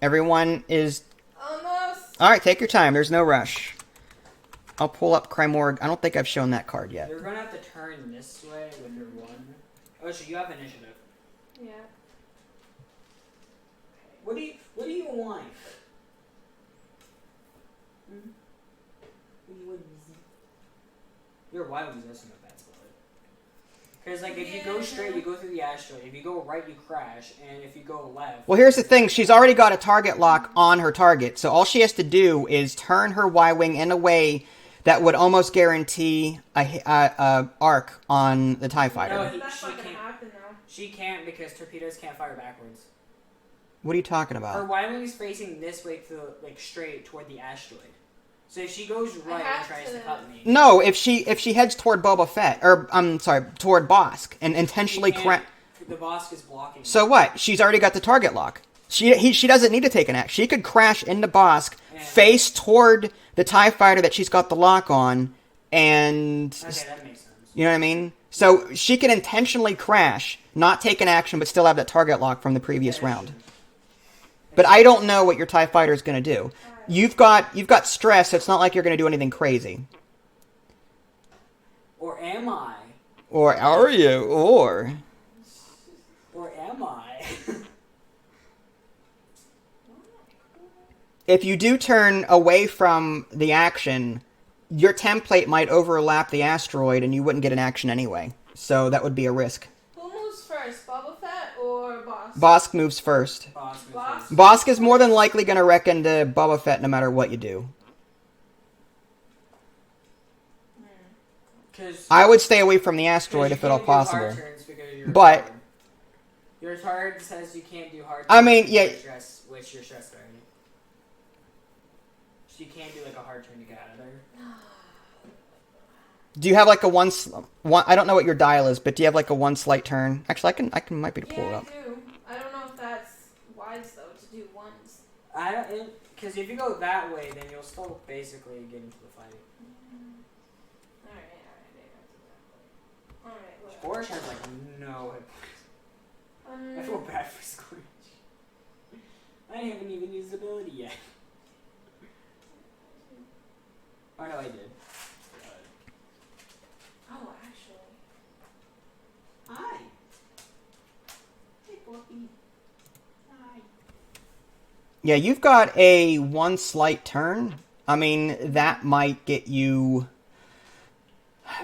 Speaker 1: Everyone is
Speaker 2: Almost.
Speaker 1: all right. Take your time. There's no rush. I'll pull up Crymorg. I don't think I've shown that card yet.
Speaker 3: You're gonna have to turn this way with your 1. Oh, so you have initiative.
Speaker 2: Yeah.
Speaker 3: What do you want? Your wild is missing a bad spot. Because like if you go straight, you go through the asteroid. If you go right, you crash, and if you go left.
Speaker 1: Well, here's the thing. She's already got a target lock on her target, so all she has to do is turn her Y-wing in a way that would almost guarantee a arc on the TIE fighter.
Speaker 3: No,
Speaker 2: That's not gonna happen though.
Speaker 3: She can't because torpedoes can't fire backwards.
Speaker 1: What are you talking
Speaker 3: Her
Speaker 1: about?
Speaker 3: Y-wing is facing this way to like straight toward the asteroid. So if she goes right and tries to cut me.
Speaker 1: No, if she heads toward Boba Fett, or I'm sorry, toward Bosk, and intentionally
Speaker 3: the Bosk is blocking.
Speaker 1: So what? She's already got the target lock. She doesn't need to take an act. She could crash into Bosk, face toward the TIE fighter that she's got the lock on, and
Speaker 3: Okay, that makes sense.
Speaker 1: you know what I mean? So she can intentionally crash, not take an action, but still have that target lock from the previous round. But I don't know what your TIE fighter is going to do. You've got stress, so it's not like you're going to do anything crazy.
Speaker 3: Or am I?
Speaker 1: Or are you? Or
Speaker 3: am I?
Speaker 1: if you do turn away from the action, your template might overlap the asteroid and you wouldn't get an action anyway. So that would be a risk.
Speaker 2: Who moves first, Boba Fett or Bosk?
Speaker 1: Bosk moves first.
Speaker 2: Bosk?
Speaker 1: Bosk is more than likely going to wreck into Boba Fett no matter what you do. I would stay away from the asteroid if at all possible. But
Speaker 3: your card says you can't do hard.
Speaker 1: I mean, yeah.
Speaker 3: Which you're stressed already. So you can't do like a hard turn to get out of there.
Speaker 1: Do you have like a one? I don't know what your dial is, but do you have like a one slight turn? Actually, I can might be to pull it up.
Speaker 2: I do. I don't know if that's wise though to do ones.
Speaker 3: I don't, because if you go that way, then you'll still basically get into the fight.
Speaker 2: Alright.
Speaker 3: Scorch has like no hit points. I feel bad for Scorch. I haven't even used the ability yet. Oh no, I did.
Speaker 2: Oh, actually.
Speaker 3: Hi. Hey, Fluffy. Hi.
Speaker 1: Yeah, you've got a one slight turn. I mean, that might get you.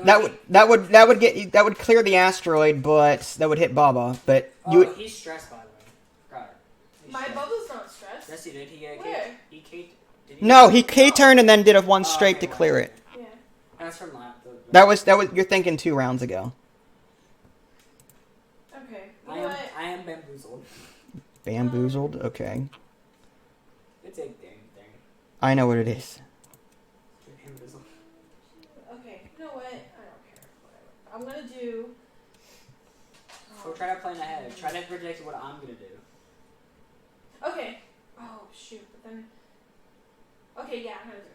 Speaker 1: That would clear the asteroid, but that would hit Baba. But you.
Speaker 3: He's stressed by the way. Got it.
Speaker 2: My Baba's not stressed.
Speaker 3: Yes, he did.
Speaker 2: Where?
Speaker 3: He
Speaker 1: No, he K-turned and then did a one straight to clear it.
Speaker 2: Yeah.
Speaker 3: That's from last.
Speaker 1: That was you're thinking 2 rounds ago.
Speaker 2: Okay.
Speaker 3: I am bamboozled.
Speaker 1: Bamboozled? Okay.
Speaker 3: It's a dang thing.
Speaker 1: I know what it is.
Speaker 3: Bamboozled.
Speaker 2: Okay, you know what? I don't care. Whatever. I'm gonna do.
Speaker 3: So try to plan ahead. Try to predict what I'm gonna do.
Speaker 2: Okay. Oh shoot! But then. Okay, yeah, I'm gonna do it.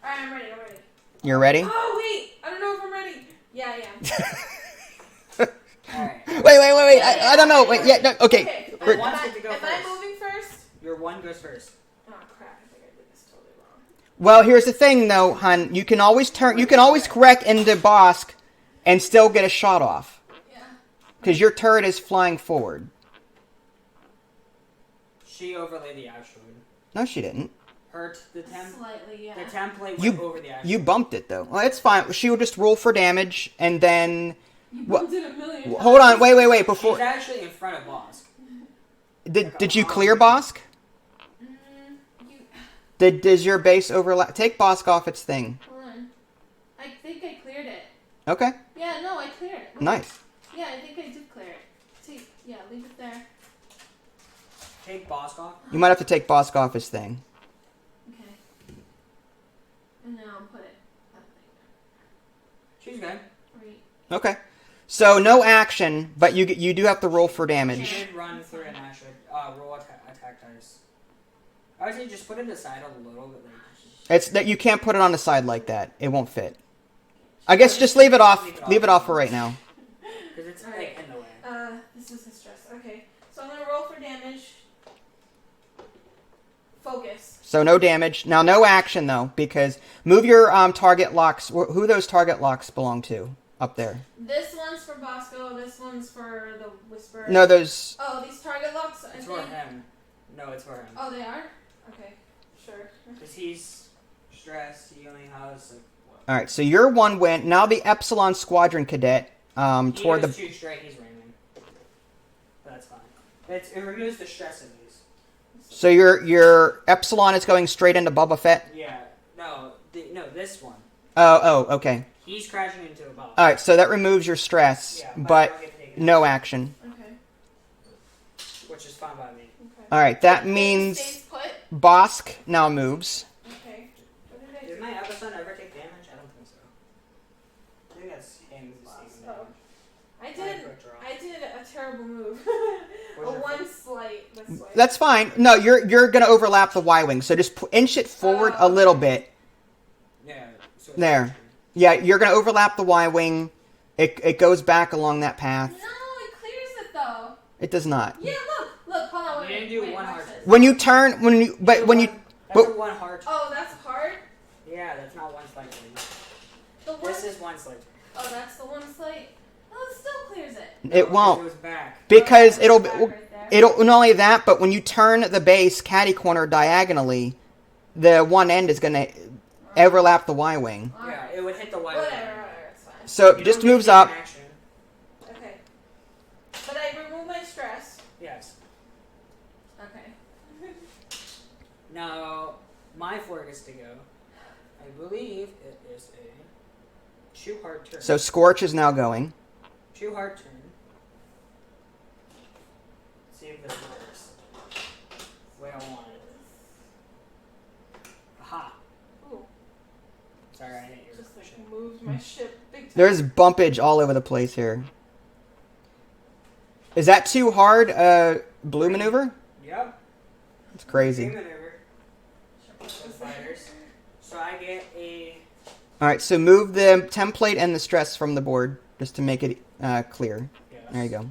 Speaker 2: Alright, I'm ready.
Speaker 1: You're ready?
Speaker 2: Oh wait! I don't know if I'm ready. Yeah, I am.
Speaker 3: Alright.
Speaker 1: Wait. I don't know. Wait, yeah, no, okay.
Speaker 2: Am
Speaker 3: We're-
Speaker 2: I moving first?
Speaker 3: Your one goes first.
Speaker 2: Oh crap! I think I did this totally wrong.
Speaker 1: Well, here's the thing, though, hun. You can always correct into Bosk and still get a shot off.
Speaker 2: Yeah.
Speaker 1: Because your turret is flying forward.
Speaker 3: She overlaid the asteroid.
Speaker 1: No, she didn't.
Speaker 3: Hurt the
Speaker 2: Slightly, yeah.
Speaker 3: The template went over the asteroid.
Speaker 1: You bumped it, though. Well, it's fine. She will just roll for damage, and then...
Speaker 2: You bumped it a million times.
Speaker 1: Hold on, wait. Before
Speaker 3: She's actually in front of Bosk.
Speaker 1: Did you clear Bosk? Does your base overlap? Take Bosk off its thing.
Speaker 2: Hold on. I think I cleared it.
Speaker 1: Okay.
Speaker 2: Yeah, no, I cleared it.
Speaker 1: Nice.
Speaker 2: Yeah, I think I did clear it. Yeah, leave it there.
Speaker 3: Take Bosk off.
Speaker 1: You might have to take Bosk off his thing.
Speaker 2: Okay. And now I'll put it that
Speaker 3: She's good.
Speaker 2: thing. Right.
Speaker 1: Okay. So no action, but you do have to roll for
Speaker 3: She
Speaker 1: damage.
Speaker 3: did run through an asteroid. Roll attack dice. I would say just put it aside a little bit.
Speaker 1: It's that you can't put it on the side like that. It won't fit. I guess just leave it off. Leave it off for right now.
Speaker 3: Because it's like in the way.
Speaker 2: This is a stress. Okay, so I'm gonna roll for damage. Focus.
Speaker 1: So no damage. Now no action though, because move your target locks. Who those target locks belong to up there?
Speaker 2: This one's for Bosco. This one's for the Whisperer.
Speaker 1: No, those.
Speaker 2: Oh, these target locks.
Speaker 3: It's for him. No, it's for him.
Speaker 2: Oh, they are. Okay, sure.
Speaker 3: Because he's stressed. He only has like. What?
Speaker 1: All right. So your one went. Now the Epsilon Squadron Cadet toward the.
Speaker 3: He goes 2 straight. He's raining. That's fine. It removes the stress of these.
Speaker 1: So your Epsilon is going straight into Boba Fett.
Speaker 3: Yeah. No. This one.
Speaker 1: Oh. Okay.
Speaker 3: He's crashing into a bomb.
Speaker 1: All right. So that removes your stress,
Speaker 3: Yeah,
Speaker 1: but
Speaker 3: I don't get to take it.
Speaker 1: no action.
Speaker 2: Okay.
Speaker 3: Which is fine by me.
Speaker 2: Okay.
Speaker 1: All right. That
Speaker 2: It
Speaker 1: means
Speaker 2: stays put.
Speaker 1: Bosk now moves.
Speaker 2: Okay. What did I
Speaker 3: Did
Speaker 2: do?
Speaker 3: my Epsilon ever take damage? I don't think so. I think that's him who's taking
Speaker 2: Oh.
Speaker 3: damage.
Speaker 2: I did a terrible move.
Speaker 3: Where's your
Speaker 2: one slight this way.
Speaker 1: That's fine. No, you're gonna overlap the Y-wing, so just inch it forward a little bit.
Speaker 3: Yeah. So
Speaker 1: There. Yeah, you're gonna overlap the Y-wing. It goes back along that path.
Speaker 2: No, it clears it though.
Speaker 1: It does not.
Speaker 2: Yeah, look, hold on,
Speaker 3: You
Speaker 2: wait.
Speaker 3: didn't do
Speaker 2: wait,
Speaker 3: one
Speaker 2: watch
Speaker 3: heart.
Speaker 2: this.
Speaker 1: When you turn, when you, but when you,
Speaker 3: That's a one heart.
Speaker 2: Oh, that's hard?
Speaker 3: Yeah, that's not one slight turn.
Speaker 2: The one?
Speaker 3: This is one slight turn.
Speaker 2: Oh, that's the one slight. Oh, it still clears it.
Speaker 1: it won't.
Speaker 3: It goes back.
Speaker 1: Because
Speaker 2: Oh,
Speaker 1: it'll,
Speaker 2: it's back right there.
Speaker 1: it'll, not only that, but when you turn the base catty corner diagonally, the one end is going to overlap the Y-wing.
Speaker 2: All
Speaker 3: Yeah,
Speaker 2: right.
Speaker 3: it would hit the Y.
Speaker 2: Whatever, it's fine.
Speaker 1: So it
Speaker 3: You
Speaker 1: just
Speaker 3: don't need
Speaker 1: moves
Speaker 3: to take
Speaker 1: up.
Speaker 3: an action.
Speaker 2: Okay. But I remove my stress.
Speaker 3: Yes.
Speaker 2: Okay.
Speaker 3: Now, my four gets to go. I believe it is a 2 hard turn.
Speaker 1: So Scorch is now going.
Speaker 3: 2 hard turn. See if this works. The way I want it. Aha.
Speaker 2: Ooh,
Speaker 3: Sorry, I hit your
Speaker 2: just like
Speaker 3: ship.
Speaker 2: moved my ship big time.
Speaker 1: There's bumpage all over the place here. Is that too hard, blue maneuver?
Speaker 3: Yep.
Speaker 1: It's crazy.
Speaker 3: Game maneuver. The fighters. So I get a.
Speaker 1: Alright, so move the template and the stress from the board, just to make it clear.
Speaker 3: Yes.
Speaker 1: There you go.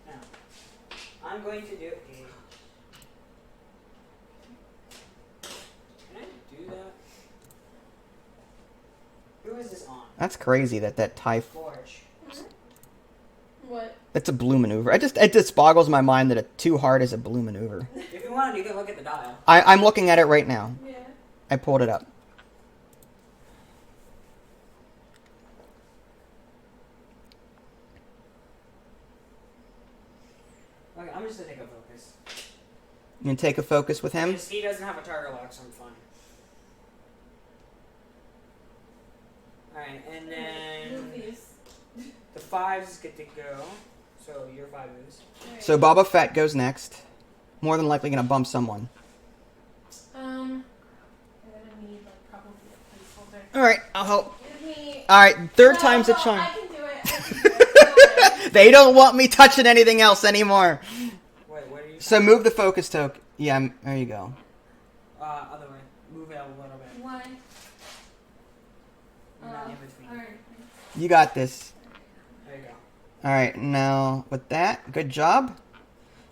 Speaker 3: Now, I'm going to do a. Can I do that? Who is this on?
Speaker 1: That's crazy that TIE...
Speaker 3: Scorch.
Speaker 2: What?
Speaker 1: That's a blue maneuver. It just boggles my mind that a too hard is a blue maneuver.
Speaker 3: If you want, you can look at the dial.
Speaker 1: I'm looking at it right now.
Speaker 2: Yeah.
Speaker 1: I pulled it up.
Speaker 3: Okay, I'm just gonna take a focus.
Speaker 1: You can take a focus with him.
Speaker 3: Because he doesn't have a target lock, so I'm fine. Alright, and then
Speaker 2: Movies.
Speaker 3: the 5s get to go. So your 5 is.
Speaker 2: Alright.
Speaker 1: So Boba Fett goes next. More than likely gonna bump someone.
Speaker 2: I'm gonna need like probably a placeholder.
Speaker 1: Alright, I'll help.
Speaker 2: Give me.
Speaker 1: Alright, third
Speaker 2: No,
Speaker 1: time's a
Speaker 2: no,
Speaker 1: charm.
Speaker 2: I can do it. I can do it.
Speaker 1: They don't want me touching anything else anymore.
Speaker 3: Wait, what are you
Speaker 1: So move the focus token. Yeah, there you go.
Speaker 3: other way. Move it a little bit.
Speaker 2: Why?
Speaker 3: Not in between.
Speaker 2: Alright.
Speaker 1: You got this.
Speaker 3: There you go.
Speaker 1: Alright, now with that, good job.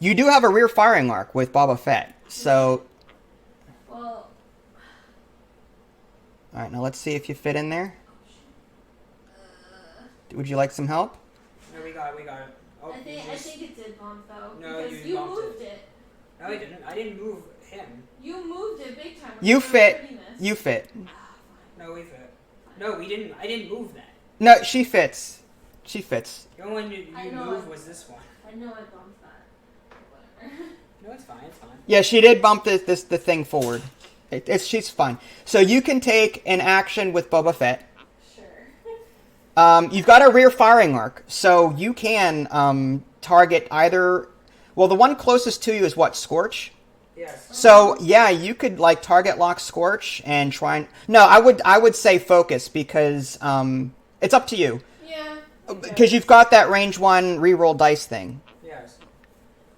Speaker 1: You do have a rear firing arc with Boba Fett. So,
Speaker 2: Well.
Speaker 1: alright, now let's see if you fit in there.
Speaker 2: Uh,
Speaker 1: Would you like some help?
Speaker 3: No, we got it. Oh,
Speaker 2: I think it did bump though.
Speaker 3: No,
Speaker 2: because
Speaker 3: you
Speaker 2: you
Speaker 3: bumped
Speaker 2: moved it.
Speaker 3: No, I didn't. I didn't move him.
Speaker 2: You moved it big time.
Speaker 1: You
Speaker 2: for
Speaker 1: fit.
Speaker 2: prettiness.
Speaker 1: You fit.
Speaker 2: Ah,
Speaker 3: No, we fit. No, we didn't. I didn't move that.
Speaker 1: No, she fits. She fits.
Speaker 3: The only one you
Speaker 2: I know
Speaker 3: moved
Speaker 2: it.
Speaker 3: was this one.
Speaker 2: fine. I know I bumped that. Whatever.
Speaker 3: No, it's fine. It's fine.
Speaker 1: Yeah, she did bump the thing forward. She's fine. So you can take an action with Boba Fett.
Speaker 2: Sure.
Speaker 1: You've got a rear firing arc, so you can target either. Well, the one closest to you is what, Scorch?
Speaker 3: Yes.
Speaker 1: So yeah, you could like target lock Scorch and try and. No, I would say focus because it's up to you.
Speaker 2: Yeah.
Speaker 1: Because you've got that range 1 reroll dice thing.
Speaker 3: Yes.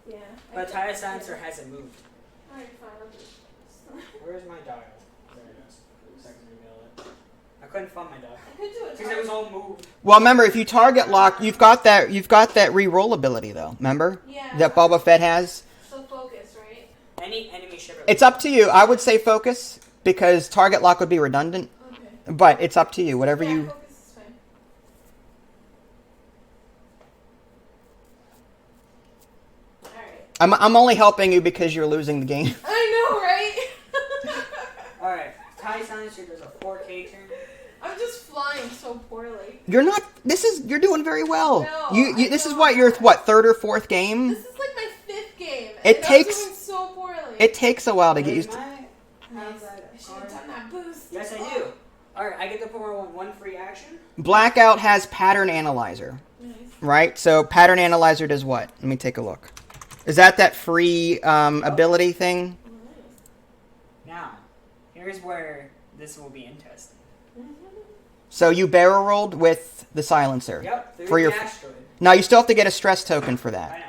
Speaker 2: Yeah.
Speaker 3: But Tire Silencer hasn't moved.
Speaker 2: Alright, fine. I'll do this.
Speaker 3: Where's my dial? There it is. So I can reveal it. I couldn't find my dial.
Speaker 2: I could do it.
Speaker 3: Because it was all moved.
Speaker 1: Well, remember if you target lock, you've got that reroll ability though. Remember
Speaker 2: Yeah.
Speaker 1: that Boba Fett has.
Speaker 2: So focus, right?
Speaker 3: Any enemy ship.
Speaker 1: It's up to you. I would say focus because target lock would be redundant,
Speaker 2: Okay.
Speaker 1: but it's up to you. Whatever
Speaker 2: Yeah,
Speaker 1: you.
Speaker 2: focus is fine. Alright.
Speaker 1: I'm only helping you because you're losing the game.
Speaker 2: I know, right?
Speaker 3: Alright. Tire Silencer does a 4K turn.
Speaker 2: I'm just flying so poorly.
Speaker 1: You're not. You're doing very well.
Speaker 2: No,
Speaker 1: You
Speaker 2: I
Speaker 1: this is
Speaker 2: know.
Speaker 1: what your third or fourth game.
Speaker 2: This is like my 5th game.
Speaker 1: It
Speaker 2: and
Speaker 1: takes-
Speaker 2: I'm doing so poorly.
Speaker 1: It takes a while to get
Speaker 3: Where's
Speaker 1: used to.
Speaker 3: my-
Speaker 2: Nice. I should have done that boost.
Speaker 3: Yes, I do. Alright, I get to put one free action.
Speaker 1: Blackout has pattern analyzer,
Speaker 2: Nice.
Speaker 1: right? So pattern analyzer does what? Let me take a look. Is that free ability thing?
Speaker 3: Now, here's where this will be interesting.
Speaker 1: So you barrel rolled with the silencer.
Speaker 3: Yep, through
Speaker 1: For your-
Speaker 3: the asteroid.
Speaker 1: Now you still have to get a stress token for
Speaker 3: I
Speaker 1: that.
Speaker 3: know.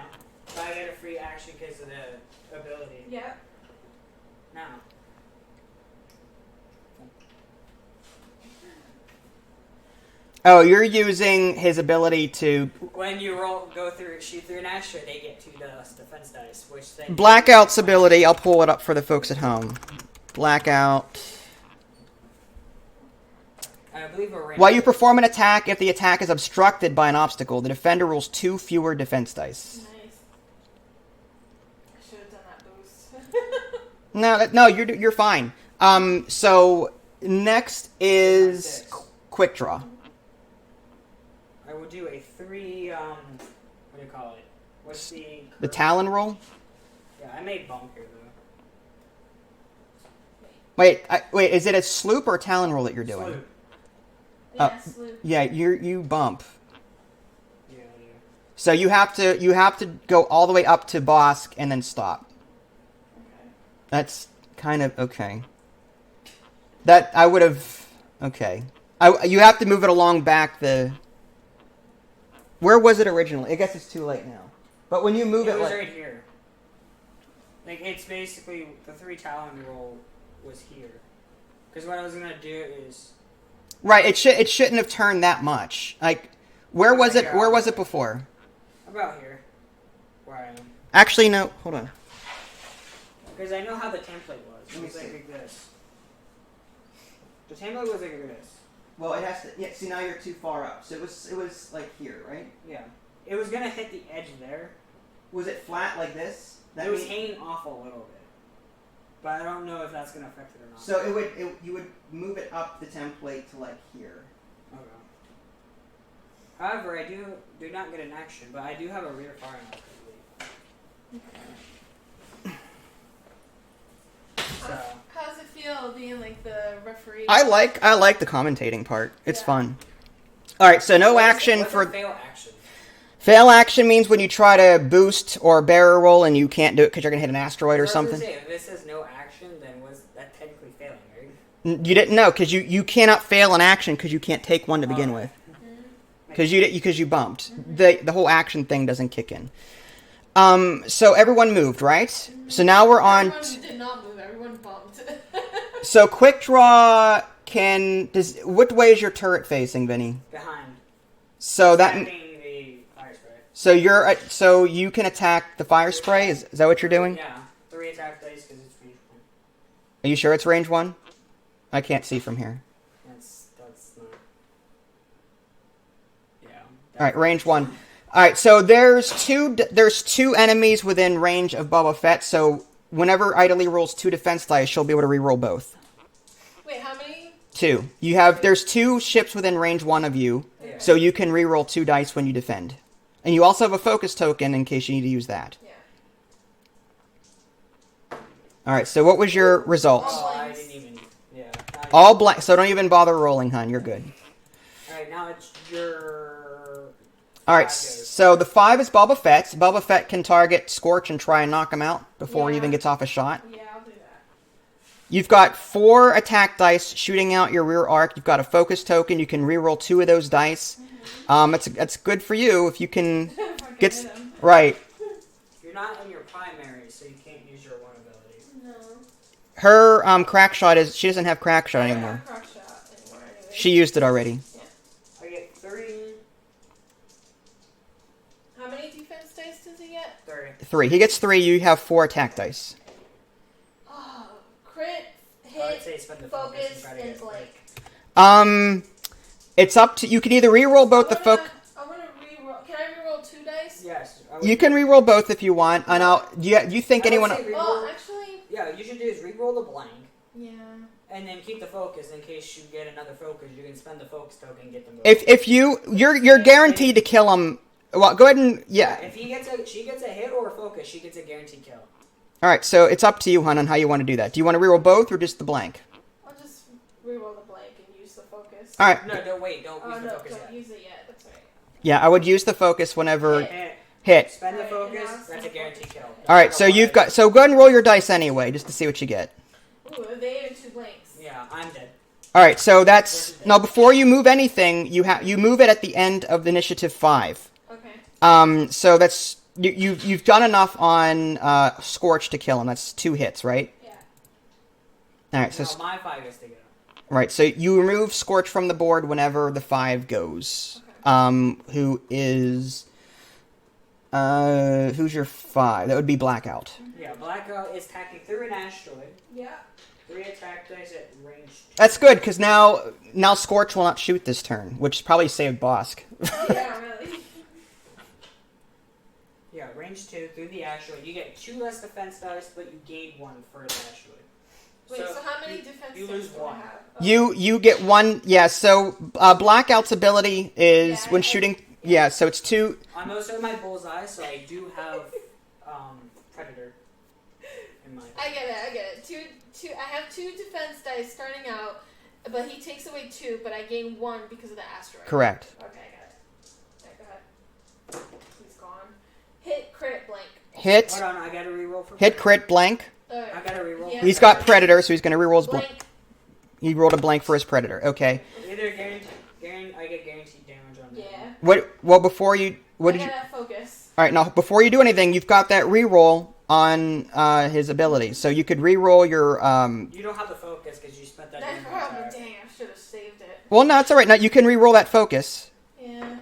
Speaker 3: But I get a free action because of the ability.
Speaker 2: Yep.
Speaker 3: Now.
Speaker 1: Oh, you're using his ability to...
Speaker 3: When you shoot through an extra, they get 2 defense dice, which then...
Speaker 1: Blackout's ability, I'll pull it up for the folks at home. Blackout...
Speaker 3: I believe we're
Speaker 1: While you perform an attack, if the attack is obstructed by an obstacle, the defender rolls 2 fewer defense dice.
Speaker 2: Nice. I should have done that boost.
Speaker 1: No, you're fine. So next is quick draw.
Speaker 3: I will do a 3, what do you call it? What's
Speaker 1: the Talon roll?
Speaker 3: Yeah, I made bump here, though.
Speaker 1: Wait, is it a sloop or a Talon roll that you're doing?
Speaker 3: Sloop.
Speaker 2: Yeah, sloop.
Speaker 1: Yeah, you bump.
Speaker 3: Yeah.
Speaker 1: So you have to go all the way up to Bosk and then stop.
Speaker 2: Okay.
Speaker 1: That's kind of okay. That I would have okay. You have to move it along back the. Where was it originally? I guess it's too late now. But when you move it,
Speaker 3: It was
Speaker 1: like,
Speaker 3: right here. Like, it's basically, the 3 Talon roll was here. Because what I was going to do is...
Speaker 1: right, it shouldn't have turned that much. Like, where was it? Where was it before?
Speaker 3: About here. Where I am.
Speaker 1: Actually, no. Hold on.
Speaker 3: Because I know how the template was. It was like this. The template was like this.
Speaker 1: Well, it has to. Yeah. See, now you're too far up. So it was like here, right?
Speaker 3: Yeah. It was going to hit the edge there.
Speaker 1: Was it flat like this?
Speaker 3: It was hanging off a little bit. But I don't know if that's going to affect it or not.
Speaker 1: So you would move it up the template to like here.
Speaker 3: Okay. However, I do not get an action, but I do have a rear firing ability. So,
Speaker 2: How does it feel being like the referee?
Speaker 1: I like the commentating part. It's fun. All right, so no action
Speaker 3: what's
Speaker 1: for
Speaker 3: a fail action.
Speaker 1: fail action means when you try to boost or barrel roll and you can't do it because you're gonna hit an asteroid or
Speaker 3: So I was
Speaker 1: something.
Speaker 3: gonna say, if this says no action, then was that technically failing, right?
Speaker 1: You didn't know because you cannot fail an action because you can't take one to begin with because you bumped. The whole action thing doesn't kick in. So everyone moved, right? So now we're on.
Speaker 2: Everyone did not move. Everyone bumped.
Speaker 1: So quick draw what way is your turret facing, Vinny?
Speaker 3: Behind.
Speaker 1: So that
Speaker 3: Attacking the fire spray.
Speaker 1: so you can attack the fire spray. Is that what you're doing?
Speaker 3: Yeah. 3 attack dice because it's range 1.
Speaker 1: Are you sure it's range 1? I can't see from here.
Speaker 3: That's not. Yeah.
Speaker 1: All right, range 1. All right, so there's two enemies within range of Boba Fett. So whenever Idly rolls 2 defense dice, she'll be able to reroll both.
Speaker 2: Wait, how many?
Speaker 1: 2. There's 2 ships within range 1 of you,
Speaker 3: Yeah.
Speaker 1: so you can reroll 2 dice when you defend. And you also have a focus token in case you need to use that.
Speaker 2: Yeah.
Speaker 1: All right, so what was your results?
Speaker 3: Oh, I didn't even. Yeah.
Speaker 1: All blank. So don't even bother rolling, hun. You're good.
Speaker 3: Alright, now it's your.
Speaker 1: All right, so the 5 is Boba Fett. Boba Fett can target Scorch and try and knock him out before he even gets off a shot.
Speaker 2: Yeah, I'll do that.
Speaker 1: You've got 4 attack dice shooting out your rear arc. You've got a focus token. You can reroll 2 of those dice. That's good for you if you can
Speaker 2: If I can
Speaker 1: get
Speaker 2: hit him.
Speaker 1: right.
Speaker 3: You're not in your primary, so you can't use your 1 ability.
Speaker 2: No.
Speaker 1: Her crack shot she doesn't have crack shot anymore.
Speaker 2: I don't have crack shot anymore anyway.
Speaker 1: She used it already.
Speaker 3: I get 3.
Speaker 2: How many defense dice does he get?
Speaker 3: 30.
Speaker 1: 3. He gets 3. You have 4 attack dice.
Speaker 2: Oh, crit,
Speaker 3: I would
Speaker 2: hit,
Speaker 3: say spend the
Speaker 2: focus,
Speaker 3: try to
Speaker 2: and
Speaker 3: get
Speaker 2: blank.
Speaker 1: It's up to you. Can either reroll both the focus.
Speaker 2: I want to reroll. Can I reroll 2 dice?
Speaker 3: Yes.
Speaker 1: You can reroll both if you want. And you think
Speaker 3: I would
Speaker 1: anyone?
Speaker 3: say reroll-
Speaker 2: Oh, actually,
Speaker 3: Yeah, you should do is reroll the blank,
Speaker 2: yeah.
Speaker 3: and then keep the focus in case you get another focus. You can spend the focus token and get them both.
Speaker 1: If you're guaranteed to kill him. Well, go ahead and
Speaker 3: If she gets a hit or a focus, she gets a guaranteed kill.
Speaker 1: All right, so it's up to you, hon, on how you want to do that. Do you want to reroll both or just the blank?
Speaker 2: I'll just reroll the blank and use the focus.
Speaker 1: All right.
Speaker 3: No, don't use the
Speaker 2: no,
Speaker 3: focus
Speaker 2: don't
Speaker 3: yet.
Speaker 2: use it yet. That's right.
Speaker 1: Yeah, I would use the focus whenever hit.
Speaker 3: Spend the
Speaker 2: Alright,
Speaker 3: focus.
Speaker 2: and now
Speaker 3: That's a
Speaker 2: spend
Speaker 3: guaranteed
Speaker 2: focus.
Speaker 3: kill.
Speaker 1: All right, so go ahead and roll your dice anyway, just to see what you get.
Speaker 2: Ooh, evade and 2 blanks.
Speaker 3: Yeah, I'm dead.
Speaker 1: All right, so that's now before you move anything, you move it at the end of the initiative 5.
Speaker 2: Okay.
Speaker 1: So that's you've done enough on Scorch to kill him. That's 2 hits, right?
Speaker 2: Yeah.
Speaker 1: All right, so
Speaker 3: No, my 5 is to go.
Speaker 1: Right, so you remove Scorch from the board whenever the 5 goes. Who is... who's your 5? That would be Blackout.
Speaker 3: Yeah, Blackout is attacking through an asteroid.
Speaker 2: Yeah.
Speaker 3: 3 attack dice at range 2.
Speaker 1: That's good, because now Scorch will not shoot this turn, which probably saved Bosk.
Speaker 2: Yeah, really.
Speaker 3: Yeah, range 2 through the asteroid. You get 2 less defense dice, but you gain 1 for the asteroid.
Speaker 2: Wait, so how many defense
Speaker 3: you
Speaker 2: dice
Speaker 3: lose
Speaker 2: do I
Speaker 3: 1.
Speaker 2: have?
Speaker 1: You get 1... Yeah, so Blackout's ability is
Speaker 2: Yeah,
Speaker 1: when shooting... Yeah, so it's 2...
Speaker 3: I'm also my bullseye, so I do have Predator in my...
Speaker 2: I get it. Two. I have 2 defense dice starting out, but he takes away 2, but I gain 1 because of the asteroid.
Speaker 1: Correct.
Speaker 2: Okay, I got it. Okay, go ahead. He's gone. Hit, crit, blank.
Speaker 1: Hit,
Speaker 3: Hold on, I gotta reroll for
Speaker 1: hit, crit, blank.
Speaker 3: I gotta reroll.
Speaker 2: Yeah.
Speaker 1: He's got Predator, so he's going to reroll his...
Speaker 2: Blank.
Speaker 1: He rolled a blank for his Predator. Okay.
Speaker 3: Either I get guaranteed damage on that.
Speaker 2: Yeah.
Speaker 1: Well, before you... What did
Speaker 2: I
Speaker 1: you...
Speaker 2: gotta focus.
Speaker 1: Alright, now, before you do anything, you've got that reroll on his ability. So you could reroll your...
Speaker 3: You don't have the focus because you spent that
Speaker 2: I
Speaker 3: damage
Speaker 2: forgot,
Speaker 3: attack.
Speaker 2: but dang, I should have saved it.
Speaker 1: Well, no, it's alright. Now, you can reroll that focus.
Speaker 2: Yeah.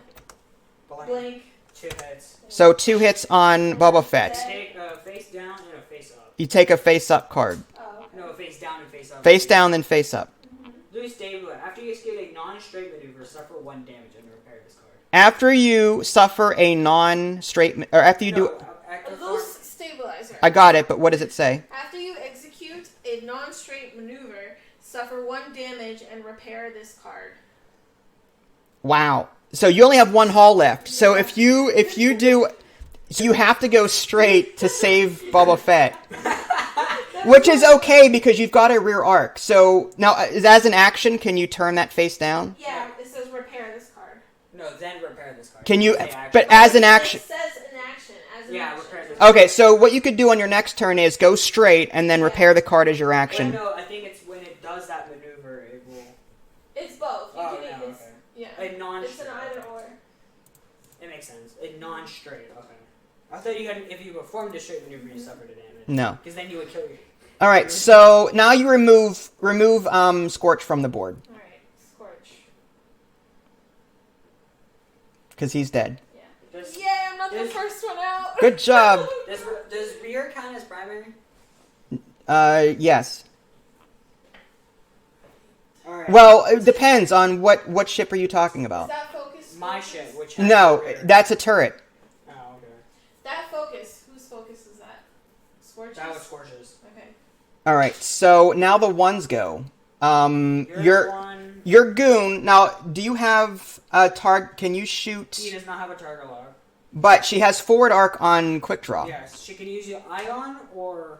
Speaker 3: Blank.
Speaker 2: Blank.
Speaker 3: 2 hits.
Speaker 1: So 2 hits on Boba Fett.
Speaker 3: Take a face down and a face up.
Speaker 1: You take a face-up card.
Speaker 2: Oh, okay.
Speaker 3: No, face down and face up.
Speaker 1: Face down, then face up.
Speaker 3: Lose stable. After you execute a non-straight maneuver, suffer 1 damage and repair this card.
Speaker 1: After you suffer a non-straight... Or after you do...
Speaker 2: Lose stabilizer.
Speaker 1: I got it, but what does it say?
Speaker 2: After you execute a non-straight maneuver, suffer 1 damage and repair this card.
Speaker 1: Wow. So you only have 1 hull left. So if you do... So you have to go straight to save Boba Fett. Which is okay, because you've got a rear arc. So, now, as an action, can you turn that face down?
Speaker 2: Yeah, it says repair this card.
Speaker 3: No, then repair this card.
Speaker 1: Can you...
Speaker 3: Say action.
Speaker 1: But as an action...
Speaker 2: It says an action. As an
Speaker 3: Yeah,
Speaker 2: action.
Speaker 3: repair this
Speaker 1: Okay, so what you could do on your next turn is go straight and then repair the card as your action.
Speaker 3: Well, no, I think it's when it does that maneuver, it will...
Speaker 2: It's both. You
Speaker 3: Oh,
Speaker 2: can
Speaker 3: yeah,
Speaker 2: it's,
Speaker 3: okay.
Speaker 2: yeah.
Speaker 3: A non-straight.
Speaker 2: It's an either or.
Speaker 3: It makes sense. A non-straight, okay. I thought you had, if you performed a straight maneuver, you suffered a damage.
Speaker 1: No.
Speaker 3: Because then you would kill you.
Speaker 1: Alright, so now you remove Scorch from the board.
Speaker 2: Alright, Scorch.
Speaker 1: Because he's dead.
Speaker 2: Yeah.
Speaker 3: Does,
Speaker 2: Yay, I'm not the first one out.
Speaker 1: Good job.
Speaker 3: does rear count as primary?
Speaker 1: Yes.
Speaker 3: Alright.
Speaker 1: Well, it depends on what ship are you talking
Speaker 2: Is
Speaker 1: about.
Speaker 2: that focus?
Speaker 3: My ship, which has
Speaker 1: No,
Speaker 3: rear.
Speaker 1: that's a turret.
Speaker 3: Oh, okay.
Speaker 2: That focus. Whose focus is that? Scorch's?
Speaker 3: That was Scorch's.
Speaker 2: Okay.
Speaker 1: Alright, so now the ones go.
Speaker 3: You're one.
Speaker 1: Your goon, now, do you have a target? Can you shoot?
Speaker 3: He does not have a target lock.
Speaker 1: But she has forward arc on quick draw.
Speaker 3: Yes, she can use your ion or...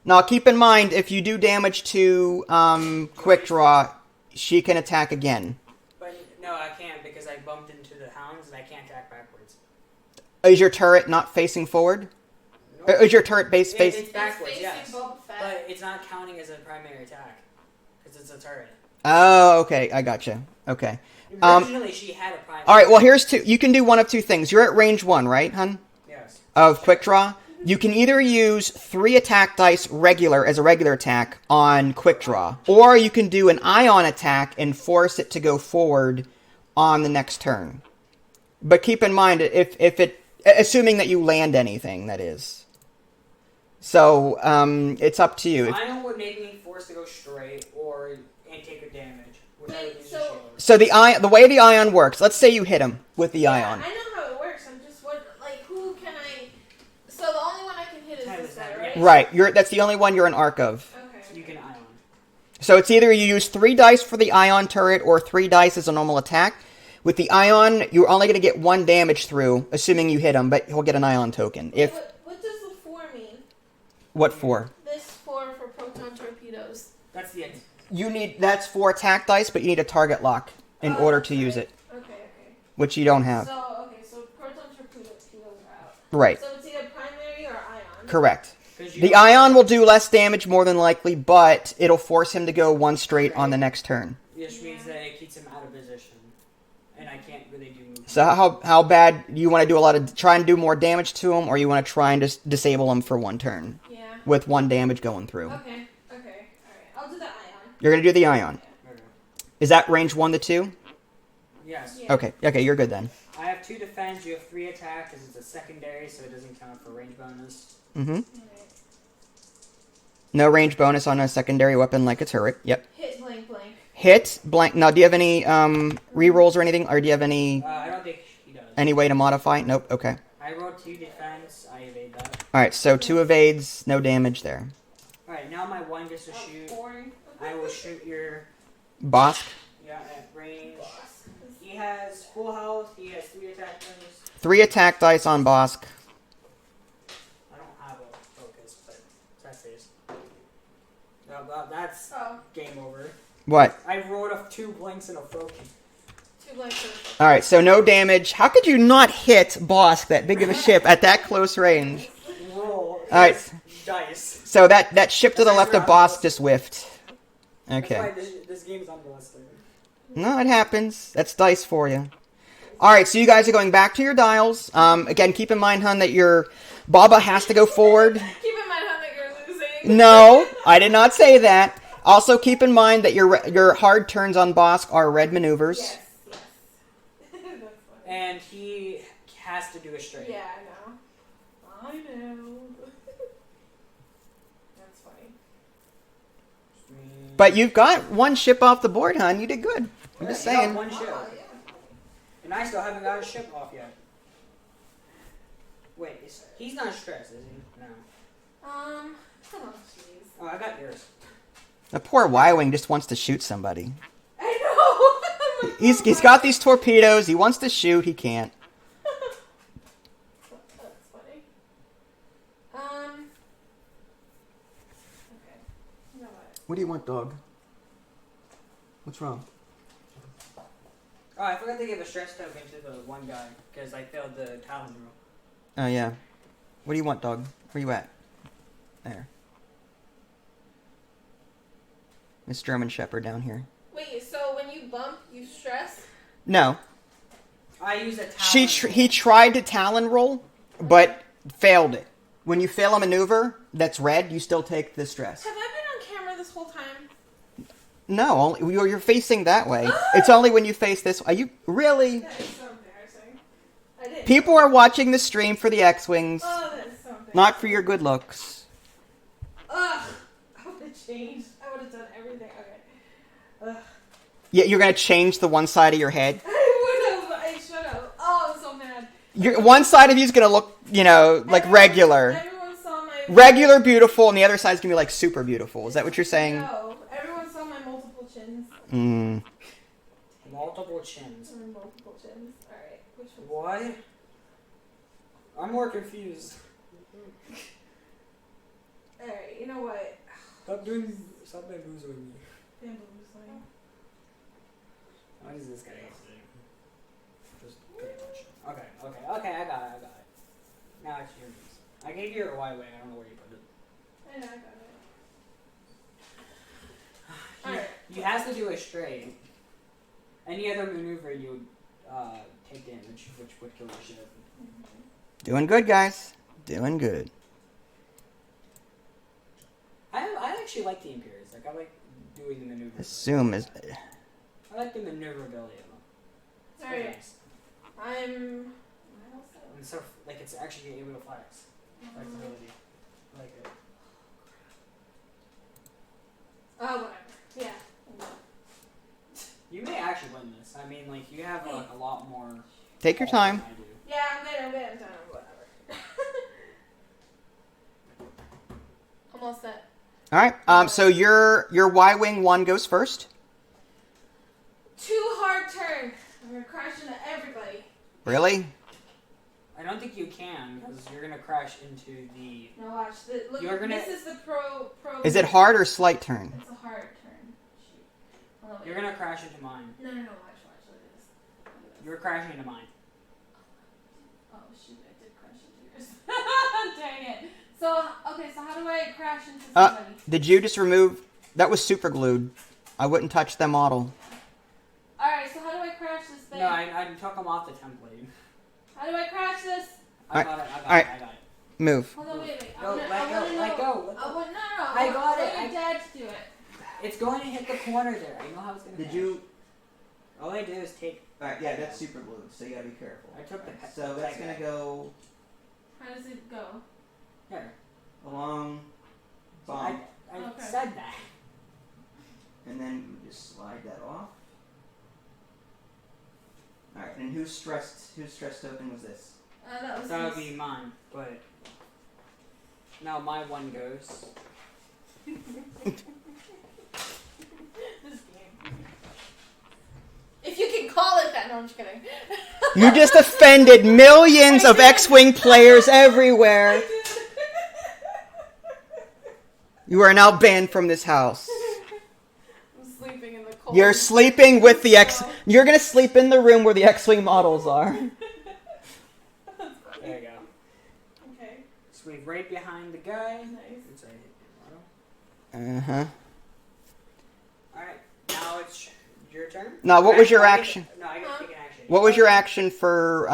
Speaker 1: Now, keep in mind, if you do damage to quick draw, she can attack again.
Speaker 3: But no, I can't because I bumped into the hounds and I can't attack backwards.
Speaker 1: Is your turret not facing forward?
Speaker 3: Nope.
Speaker 1: Is your turret face?
Speaker 3: It's backwards,
Speaker 2: It's
Speaker 3: yes.
Speaker 2: facing Boba Fett.
Speaker 3: But it's not counting as a primary attack. Because it's a turret.
Speaker 1: Oh, okay, I gotcha. Okay.
Speaker 3: Originally, she had a primary.
Speaker 1: All right. Well, here's two. You can do one of two things. You're at range 1, right, hun?
Speaker 3: Yes.
Speaker 1: Of quick draw. You can either use 3 attack dice regular as a regular attack on quick draw, or you can do an ion attack and force it to go forward on the next turn. But keep in mind, if it, assuming that you land anything, that is. So it's up to you.
Speaker 3: Ion would make me forced to go straight and take a damage. Which I would
Speaker 2: Wait,
Speaker 3: use
Speaker 2: so-
Speaker 3: a shield.
Speaker 1: So the way the ion works. Let's say you hit him with the ion.
Speaker 2: I know how it works. I'm just who can I? So the only one I can hit is this guy, right?
Speaker 1: Right. That's the only one you're an arc of.
Speaker 2: Okay.
Speaker 3: You can ion.
Speaker 1: So it's either you use 3 dice for the ion turret or 3 dice as a normal attack. With the ion, you're only going to get 1 damage through, assuming you hit him, but he'll get an ion token.
Speaker 2: Wait,
Speaker 1: If
Speaker 2: what does the 4 mean?
Speaker 1: What for?
Speaker 2: This 4 for proton torpedoes.
Speaker 3: That's the end.
Speaker 1: That's 4 attack dice, but you need a target lock in order to use it,
Speaker 2: Okay.
Speaker 1: which you don't have.
Speaker 2: So proton torpedoes are out.
Speaker 1: Right.
Speaker 2: So it's either primary or ion.
Speaker 1: Correct.
Speaker 3: 'Cause you
Speaker 1: The ion will do less damage more than likely, but it'll force him to go 1 straight on the next turn.
Speaker 3: Which means that it keeps him out of position. And I can't really do movement.
Speaker 1: So how bad you want to do try and do more damage to him, or you want to try and just disable him for 1 turn
Speaker 2: Yeah.
Speaker 1: with 1 damage going through?
Speaker 2: Okay. All right. I'll do the ion.
Speaker 1: You're gonna do the ion.
Speaker 3: Okay.
Speaker 1: Is that range 1 to 2?
Speaker 3: Yes.
Speaker 2: Yeah.
Speaker 1: Okay, you're good then.
Speaker 3: I have 2 defense, you have 3 attack, because it's a secondary, so it doesn't count for range bonus.
Speaker 1: Mm-hmm.
Speaker 2: Alright.
Speaker 1: No range bonus on a secondary weapon like a turret. Yep.
Speaker 2: Hit blank blank.
Speaker 1: Hit, blank. Now, do you have any rerolls or anything? Or do you have any
Speaker 3: I don't think he does.
Speaker 1: any way to modify? Nope, okay.
Speaker 3: I rolled 2 defense, I evade that.
Speaker 1: Alright, so 2 evades, no damage there.
Speaker 3: Alright, now my 1 gets to shoot.
Speaker 2: Boring.
Speaker 3: I will shoot your,
Speaker 1: Bosk,
Speaker 3: at range. He has full health, he has 3 attack bonus.
Speaker 1: 3 attack dice on Bosk.
Speaker 3: I don't have a focus, but that saves. That's
Speaker 2: Oh,
Speaker 3: game over.
Speaker 1: What?
Speaker 3: I rolled up 2 blanks and a focus.
Speaker 2: 2 blanks.
Speaker 1: Alright, so no damage. How could you not hit Bosk, that big of a ship, at that close range?
Speaker 3: Roll.
Speaker 1: Alright,
Speaker 3: Dice.
Speaker 1: so that ship to the left of Bosk just whiffed.
Speaker 3: That's
Speaker 1: Okay.
Speaker 3: why this game is unrealistic.
Speaker 1: No, it happens. That's dice for you. Alright, so you guys are going back to your dials. Again, keep in mind, hun, that your Baba has to go forward.
Speaker 2: Keep in mind how that you're losing.
Speaker 1: No, I did not say that. Also, keep in mind that your hard turns on Bosk are red maneuvers.
Speaker 2: Yes, yes. That's funny.
Speaker 3: And he has to do a straight.
Speaker 2: Yeah, I know. I know. That's funny.
Speaker 1: But you've got 1 ship off the board, hun. You did good. I'm just
Speaker 3: Yeah, he got
Speaker 1: saying.
Speaker 3: 1 ship.
Speaker 2: Oh, yeah.
Speaker 3: And I still haven't got a ship off yet. Wait, he's not stressed, is he? No.
Speaker 2: Oh, jeez.
Speaker 3: Oh, I got yours.
Speaker 1: The poor Y-Wing just wants to shoot somebody.
Speaker 2: I know.
Speaker 1: He's got these torpedoes. He wants to shoot. He can't.
Speaker 2: That's funny. Okay. You know what?
Speaker 1: What do you want, dog? What's wrong?
Speaker 3: Oh, I forgot to give a stress token to the one guy because I failed the Talon rule.
Speaker 1: Oh, yeah. What do you want, dog? Where you at? There. Miss German Shepherd down here.
Speaker 2: Wait, so when you bump, you stress?
Speaker 1: No.
Speaker 3: I use a Talon
Speaker 1: He tried to Talon roll, but failed it. When you fail a maneuver that's red, you still take the stress.
Speaker 2: Have I been on camera this whole time?
Speaker 1: No, only you're facing that way. It's only when you face this. Are you really?
Speaker 2: That is so embarrassing. I didn't.
Speaker 1: People are watching the stream for the X-wings,
Speaker 2: Oh, that is so embarrassing.
Speaker 1: not for your good looks.
Speaker 2: Ugh. I would have changed. I would have done everything. Okay. Ugh.
Speaker 1: Yeah, you're gonna change the one side of your head.
Speaker 2: I would have. I should have. Oh, I'm so mad.
Speaker 1: One side of you's gonna look, like regular.
Speaker 2: Everyone saw my...
Speaker 1: Regular beautiful, and the other side's gonna be like super beautiful. Is that what you're saying?
Speaker 2: No. Everyone saw my multiple chins.
Speaker 3: multiple chins.
Speaker 2: Multiple chins. Alright. Which one?
Speaker 3: What? I'm more confused.
Speaker 2: Alright, you know what?
Speaker 3: Stop bamboozling me.
Speaker 2: Bamboozling.
Speaker 3: What is this guy saying? Just pay attention. Okay, I got it. Now it's your news. I gave you a Y-Wing, I don't know where you put it.
Speaker 2: I know, I got it.
Speaker 3: He,
Speaker 2: Alright.
Speaker 3: he has to do a straight. Any other maneuver you take damage, which would kill your ship.
Speaker 1: Doing good, guys. Doing good.
Speaker 3: I actually like the Imperials. Like, I like doing the maneuvers.
Speaker 1: Assume is.
Speaker 3: I like the maneuverability of them. It's very
Speaker 2: Alright.
Speaker 3: nice.
Speaker 2: I'm...
Speaker 3: And so, like, it's actually able to flex. Flexibility. I like it.
Speaker 2: Oh, whatever. Yeah.
Speaker 3: You may actually win this. I mean, like, you have like a lot more.
Speaker 1: Take your time.
Speaker 3: than I do.
Speaker 2: Yeah, I'm good, I'm done, whatever. Almost set.
Speaker 1: All right. So your Y-wing 1 goes first.
Speaker 2: Too hard turn. I'm gonna crash into everybody.
Speaker 1: Really?
Speaker 3: I don't think you can because you're gonna crash into the.
Speaker 2: Now watch. Look,
Speaker 3: You're gonna-
Speaker 2: this is the pro.
Speaker 1: Is it hard or slight turn?
Speaker 2: It's a hard turn. Shoot. Hold on,
Speaker 3: You're gonna crash into mine.
Speaker 2: No, watch. Look at this. Look at this.
Speaker 3: You're crashing into mine.
Speaker 2: Oh shoot! I did crash into yours. Dang it. So okay, so how do I crash into somebody?
Speaker 1: Did you just remove? That was super glued. I wouldn't touch the model.
Speaker 2: All right. So how do I crash this thing?
Speaker 3: No, I took them off the template.
Speaker 2: How do I crash this?
Speaker 3: I got it.
Speaker 1: Move.
Speaker 2: Hold on, wait.
Speaker 3: Go,
Speaker 2: I
Speaker 3: let
Speaker 2: wanna
Speaker 3: go,
Speaker 2: know.
Speaker 3: let go.
Speaker 2: No.
Speaker 3: I got it.
Speaker 2: I want your dad to do it.
Speaker 3: It's going to hit the corner there. I know how it's going to
Speaker 1: Did you?
Speaker 3: All I do is take...
Speaker 1: Alright, yeah, that's super glued, so you gotta be careful.
Speaker 3: I took the...
Speaker 1: So that's gonna go
Speaker 2: How does it go?
Speaker 3: Here.
Speaker 1: along bump,
Speaker 3: I
Speaker 2: Okay.
Speaker 3: said that.
Speaker 1: and then you just slide that off. Alright, and whose stressed token was this?
Speaker 2: That was
Speaker 3: That would
Speaker 2: this.
Speaker 3: be mine, but... Now my one goes.
Speaker 2: This game. If you can call it that. No, I'm just kidding.
Speaker 1: You just offended millions of X-Wing players everywhere. You are now banned from this house.
Speaker 2: I'm sleeping in the cold.
Speaker 1: You're sleeping with the X. You're gonna sleep in the room where the X-Wing models are.
Speaker 3: There you go.
Speaker 2: Okay.
Speaker 3: Sweep right behind the guy.
Speaker 2: Nice.
Speaker 3: Oops, I hit the model.
Speaker 1: Uh-huh.
Speaker 3: Alright, now it's your turn.
Speaker 1: Now, what was your
Speaker 3: I get-
Speaker 1: action?
Speaker 3: No, I get to take an action.
Speaker 1: What was your action for,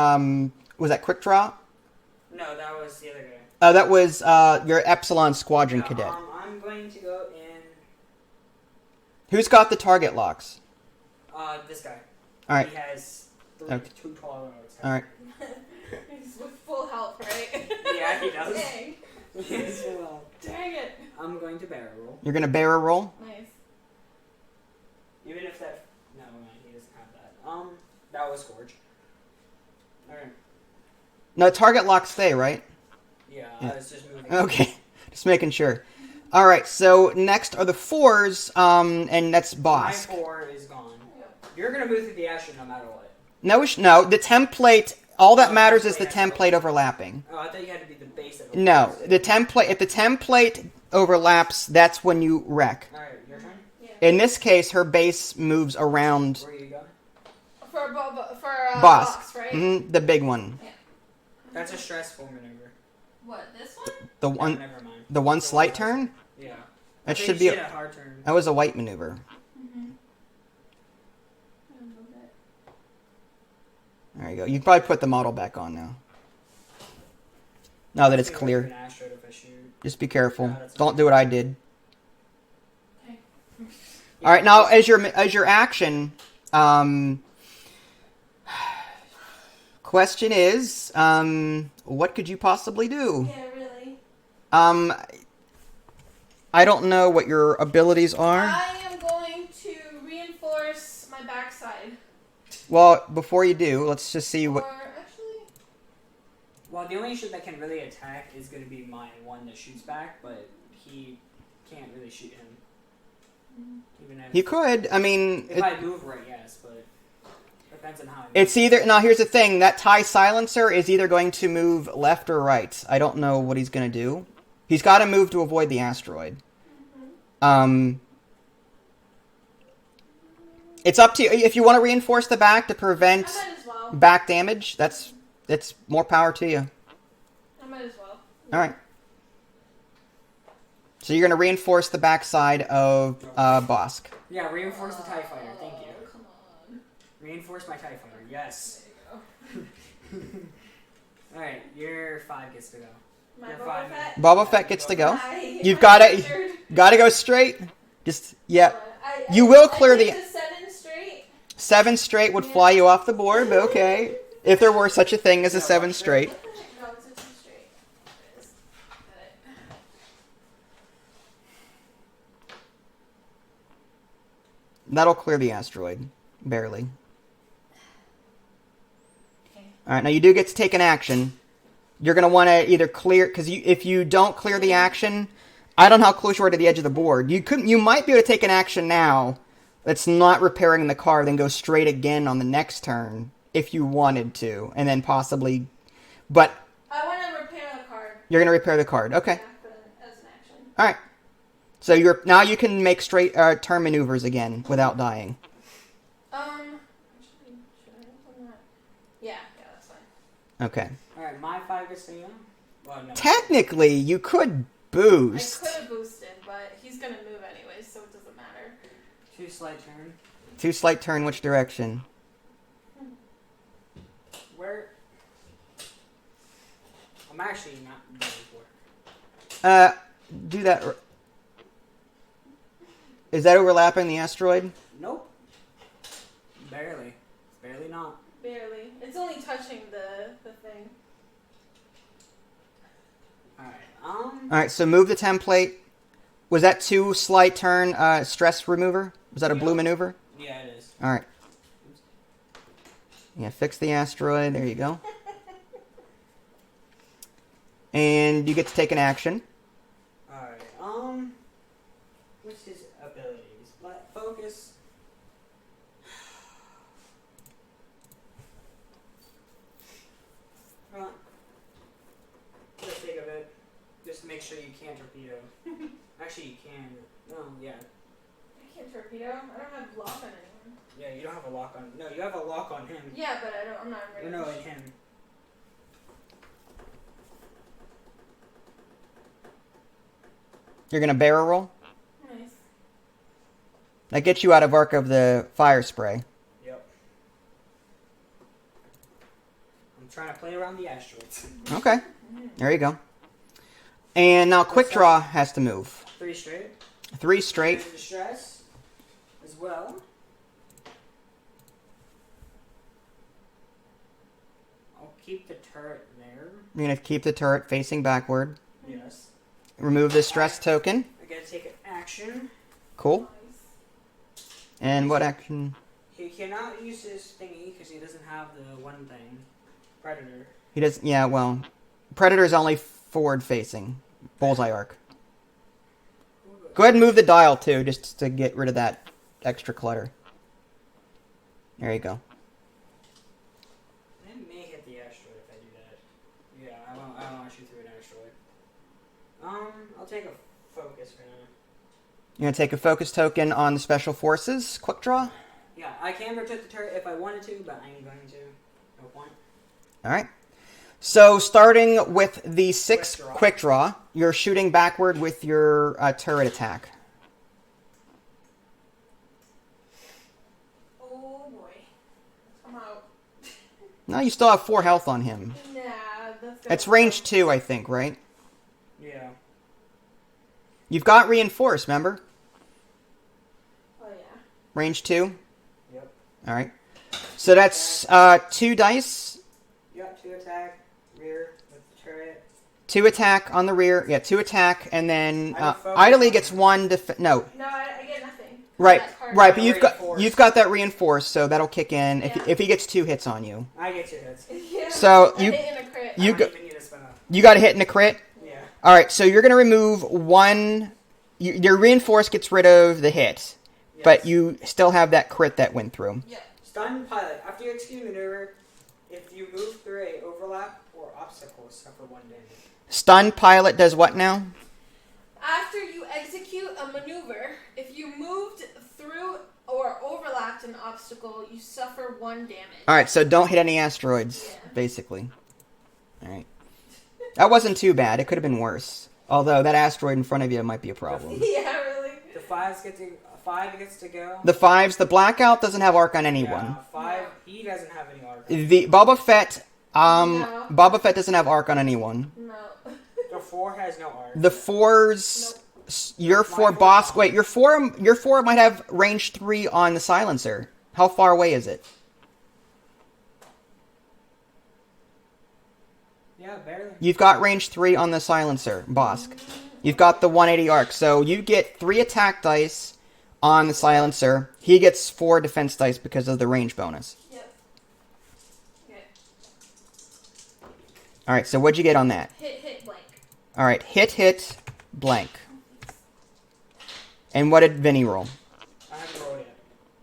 Speaker 1: was that quick draw?
Speaker 3: No, that was the other guy.
Speaker 1: That was, your Epsilon Squadron
Speaker 3: No,
Speaker 1: Cadet.
Speaker 3: I'm going to go in...
Speaker 1: Who's got the target locks?
Speaker 3: This guy.
Speaker 1: Alright.
Speaker 3: He has
Speaker 1: Okay.
Speaker 3: 2 tall roads.
Speaker 1: Alright.
Speaker 2: He's with full health, right?
Speaker 3: Yeah, he does.
Speaker 2: Dang.
Speaker 3: Yes, well.
Speaker 2: Dang it.
Speaker 3: I'm going to barrel roll.
Speaker 1: You're gonna bear a roll?
Speaker 2: Nice.
Speaker 3: Even if that... No, he doesn't have that. That was Scorch. Alright.
Speaker 1: No, target locks stay, right?
Speaker 3: Yeah,
Speaker 1: Yeah.
Speaker 3: I was just moving.
Speaker 1: Okay. Just making sure. Alright, so next are the 4s, and that's
Speaker 3: My
Speaker 1: boss.
Speaker 3: 4 is gone.
Speaker 2: Yep.
Speaker 3: You're gonna move through the action no matter what.
Speaker 1: No, the template, all that
Speaker 3: Oh,
Speaker 1: matters is the
Speaker 3: template.
Speaker 1: template overlapping.
Speaker 3: Oh, I thought you had to be the base of it.
Speaker 1: No, the template, if the template overlaps, that's when you wreck.
Speaker 3: Alright, your turn?
Speaker 2: Yeah.
Speaker 1: In this case, her base moves around
Speaker 3: Where are you going?
Speaker 2: For
Speaker 1: boss.
Speaker 2: boss, right?
Speaker 1: The big one.
Speaker 3: That's a stressful maneuver.
Speaker 2: What, this one?
Speaker 1: The
Speaker 3: No,
Speaker 1: one,
Speaker 3: never mind.
Speaker 1: the one slight turn?
Speaker 3: Yeah.
Speaker 1: That
Speaker 3: I think
Speaker 1: should be
Speaker 3: she
Speaker 1: a,
Speaker 3: had a hard turn.
Speaker 1: that was a white maneuver.
Speaker 2: Mm-hmm.
Speaker 1: There you go. You can probably put the model back on now. Now that it's
Speaker 3: An
Speaker 1: clear.
Speaker 3: Astro if I shoot.
Speaker 1: Just be careful.
Speaker 3: Yeah, that's
Speaker 1: Don't
Speaker 3: fine.
Speaker 1: do what I did.
Speaker 2: Okay.
Speaker 1: All right, now as your action, question is, what could you possibly do?
Speaker 2: Yeah, really.
Speaker 1: I don't know what your abilities are.
Speaker 2: I am going to reinforce my backside.
Speaker 1: Well, before you do, let's just see
Speaker 2: Or
Speaker 1: what.
Speaker 2: actually,
Speaker 3: Well, the only shit that can really attack is going to be my one that shoots back, but he can't really shoot him. Even if,
Speaker 1: He could. I mean,
Speaker 3: if I move right, yes, but depends on how I move.
Speaker 1: it's either. Now, here's the thing: that TIE silencer is either going to move left or right. I don't know what he's going to do. He's got to move to avoid the asteroid. It's up to you. If you want to reinforce the back to
Speaker 2: I
Speaker 1: prevent
Speaker 2: might as well.
Speaker 1: back damage, that's more power to you.
Speaker 2: I might as well.
Speaker 1: All right. So you're going to reinforce the backside of Bosk.
Speaker 3: Yeah, reinforce the TIE fighter, thank you.
Speaker 2: Oh, come on.
Speaker 3: Reinforce my TIE fighter, yes.
Speaker 2: There you go.
Speaker 3: Alright, your 5 gets to go.
Speaker 2: My
Speaker 3: You're
Speaker 2: Boba
Speaker 3: fine.
Speaker 2: Fett.
Speaker 1: Boba Fett gets to go.
Speaker 2: I-
Speaker 1: You've
Speaker 2: I
Speaker 1: got
Speaker 2: pictured-
Speaker 1: to go straight. Just yeah.
Speaker 2: I-
Speaker 1: You will
Speaker 2: I
Speaker 1: clear
Speaker 2: think
Speaker 1: the-
Speaker 2: to 7 straight.
Speaker 1: 7 straight would fly you off the board, but okay. If there were such a thing as a 7 straight.
Speaker 2: What the heck? No, it's a 2 straight. It is. Got it.
Speaker 1: That'll clear the asteroid. Barely.
Speaker 2: Okay.
Speaker 1: Alright, now you do get to take an action. You're going to want to either clear... Because if you don't clear the action... I don't know how close you are to the edge of the board. You might be able to take an action now that's not repairing the car, then go straight again on the next turn, if you wanted to. And then possibly... But
Speaker 2: I want to repair the card.
Speaker 1: you're going to repair the card. Okay.
Speaker 2: Yeah, for as an action.
Speaker 1: Alright. So now you can make straight turn maneuvers again without dying.
Speaker 2: Actually, should I have done that? Yeah, that's fine.
Speaker 1: Okay.
Speaker 3: Alright, my 5 gets to go. Well, no.
Speaker 1: Technically, you could boost.
Speaker 2: I could have boosted, but he's gonna move anyways, so it doesn't matter.
Speaker 3: 2 slight turn.
Speaker 1: 2 slight turn which direction?
Speaker 3: Where? I'm actually not ready for it.
Speaker 1: Do that. Is that overlapping the asteroid?
Speaker 3: Nope. Barely. Barely not.
Speaker 2: Barely. It's only touching the thing.
Speaker 3: Alright,
Speaker 1: Alright, so move the template. Was that 2 slide turn stress remover? Was that a blue maneuver?
Speaker 3: Yeah, it is.
Speaker 1: Alright. Yeah, fix the asteroid. There you go. And you get to take an action.
Speaker 3: Alright, what's his abilities? Focus. For the sake of it, just to make sure you can't torpedo. Actually, you can. No, yeah.
Speaker 2: I can't torpedo. I don't have lock on anyone.
Speaker 3: Yeah, you don't have a lock on. No, you have a lock on him.
Speaker 2: Yeah, but I'm not in range.
Speaker 3: No, in him.
Speaker 1: You're going to barrel roll.
Speaker 2: Nice.
Speaker 1: That gets you out of arc of the fire spray.
Speaker 3: Yep. I'm trying to play around the asteroids.
Speaker 1: Okay. There you go. And now quick draw has to move.
Speaker 3: 3 straight.
Speaker 1: 3 straight.
Speaker 3: And distress as well. I'll keep the turret there.
Speaker 1: You're going to keep the turret facing backward.
Speaker 3: Yes.
Speaker 1: Remove the stress token.
Speaker 3: I gotta take an action.
Speaker 1: Cool.
Speaker 2: Nice.
Speaker 1: And what action?
Speaker 3: He cannot use his thingy because he doesn't have the one thing. Predator.
Speaker 1: He does. Yeah, well, Predator is only forward facing. Bullseye arc. Go ahead and move the dial too, just to get rid of that extra clutter. There you go.
Speaker 3: I may hit the asteroid if I do that. Yeah, I don't want to shoot through an asteroid. I'll take a focus for now.
Speaker 1: You're going to take a focus token on the Special Forces. Quick draw.
Speaker 3: Yeah, I can protect the turret if I wanted to, but I ain't going to. No point.
Speaker 1: Alright. So, starting with the 6 quick draw, you're shooting backward with your turret attack.
Speaker 2: Oh boy. I'm out.
Speaker 1: No, you still have 4 health on him.
Speaker 2: Nah, that's good.
Speaker 1: It's range 2, I think, right?
Speaker 3: Yeah.
Speaker 1: You've got reinforced, remember?
Speaker 2: Oh yeah.
Speaker 1: Range 2?
Speaker 3: Yep.
Speaker 1: Alright. So that's 2 dice.
Speaker 3: Yep, 2 attack, rear with the turret.
Speaker 1: 2 attack on the rear. Yeah, 2 attack, and then
Speaker 3: I have focus
Speaker 1: idly
Speaker 3: on
Speaker 1: gets
Speaker 3: it.
Speaker 1: 1
Speaker 2: No, I get nothing.
Speaker 1: Right,
Speaker 2: That card.
Speaker 1: right, but
Speaker 3: Reinforced.
Speaker 1: you've got that reinforced, so that'll kick in
Speaker 2: Yeah.
Speaker 1: if he gets 2 hits on you.
Speaker 3: I get 2 hits.
Speaker 2: Yeah.
Speaker 1: So
Speaker 2: I hit in a crit.
Speaker 1: you
Speaker 3: I
Speaker 1: go,
Speaker 3: don't even need a spin up.
Speaker 1: you got a hit and a crit.
Speaker 3: Yeah.
Speaker 1: All right, so you're gonna remove 1. Your reinforced gets rid of the hit,
Speaker 3: Yes.
Speaker 1: but you still have that crit that went through.
Speaker 2: Yeah.
Speaker 3: Stun pilot. After you execute maneuver, if you move through a overlap or obstacle, suffer 1 damage.
Speaker 1: Stun pilot does what now?
Speaker 2: After you execute a maneuver, if you moved through or overlapped an obstacle, you suffer 1 damage.
Speaker 1: All right, so don't hit any asteroids,
Speaker 2: Yeah.
Speaker 1: basically. All right, that wasn't too bad. It could have been worse. Although that asteroid in front of you might be a problem.
Speaker 2: Yeah, really.
Speaker 3: The 5 gets to go.
Speaker 1: The 5s, the blackout doesn't have arc on anyone.
Speaker 3: Yeah, 5. He doesn't have any arc.
Speaker 1: The Boba Fett,
Speaker 2: No.
Speaker 1: Boba Fett doesn't have arc on anyone.
Speaker 2: No.
Speaker 3: The 4 has no arc.
Speaker 1: The 4s, your 4
Speaker 3: My
Speaker 1: boss.
Speaker 3: four.
Speaker 1: Wait, your 4 might have range 3 on the silencer. How far away is it?
Speaker 3: Yeah, barely.
Speaker 1: You've got range 3 on the silencer, Bosk. You've got the 180 arc, so you get 3 attack dice on the silencer. He gets 4 defense dice because of the range bonus.
Speaker 2: Yep. Okay.
Speaker 1: Alright, so what'd you get on that?
Speaker 2: Hit, blank.
Speaker 1: Alright, hit, blank. And what did Vinny roll?
Speaker 3: I haven't rolled yet.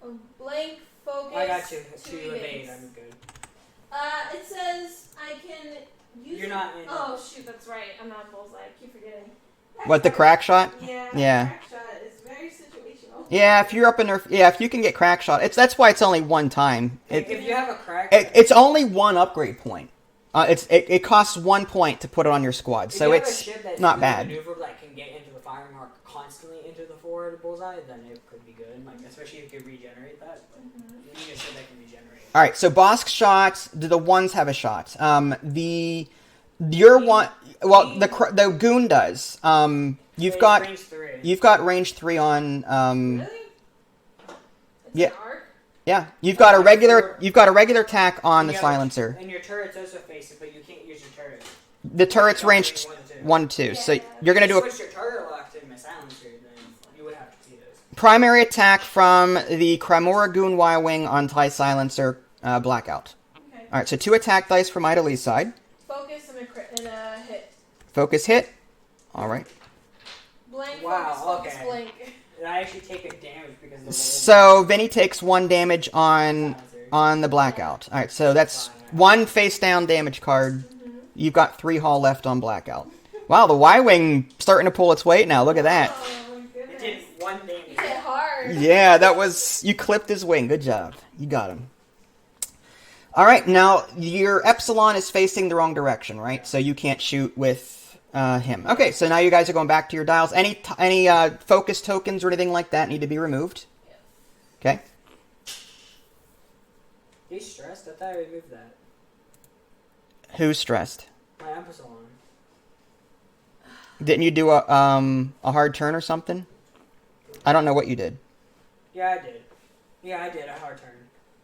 Speaker 2: A blank focus.
Speaker 3: I got 2.
Speaker 2: 2
Speaker 3: 2 evade.
Speaker 2: evades.
Speaker 3: I'm good.
Speaker 2: It says I can use.
Speaker 3: You're not in.
Speaker 2: Oh shoot, that's right. I'm not in bullseye. I keep forgetting.
Speaker 1: What, the crack shot?
Speaker 2: Yeah.
Speaker 1: Yeah.
Speaker 2: Crack shot is very situational.
Speaker 1: Yeah, if you're up in there, yeah, if you can get crack shot, that's why it's only 1 time.
Speaker 3: If you have a crack.
Speaker 1: It's only 1 upgrade point. It costs 1 point to put it on your squad,
Speaker 3: if
Speaker 1: so
Speaker 3: you have a
Speaker 1: it's
Speaker 3: ship that's
Speaker 1: not
Speaker 3: really
Speaker 1: bad.
Speaker 3: maneuverable that can get into the fire mark constantly into the forward bullseye, then it could be good. Like especially if you could regenerate that. But you need a ship that can regenerate.
Speaker 1: All right, so Bosk shot. Do the 1s have a shot? The Your one. Well, the goon does. You've
Speaker 3: It's
Speaker 1: got
Speaker 3: range 3.
Speaker 1: you've got range 3 on.
Speaker 2: Really? It's
Speaker 1: Yeah.
Speaker 2: an arc?
Speaker 1: Yeah, you've got a regular attack on the
Speaker 3: Yeah,
Speaker 1: silencer.
Speaker 3: And your turret's also facing, but you can't use your turret.
Speaker 1: The turret's ranged 1 2. So you're gonna do a
Speaker 3: Switch your target lock to my silencer, then you would have to see those.
Speaker 1: primary attack from the Cremora Goon Y-Wing on TIE Silencer Blackout.
Speaker 2: Okay.
Speaker 1: Alright, so 2 attack dice from Idalee's side.
Speaker 2: Focus and a hit.
Speaker 1: Focus hit. Alright.
Speaker 2: Blank,
Speaker 3: Wow,
Speaker 2: focus,
Speaker 3: okay.
Speaker 2: blank.
Speaker 3: And I actually take a damage because of the
Speaker 1: So Vinny takes 1 damage on the Blackout. Alright, so that's 1 face down damage card. You've got 3 hull left on Blackout. Wow, the Y-Wing starting to pull its weight now. Look at that.
Speaker 2: Oh my
Speaker 3: It
Speaker 2: goodness.
Speaker 3: did 1 damage.
Speaker 2: You hit hard.
Speaker 1: Yeah, that was... You clipped his wing. Good job. You got him. Alright, now your Epsilon is facing the wrong direction, right? So you can't shoot with him. Okay, so now you guys are going back to your dials. Any focus tokens or anything like that need to be removed. Okay.
Speaker 3: He's stressed? I thought I removed that.
Speaker 1: Who's stressed?
Speaker 3: My Epsilon.
Speaker 1: Didn't you do a hard turn or something? I don't know what you did.
Speaker 3: Yeah, I did. Yeah, I did a hard turn.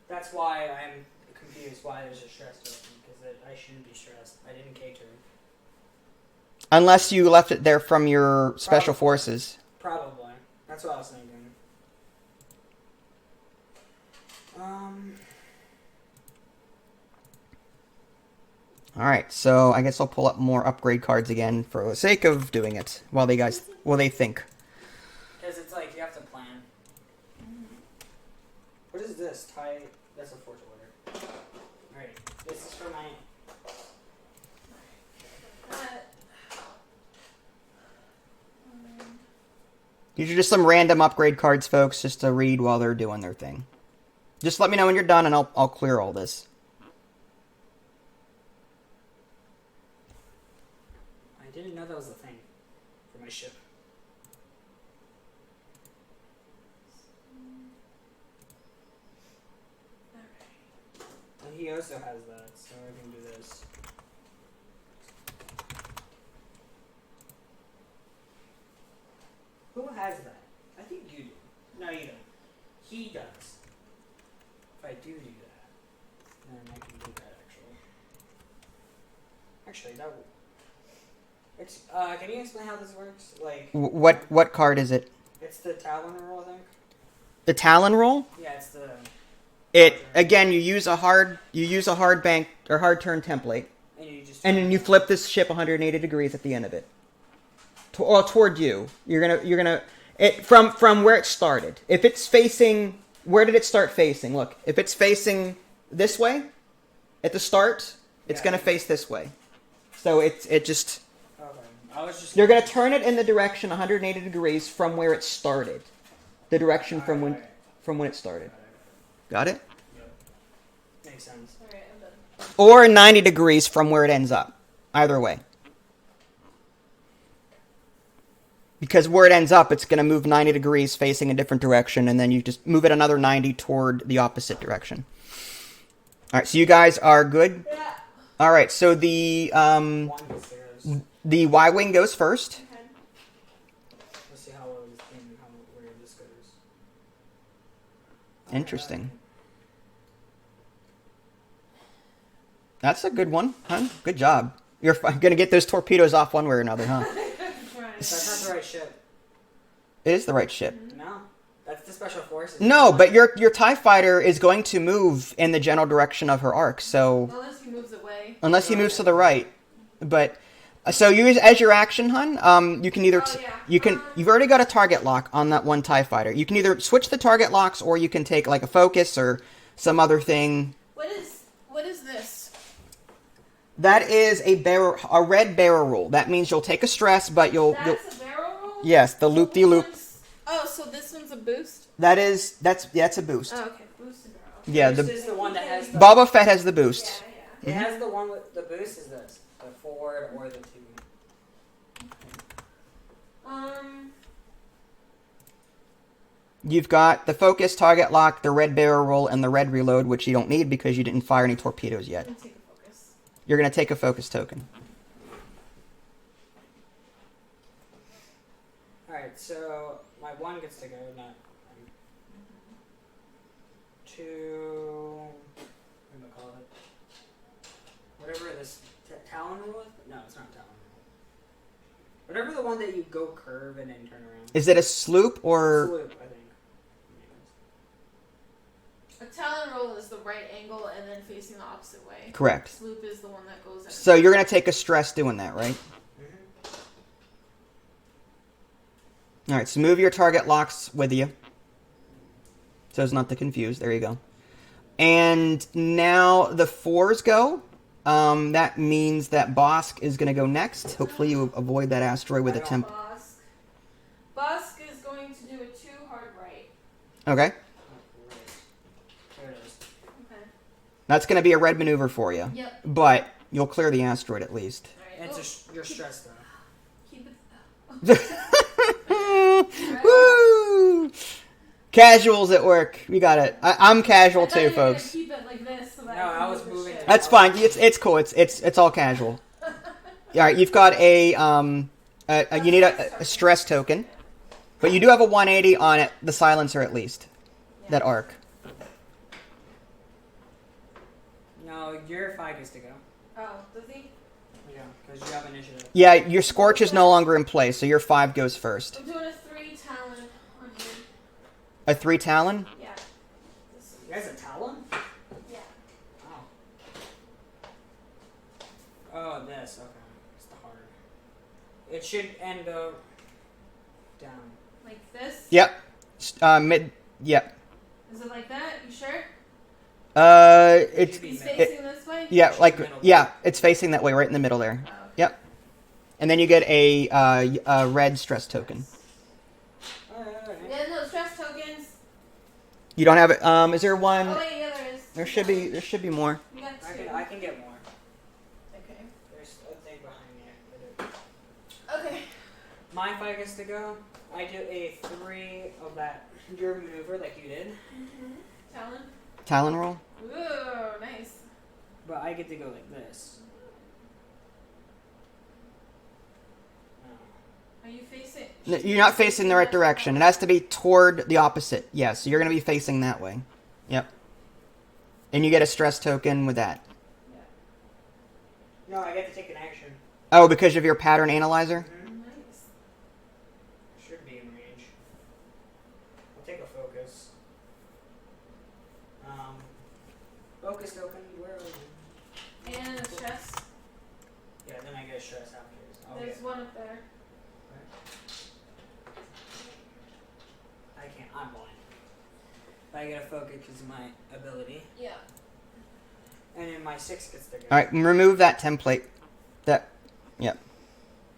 Speaker 3: That's why I'm confused why there's a stress token, because I shouldn't be stressed. I didn't K-turn.
Speaker 1: Unless you left it there from your special
Speaker 3: Probably.
Speaker 1: forces.
Speaker 3: Probably. That's what I was thinking.
Speaker 1: Alright, so I guess I'll pull up more upgrade cards again for the sake of doing it while they think.
Speaker 3: Because it's like, you have to plan. What is this? That's a forge order. Alright, this is for my...
Speaker 1: These are just some random upgrade cards, folks, just to read while they're doing their thing. Just let me know when you're done and I'll clear all this.
Speaker 3: I didn't know that was a thing for my ship. And he also has that, so I can do this. Who has that? I think you do. No, you don't. He does. If I do that, then I can do that actually. Actually, that will... can you explain how this works? Like...
Speaker 1: What card is it?
Speaker 3: It's the Talon roll, I think.
Speaker 1: The Talon roll?
Speaker 3: Yeah, it's the...
Speaker 1: Again, you use a hard bank or hard turn template, and then you flip this ship 180 degrees at the end of it. Toward you. You're gonna from where it started. If it's facing, where did it start facing? Look, if it's facing this way at the start, it's gonna face this way. So it just...
Speaker 3: Okay. I was just...
Speaker 1: You're gonna turn it in the direction 180 degrees from where it started. The direction from when it started. Got it?
Speaker 3: Yep. Makes sense.
Speaker 2: Alright, I'm done.
Speaker 1: Or 90 degrees from where it ends up. Either way. Because where it ends up, it's going to move 90 degrees facing a different direction, and then you just move it another 90 toward the opposite direction. Alright, so you guys are good?
Speaker 2: Yeah.
Speaker 1: Alright, so the Y-Wing goes first.
Speaker 2: Okay.
Speaker 3: Let's see how well this thing and where this goes.
Speaker 1: Interesting. That's a good one, huh? Good job. You're going to get those torpedoes off one way or another, huh?
Speaker 3: That's not the right ship.
Speaker 1: It is the right ship.
Speaker 3: No. That's the special forces.
Speaker 1: No, but your TIE fighter is going to move in the general direction of her arc, so...
Speaker 2: Unless he moves away.
Speaker 1: Unless he moves to the right. But... So you as your action, hun, you can either... You've already got a target lock on that one TIE fighter. You can either switch the target locks, or you can take, like, a focus or some other thing.
Speaker 2: What is this?
Speaker 1: That is a red barrel roll. That means you'll take a stress, but you'll...
Speaker 2: That's a barrel roll?
Speaker 1: Yes, the loop-de-loop.
Speaker 2: Oh, so this one's a boost?
Speaker 1: That's a boost.
Speaker 2: Oh, okay. Boost and barrel.
Speaker 1: Yeah,
Speaker 3: This is the one that has the...
Speaker 1: Boba Fett has the boost.
Speaker 2: Yeah.
Speaker 3: It has the one with the boost is this. The forward or the two.
Speaker 1: You've got the focus, target lock, the red barrel roll, and the red reload, which you don't need because you didn't fire any torpedoes yet.
Speaker 2: I'm gonna take a focus.
Speaker 1: You're going to take a focus token.
Speaker 3: so my 1 gets to go, not 2. What do I call it? Whatever this Talon rule is? No, it's not Talon rule. Whatever the one that you go curve and then turn around.
Speaker 1: Is it a sloop or?
Speaker 3: Sloop, I think.
Speaker 2: A talon roll is the right angle and then facing the opposite way.
Speaker 1: Correct.
Speaker 2: Sloop is the one that goes in.
Speaker 1: So you're gonna take a stress doing that, right? All right. So move your target locks with you, so as not to confuse. There you go. And now the 4s go. That means that Bosk is gonna go next. Hopefully you avoid that asteroid with a temp.
Speaker 2: Bosk is going to do a 2 hard right.
Speaker 1: Okay.
Speaker 3: There it is.
Speaker 2: Okay.
Speaker 1: That's gonna be a red maneuver for you.
Speaker 2: Yep.
Speaker 1: But you'll clear the asteroid at least.
Speaker 2: All right.
Speaker 3: You're stressed though.
Speaker 2: Keep it.
Speaker 1: Woo! Casuals at work. We got it. I'm casual
Speaker 2: I thought
Speaker 1: too,
Speaker 2: you were gonna
Speaker 1: folks.
Speaker 2: Keep it like this so that
Speaker 3: No,
Speaker 2: I can
Speaker 3: I was
Speaker 2: move the
Speaker 3: moving
Speaker 2: ship.
Speaker 3: it.
Speaker 1: That's fine. It's cool. It's all casual. All right, you've got you need a stress token, but you do have a 180 on it. The silencer at least.
Speaker 2: Yeah.
Speaker 1: That arc.
Speaker 3: No, your 5 gets to go.
Speaker 2: Oh, does he?
Speaker 3: Yeah, because you have initiative.
Speaker 1: Yeah, your Scorch is no longer in play, so your 5 goes first.
Speaker 2: I'm doing a 3 talon on here.
Speaker 1: A 3 Talon.
Speaker 2: Yeah. This
Speaker 3: You guys a Talon?
Speaker 2: yeah.
Speaker 3: Oh. Oh, this. Okay. It's the hard. It should end down.
Speaker 2: Like this?
Speaker 1: Yep. Mid. Yep.
Speaker 2: Is it like that? You sure?
Speaker 1: It's
Speaker 3: Should be
Speaker 2: He's
Speaker 3: mid.
Speaker 2: facing this way?
Speaker 1: yeah, like
Speaker 3: Middle.
Speaker 1: yeah, it's facing that way, right in the middle there.
Speaker 2: Oh, okay.
Speaker 1: Yep. And then you get a red stress token.
Speaker 3: Alright.
Speaker 2: Yeah, no, stress tokens.
Speaker 1: You don't have it. Is there one?
Speaker 2: Oh, wait, yeah, there is.
Speaker 1: There should be more.
Speaker 2: You got 2.
Speaker 3: I can get more.
Speaker 2: Okay.
Speaker 3: There's a thing behind me.
Speaker 2: Okay.
Speaker 3: My 5 gets to go. I do a 3 of that your maneuver like you did,
Speaker 2: Talon.
Speaker 1: Talon roll.
Speaker 2: Ooh, nice.
Speaker 3: but I get to go like this.
Speaker 2: Are you facing?
Speaker 1: No, you're not facing the right direction. It has to be toward the opposite. Yeah, so you're going to be facing that way. Yep. And you get a stress token with that.
Speaker 3: No, I get to take an action.
Speaker 1: Oh, because of your pattern analyzer?
Speaker 2: Nice.
Speaker 3: Should be in range. I'll take a focus. Focus token, where are you?
Speaker 2: And a stress.
Speaker 3: Yeah, then I get a stress after. So
Speaker 2: There's one up there.
Speaker 3: I can't, I'm blind. But I get a focus because of my ability.
Speaker 2: Yeah.
Speaker 3: And then my 6 gets to go.
Speaker 1: All right, remove that template. That. Yep.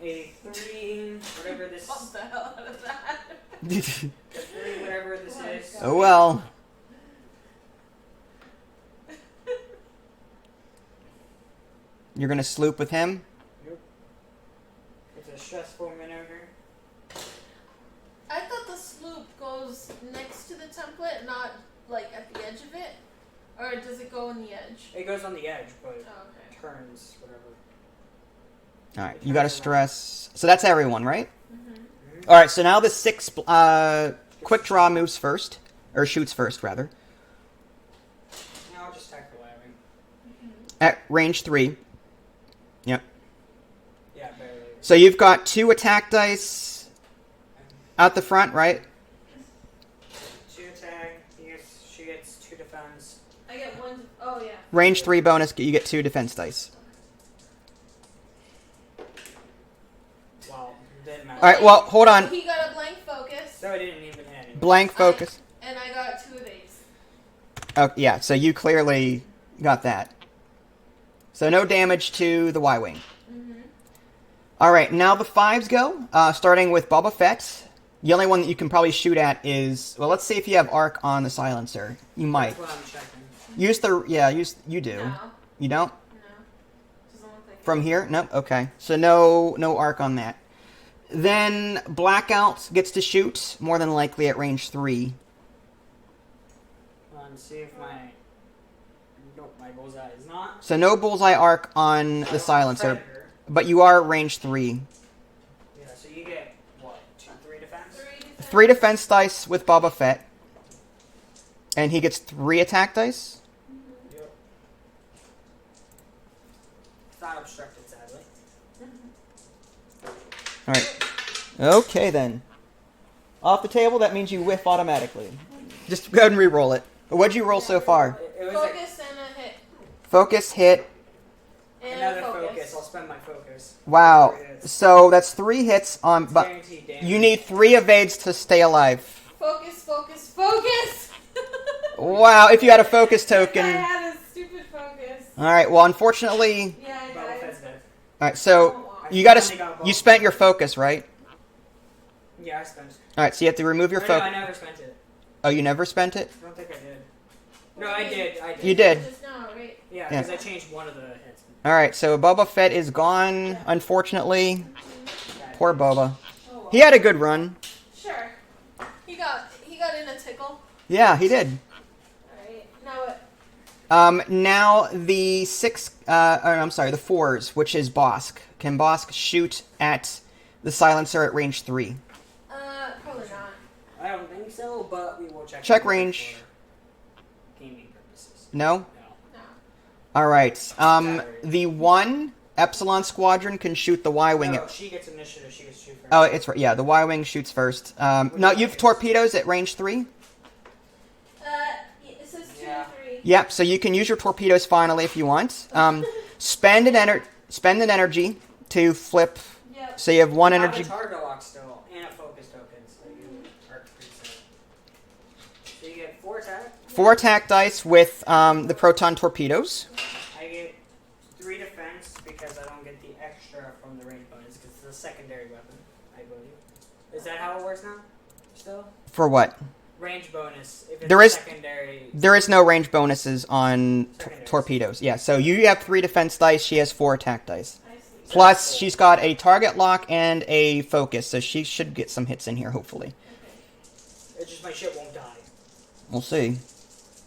Speaker 3: A 3, whatever this
Speaker 2: What the hell out of that?
Speaker 3: a 3, whatever this
Speaker 2: Oh my
Speaker 3: is.
Speaker 2: God.
Speaker 1: Oh well. You're going to sloop with him?
Speaker 3: It's a stressful maneuver.
Speaker 2: I thought the sloop goes next to the template, not like at the edge of it. Or does it go on the edge?
Speaker 3: It goes on the edge, but
Speaker 2: Oh, okay.
Speaker 3: turns, whatever.
Speaker 1: All right, you got to stress. So that's everyone, right?
Speaker 2: Mm-hmm.
Speaker 1: All right, so now the 6 quick draw moves first, or shoots first rather,
Speaker 3: Now I'll just attack the labbing.
Speaker 1: at range 3. Yep.
Speaker 3: Yeah, barely.
Speaker 1: So you've got 2 attack dice out the front, right?
Speaker 3: 2 attack, she gets 2 defense.
Speaker 2: I get 1. Oh, yeah.
Speaker 1: Range 3 bonus, you get 2 defense dice.
Speaker 3: Wow, didn't matter.
Speaker 1: All right, well, hold on.
Speaker 2: He got a blank focus.
Speaker 3: So I didn't even hit anyone.
Speaker 1: Blank focus.
Speaker 2: And I got 2 of these.
Speaker 1: Oh, yeah, so you clearly got that. So no damage to the Y-Wing.
Speaker 2: Mm-hmm.
Speaker 1: All right, now the 5s go, starting with Boba Fett. The only one that you can probably shoot at is, well, let's see if you have arc on the silencer. You might.
Speaker 3: That's what I'm checking.
Speaker 1: You do.
Speaker 2: No.
Speaker 1: You don't?
Speaker 2: No. Doesn't look like
Speaker 1: From
Speaker 2: it.
Speaker 1: here? Nope, okay. So no arc on that. Then Blackout gets to shoot, more than likely at range 3.
Speaker 3: See if my bullseye is not.
Speaker 1: So no bullseye arc on the silencer,
Speaker 3: Predator.
Speaker 1: but you are range 3.
Speaker 3: Yeah, so you get what? 2, 3 defense.
Speaker 2: 3
Speaker 1: 3 defense dice with Boba Fett. And he gets 3 attack dice.
Speaker 3: Yep. It's not obstructed, sadly.
Speaker 1: Alright. Okay, then. Off the table, that means you whiff automatically. Just go ahead and re-roll it. What'd you roll so far?
Speaker 3: It was
Speaker 2: Focus and a hit.
Speaker 1: Focus, hit.
Speaker 2: And
Speaker 3: another
Speaker 2: focus.
Speaker 3: focus. I'll spend my focus.
Speaker 1: Wow.
Speaker 3: 3 hits.
Speaker 1: So that's 3 hits on...
Speaker 3: It's
Speaker 1: But
Speaker 3: guaranteed damage.
Speaker 1: you need 3 evades to stay alive.
Speaker 2: Focus, focus, focus!
Speaker 1: Wow, if you had a focus
Speaker 2: I
Speaker 1: token...
Speaker 2: had a stupid focus.
Speaker 1: Alright, well, unfortunately...
Speaker 2: Yeah, I
Speaker 3: Boba
Speaker 2: died.
Speaker 3: Fett's dead.
Speaker 1: Alright, so... You you spent your focus, right?
Speaker 3: Yeah, I spent.
Speaker 1: Alright, so you have to remove your
Speaker 3: No, I
Speaker 1: focus.
Speaker 3: never spent it.
Speaker 1: Oh, you never spent it?
Speaker 3: I don't think I did. No, I did. I did.
Speaker 1: You did.
Speaker 2: Just now, right?
Speaker 3: Yeah,
Speaker 1: Yeah.
Speaker 3: because I changed one of the hits.
Speaker 1: Alright, so Boba Fett is gone, unfortunately. Poor Boba.
Speaker 2: Oh, well.
Speaker 1: He had a good run.
Speaker 2: Sure. He got in a tickle.
Speaker 1: Yeah, he did.
Speaker 2: Alright, now what?
Speaker 1: Now the 6, I'm sorry, the 4s, which is Bosk. Can Bosk shoot at the silencer at range 3?
Speaker 2: Probably not.
Speaker 3: I don't think so, but we will check.
Speaker 1: Check
Speaker 3: it
Speaker 1: range.
Speaker 3: for gaming purposes.
Speaker 1: No?
Speaker 3: No.
Speaker 2: No.
Speaker 1: Alright, the 1 Epsilon Squadron can shoot the Y-Wing.
Speaker 3: No, she gets initiative. She gets shoot first.
Speaker 1: Oh, it's right. Yeah, the Y-Wing shoots first. No, you have torpedoes at range 3?
Speaker 2: It says 2
Speaker 3: Yeah.
Speaker 2: and 3.
Speaker 1: Yep, so you can use your torpedoes finally if you want. Spend an energy to flip.
Speaker 2: Yep.
Speaker 1: So you have 1
Speaker 3: I have
Speaker 1: energy.
Speaker 3: a target lock still and a focus token, so you are pretty set. So you get 4 attack.
Speaker 1: 4 attack dice with the proton torpedoes.
Speaker 3: I get 3 defense because I don't get the extra from the range bonus because it's a secondary weapon, I believe. Is that how it works now? Still?
Speaker 1: For what?
Speaker 3: Range bonus. If it's
Speaker 1: There is-
Speaker 3: secondary.
Speaker 1: There is no range bonuses on
Speaker 3: Secondaries.
Speaker 1: torpedoes. Yeah, so you have 3 defense dice. She has 4 attack dice.
Speaker 2: I see.
Speaker 1: Plus, she's got a target lock and a focus, so she should get some hits in here, hopefully.
Speaker 2: Okay.
Speaker 3: It's just my shit won't die.
Speaker 1: We'll see.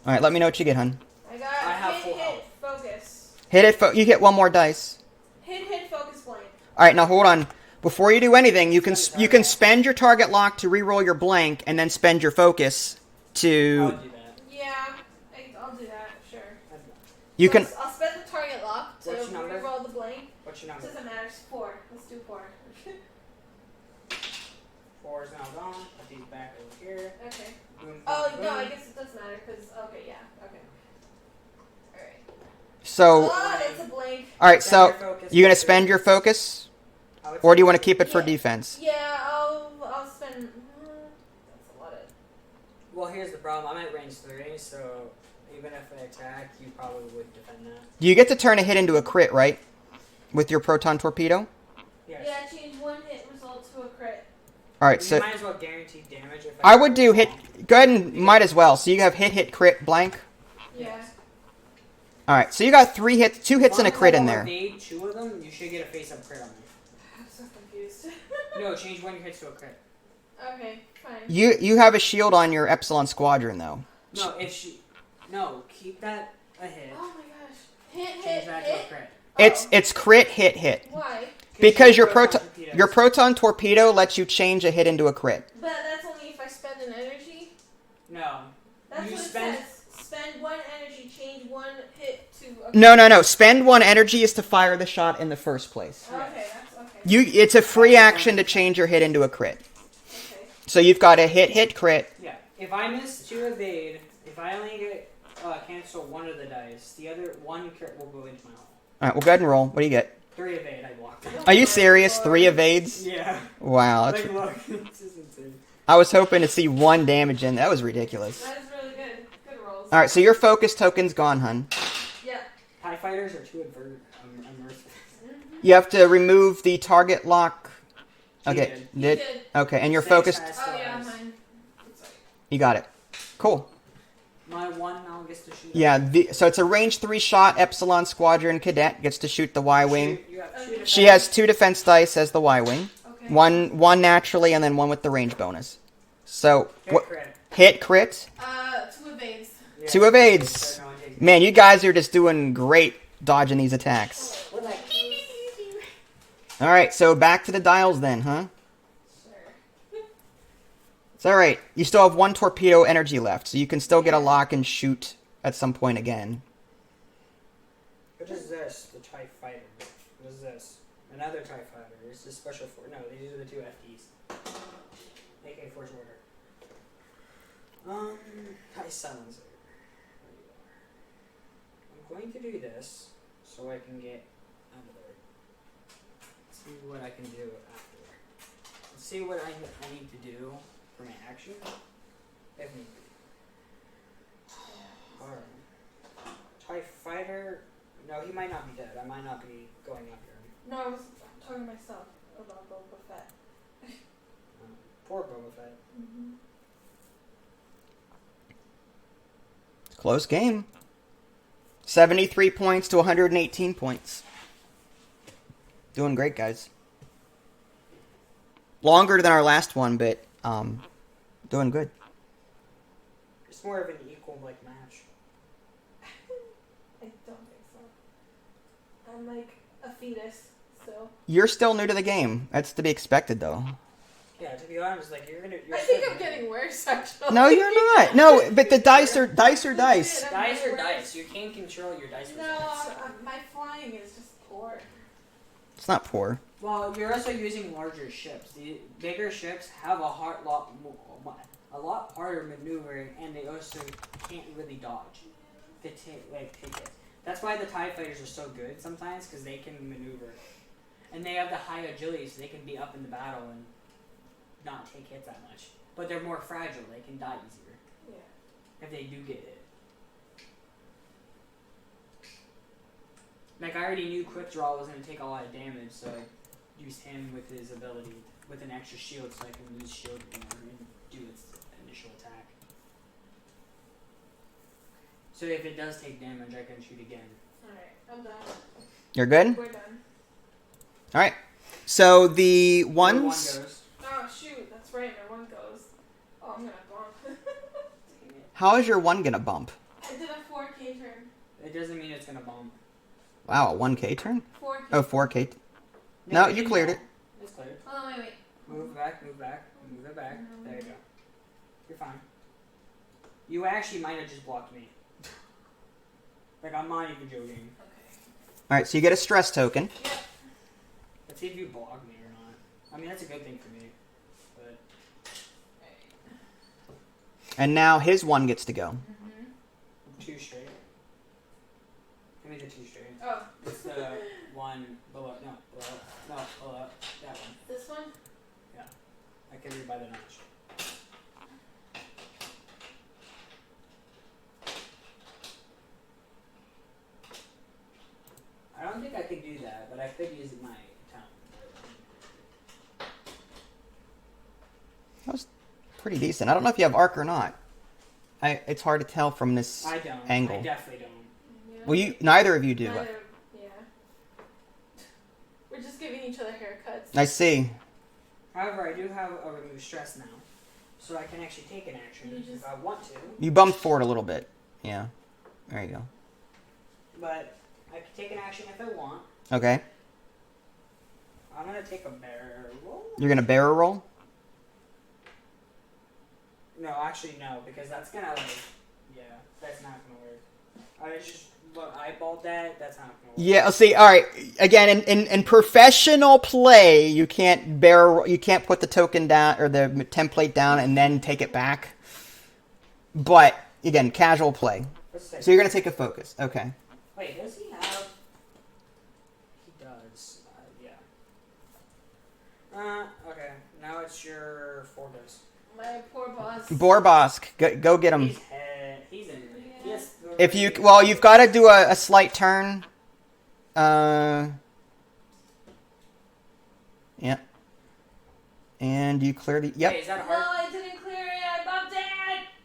Speaker 1: Alright, let me know what you get, hun.
Speaker 2: I got
Speaker 3: I have
Speaker 2: hit,
Speaker 3: full
Speaker 2: hit,
Speaker 3: health.
Speaker 2: focus.
Speaker 1: Hit it. You get 1 more dice.
Speaker 2: Hit, focus, blank.
Speaker 1: Alright, now hold on. Before you do anything, you can spend your target lock to re-roll your blank, and then spend your focus
Speaker 3: I
Speaker 1: to...
Speaker 3: would do that.
Speaker 2: Yeah, I'll do that, sure.
Speaker 1: You
Speaker 2: So
Speaker 1: can...
Speaker 2: I'll spend the target lock to
Speaker 3: What's your number?
Speaker 2: re-roll the blank.
Speaker 3: What's your
Speaker 2: It
Speaker 3: number?
Speaker 2: doesn't matter, it's 4. Let's do 4.
Speaker 3: 4 is now gone. Put these back over here.
Speaker 2: Okay.
Speaker 3: Boom,
Speaker 2: Oh,
Speaker 3: boom,
Speaker 2: no, I
Speaker 3: boom.
Speaker 2: guess it does matter, because, okay, yeah, okay. Alright.
Speaker 1: So...
Speaker 2: Oh, that's a blank.
Speaker 1: Alright,
Speaker 3: Spend
Speaker 1: so...
Speaker 3: your focus.
Speaker 1: You gonna spend your focus?
Speaker 3: I would
Speaker 1: Or do
Speaker 3: say-
Speaker 1: you want to keep it for
Speaker 2: Yeah.
Speaker 1: defense?
Speaker 2: Yeah, I'll spend, that's a lot of,
Speaker 3: Well, here's the problem. I'm at range 3, so even if I attack, you probably would defend that.
Speaker 1: You get to turn a hit into a crit, right? With your proton torpedo?
Speaker 3: Yes.
Speaker 2: yeah, change 1 hit result to a crit.
Speaker 1: Alright,
Speaker 3: You
Speaker 1: so...
Speaker 3: might as well guarantee damage if
Speaker 1: I would do hit... Go ahead and might as well. So you have hit, crit, blank.
Speaker 2: Yeah.
Speaker 1: Alright, so you got 2 hits and a crit in there.
Speaker 3: Evade 2 of them, you should get a face-up crit on me.
Speaker 2: I'm so confused.
Speaker 3: No, change 1 of your hits to a crit.
Speaker 2: Okay, fine.
Speaker 1: You have a shield on your Epsilon Squadron, though.
Speaker 3: No, if she... No, keep that a hit.
Speaker 2: Oh my gosh. Hit,
Speaker 3: Change
Speaker 2: hit,
Speaker 3: that to a
Speaker 2: hit.
Speaker 3: crit.
Speaker 1: It's crit, hit.
Speaker 2: Why?
Speaker 1: Because your
Speaker 3: proton
Speaker 1: proton torpedo lets you change a hit into a crit.
Speaker 2: But that's only if I spend an energy.
Speaker 3: No.
Speaker 2: That's
Speaker 3: You
Speaker 2: what
Speaker 3: spend-
Speaker 2: it says. Spend 1 energy, change 1 hit to a
Speaker 1: No. Spend 1 energy is to fire the shot in the first place.
Speaker 2: Okay, that's okay.
Speaker 1: It's a free action to change your hit into a crit.
Speaker 2: Okay.
Speaker 1: So you've got a hit, crit.
Speaker 3: Yeah. If I miss 2 evade, if I only get cancel 1 of the dice, the other 1 crit will go into my hole.
Speaker 1: Alright, well, go ahead and roll. What do you get?
Speaker 3: 3 evade, I blocked it.
Speaker 1: Are you serious? 3 evades?
Speaker 3: Yeah.
Speaker 1: Wow.
Speaker 3: Like, look, this is insane.
Speaker 1: I was hoping to see 1 damage in. That was ridiculous.
Speaker 2: That is really good. Good rolls.
Speaker 1: Alright, so your focus token's gone, hun.
Speaker 2: Yeah.
Speaker 3: TIE fighters are too immersive.
Speaker 1: You have to remove the target lock. Okay,
Speaker 3: You
Speaker 1: did?
Speaker 2: did.
Speaker 1: Okay, and you're
Speaker 3: Six
Speaker 1: focused.
Speaker 3: has
Speaker 2: Oh yeah,
Speaker 3: stars.
Speaker 2: mine. Sorry.
Speaker 1: You got it. Cool.
Speaker 3: My 1 now gets to shoot.
Speaker 1: Yeah, so it's a range 3 shot. Epsilon Squadron Cadet gets to shoot the Y-Wing.
Speaker 3: You have 2
Speaker 1: She has 2 defense dice as the Y-Wing.
Speaker 2: Okay.
Speaker 1: One naturally, and then 1 with the range bonus. So,
Speaker 3: Hit crit.
Speaker 1: hit, crit.
Speaker 2: 2 evades.
Speaker 3: Yeah.
Speaker 1: 2 evades.
Speaker 3: So no one takes-
Speaker 1: Man, you guys are just doing great dodging these attacks.
Speaker 3: We're like,
Speaker 1: Alright, so back to the dials then, huh?
Speaker 2: Sure.
Speaker 1: It's alright. You still have 1 torpedo energy left, so you can still get a lock and shoot at some point again.
Speaker 3: What is this? The TIE Fighter. What is this? Another TIE Fighter. It's a special force. No, these are the 2 FDs. AK Force Order. TIE Silencer. There you are. I'm going to do this so I can get out of there. Let's see what I can do after. Let's see what I need to do for my action. If need be. Alright. TIE Fighter. No, he might not be dead. I might not be going after him.
Speaker 2: No, I was talking to myself about Boba Fett.
Speaker 3: Poor Boba Fett.
Speaker 2: Mm-hmm.
Speaker 1: Close game. 73 points to 118 points. Doing great, guys. Longer than our last one, but doing good.
Speaker 3: It's more of an equal match.
Speaker 2: I don't think so. I'm like a fetus, so.
Speaker 1: You're still new to the game. That's to be expected, though.
Speaker 3: Yeah, to be honest, like you're
Speaker 2: I think I'm getting worse, actually.
Speaker 1: No, you're not. No, but the dice are dice.
Speaker 3: Dice are dice. You can't control your dice.
Speaker 2: No, my flying is just poor.
Speaker 1: It's not poor.
Speaker 3: Well, you're also using larger ships. The bigger ships have a lot harder maneuvering, and they also can't really dodge. They take hits. That's why the TIE Fighters are so good sometimes, because they can maneuver, and they have the high agility, so they can be up in the battle and not take hits that much. But they're more fragile. They can die easier.
Speaker 2: Yeah.
Speaker 3: If they do get hit. Like, I already knew Quick Draw was going to take a lot of damage, so I used him with his ability, with an extra shield, so I can use shield more and do its initial attack. So if it does take damage, I can shoot again.
Speaker 2: Alright, I'm done.
Speaker 1: You're good?
Speaker 2: We're done.
Speaker 1: Alright. So the
Speaker 3: Where one
Speaker 1: ones...
Speaker 3: goes.
Speaker 2: Oh, shoot, that's right, my one goes. Oh, I'm gonna bump. Dang it.
Speaker 1: How is your one gonna bump?
Speaker 2: I did a 4K turn.
Speaker 3: It doesn't mean it's going to bump.
Speaker 1: Wow, a 1k turn?
Speaker 2: 4K.
Speaker 1: Oh, 4k. No, you cleared it.
Speaker 3: It's cleared.
Speaker 2: Hold on, wait.
Speaker 3: Move back, move back, move it back. There you go. You're fine. You actually might have just blocked me. Like, I'm not even joking.
Speaker 2: Okay.
Speaker 1: Alright, so you get a stress token.
Speaker 2: Yep.
Speaker 3: Let's see if you block me or not. I mean, that's a good thing for me. But
Speaker 1: And now his one gets to go.
Speaker 2: Mm-hmm.
Speaker 3: 2 straight. Give me the 2 straight.
Speaker 2: Oh.
Speaker 3: It's the one below. No, below. That one.
Speaker 2: This one?
Speaker 3: Yeah. I can read by the notch. I don't think I could do that, but I could use my talent.
Speaker 1: That was pretty decent. I don't know if you have arc or not. It's hard to tell from this
Speaker 3: I don't.
Speaker 1: angle.
Speaker 3: I definitely don't.
Speaker 2: Yeah.
Speaker 1: Well, neither of you do.
Speaker 2: Neither, yeah. We're just giving each other haircuts.
Speaker 1: I see.
Speaker 3: However, I do have a remove stress now, so I can actually take an action if I want to.
Speaker 1: You bumped forward a little bit. Yeah. There you go.
Speaker 3: But I can take an action if I want.
Speaker 1: Okay.
Speaker 3: I'm gonna take a barrel.
Speaker 1: You're gonna barrel roll?
Speaker 3: No, actually no, because that's gonna that's not gonna work. I just eyeballed that. That's not gonna work.
Speaker 1: Yeah, let's see. All right. Again, in professional play, you can't you can't put the token down or the template down and then take it back. But again, casual play. So you're gonna take a focus. Okay.
Speaker 3: Wait, does he have? He does. Yeah. Okay. Now it's your 4 goes.
Speaker 2: My poor boss.
Speaker 1: Borbosk, go get him.
Speaker 3: He's in.
Speaker 2: Yeah.
Speaker 3: Yes.
Speaker 1: If you you've got to do a slight turn. Yeah. And you clear the. Yep.
Speaker 3: Wait, is that a
Speaker 2: No,
Speaker 3: hard?
Speaker 2: I didn't clear it. I bumped it.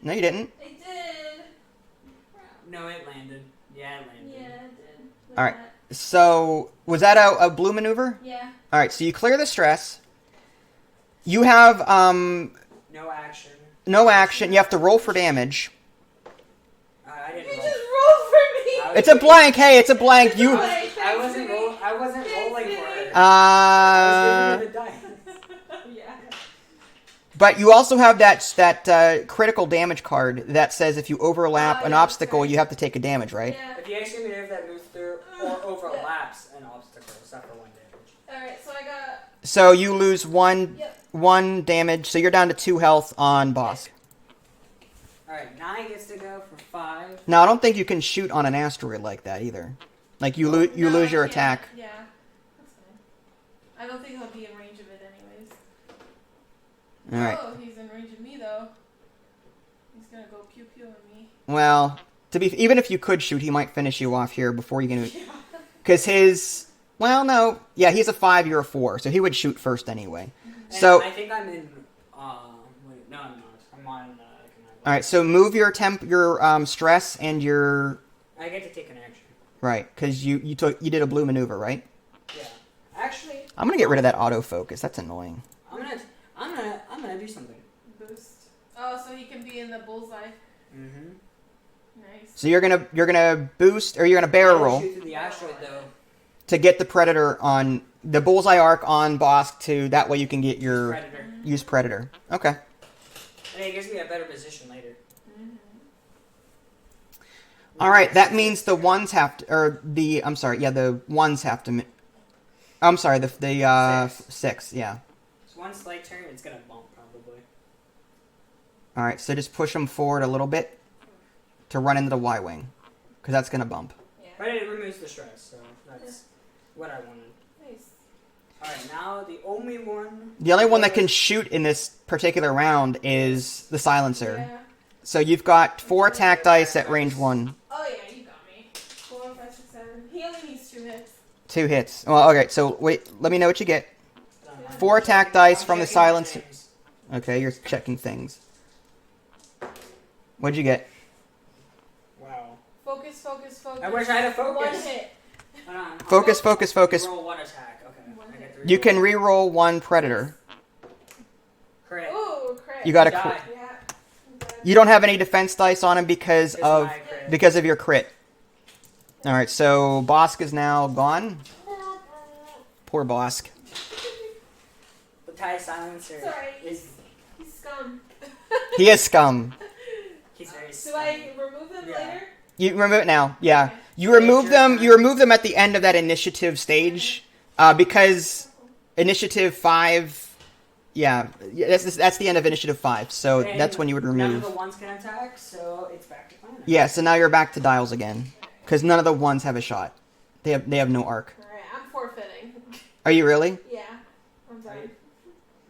Speaker 1: No, you didn't.
Speaker 2: I did.
Speaker 3: No, it landed. Yeah, it landed.
Speaker 2: Yeah, it did. Look
Speaker 1: All
Speaker 2: at
Speaker 1: right. So was that a blue maneuver?
Speaker 2: that. Yeah.
Speaker 1: All right. So you clear the stress. You have
Speaker 3: No action.
Speaker 1: no action. You have to roll for damage.
Speaker 3: I
Speaker 2: You
Speaker 3: didn't
Speaker 2: just
Speaker 3: roll.
Speaker 2: rolled for me.
Speaker 3: I was-
Speaker 1: It's a blank. Hey, it's a blank. You.
Speaker 3: I wasn't rolling for her.
Speaker 1: Uh.
Speaker 3: I was giving her the die.
Speaker 2: Yeah.
Speaker 1: But you also have that critical damage card that says if you overlap an
Speaker 2: yeah,
Speaker 1: obstacle,
Speaker 2: right.
Speaker 1: you have to take a damage, right?
Speaker 2: Yeah.
Speaker 3: If you actually maneuver that moves through or overlaps an obstacle, suffer 1 damage.
Speaker 2: Alright, so I got.
Speaker 1: So you lose one
Speaker 2: Yep.
Speaker 1: damage, so you're down to 2 health on boss.
Speaker 3: Alright, 9 gets to go for 5.
Speaker 1: Now, I don't think you can shoot on an asteroid like that either. Like, you
Speaker 2: No,
Speaker 1: lose your
Speaker 2: I can't.
Speaker 1: attack.
Speaker 2: Yeah, that's fine. I don't think he'll be in range of it anyways.
Speaker 1: Alright.
Speaker 2: Oh, he's in range of me though. He's gonna go pew pew at me.
Speaker 1: Well, even if you could shoot, he might finish you off here before you can...
Speaker 2: Yeah.
Speaker 1: Because his... Well, no. Yeah, he's a 5, you're a 4, so he would shoot first anyway.
Speaker 3: And
Speaker 1: So...
Speaker 3: I think I'm in. Wait, no, I'm not. I'm on.
Speaker 1: Alright, so move your stress and your...
Speaker 3: I get to take an action.
Speaker 1: Right, because you did a blue maneuver, right?
Speaker 3: Yeah. Actually,
Speaker 1: I'm gonna get rid of that autofocus. That's annoying.
Speaker 3: I'm gonna do something.
Speaker 2: Boost. Oh, so he can be in the bullseye.
Speaker 3: Mm-hmm.
Speaker 2: Nice.
Speaker 1: So you're gonna boost, or you're gonna barrel roll
Speaker 3: Shoot through the asteroid though.
Speaker 1: to get the predator on the bullseye arc on Bosk. To that way you can get your
Speaker 3: Predator.
Speaker 1: use predator. Okay.
Speaker 3: And it gives me a better position later.
Speaker 2: Mm-hmm.
Speaker 1: All right. That means the ones have to, or the the ones have to. I'm sorry, the 6. Yeah.
Speaker 3: So one slight turn, it's gonna bump probably.
Speaker 1: All right. So just push them forward a little bit to run into the Y wing, because that's gonna bump.
Speaker 2: Yeah.
Speaker 3: But it removes the stress, so that's what I wanted.
Speaker 2: Nice.
Speaker 3: Alright, now the only one...
Speaker 1: The only one that can shoot in this particular round is the silencer.
Speaker 2: Yeah.
Speaker 1: So you've got 4 attack dice at range 1.
Speaker 2: Oh yeah, you got me. 4, 5, 6, 7. He only needs 2 hits.
Speaker 1: 2 hits. Well, okay, so wait, let me know what you get. 4 attack dice from the silencer. Okay, you're checking things. What'd you get?
Speaker 3: Wow.
Speaker 2: Focus, focus, focus.
Speaker 3: I wish I had a focus.
Speaker 2: 1 hit.
Speaker 1: Focus, focus, focus.
Speaker 3: Roll 1 attack. Okay.
Speaker 2: One
Speaker 3: I
Speaker 2: hit.
Speaker 3: get 3
Speaker 1: You can
Speaker 3: rolls.
Speaker 1: re-roll 1 predator.
Speaker 3: Crit.
Speaker 2: Ooh, crit.
Speaker 1: You got a
Speaker 3: Die.
Speaker 1: crit.
Speaker 2: Yeah.
Speaker 1: You don't have any defense dice on him because
Speaker 3: It's
Speaker 1: of
Speaker 3: my crit.
Speaker 1: your crit. All right, so Bosk is now gone. Poor Bosk.
Speaker 3: The tie silencer
Speaker 2: Sorry,
Speaker 3: is...
Speaker 2: he's scum.
Speaker 1: He is scum.
Speaker 3: He's very
Speaker 2: Do
Speaker 3: scummy.
Speaker 2: I remove them
Speaker 3: Yeah.
Speaker 2: later?
Speaker 1: You remove it now. Yeah.
Speaker 2: Okay.
Speaker 1: You remove them. You remove them at the end of that initiative stage, because initiative 5. Yeah, that's the end of initiative 5. So
Speaker 3: And
Speaker 1: that's when you would
Speaker 3: None of
Speaker 1: remove.
Speaker 3: the ones can attack, so it's back to planet.
Speaker 1: Yeah. So now you're back to dials again, because none of the ones have a shot. They have no arc.
Speaker 2: Alright, I'm forfeiting.
Speaker 1: Are you really?
Speaker 2: Yeah. I'm done.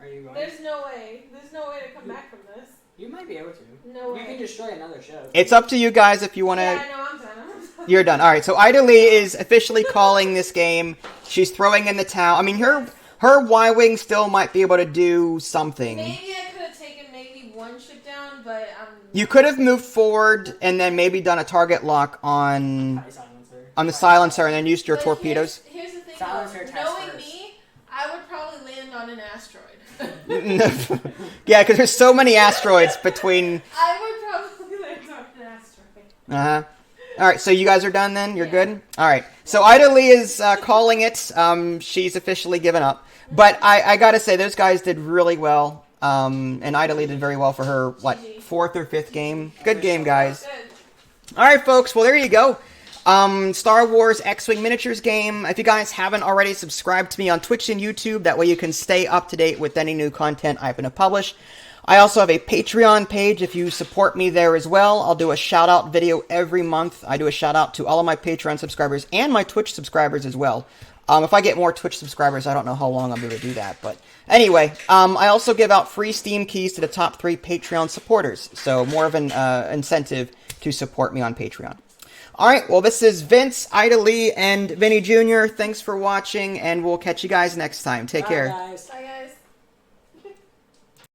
Speaker 3: Are you going?
Speaker 2: There's no way. There's no way to come back from this.
Speaker 3: You might be able to.
Speaker 2: No way.
Speaker 3: You can destroy another ship.
Speaker 1: It's up to you guys if you want to.
Speaker 2: Yeah, no, I'm done.
Speaker 1: You're done. All right. So Ida Lee is officially calling this game. She's throwing in the towel. I mean, her Y-wing still might be able to do something.
Speaker 2: Maybe I could have taken maybe 1 ship down, but
Speaker 1: You could have moved forward and then maybe done a target lock on
Speaker 3: Tie silencer.
Speaker 1: the silencer and then used your
Speaker 2: But
Speaker 1: torpedoes.
Speaker 2: Here's the thing,
Speaker 3: Silencer
Speaker 2: though.
Speaker 3: attacks
Speaker 2: Knowing
Speaker 3: first.
Speaker 2: me, I would probably land on an asteroid.
Speaker 1: Yeah, because there's so many asteroids between.
Speaker 2: I would probably land on an asteroid.
Speaker 1: Uh-huh. All right, so you guys are done then? You're good? All right. So Ida Lee is calling it. She's officially given up. But I got to say, those guys did really well. And Ida Lee did very well for her, what, 4th or 5th game? Good game, guys.
Speaker 2: Good.
Speaker 1: All right, folks. Well, there you go. Star Wars X-Wing Miniatures game. If you guys haven't already, subscribe to me on Twitch and YouTube. That way you can stay up to date with any new content I'm going to publish. I also have a Patreon page if you support me there as well. I'll do a shout-out video every month. I do a shout-out to all of my Patreon subscribers and my Twitch subscribers as well. If I get more Twitch subscribers, I don't know how long I'll be able to do that. But anyway, I also give out free Steam keys to the top 3 Patreon supporters. So more of an incentive to support me on Patreon. All right, well, this is Vince, Ida Lee, and Vinny Jr. Thanks for watching, and we'll catch you guys next time. Take care.
Speaker 3: Bye, guys.
Speaker 2: Bye, guys.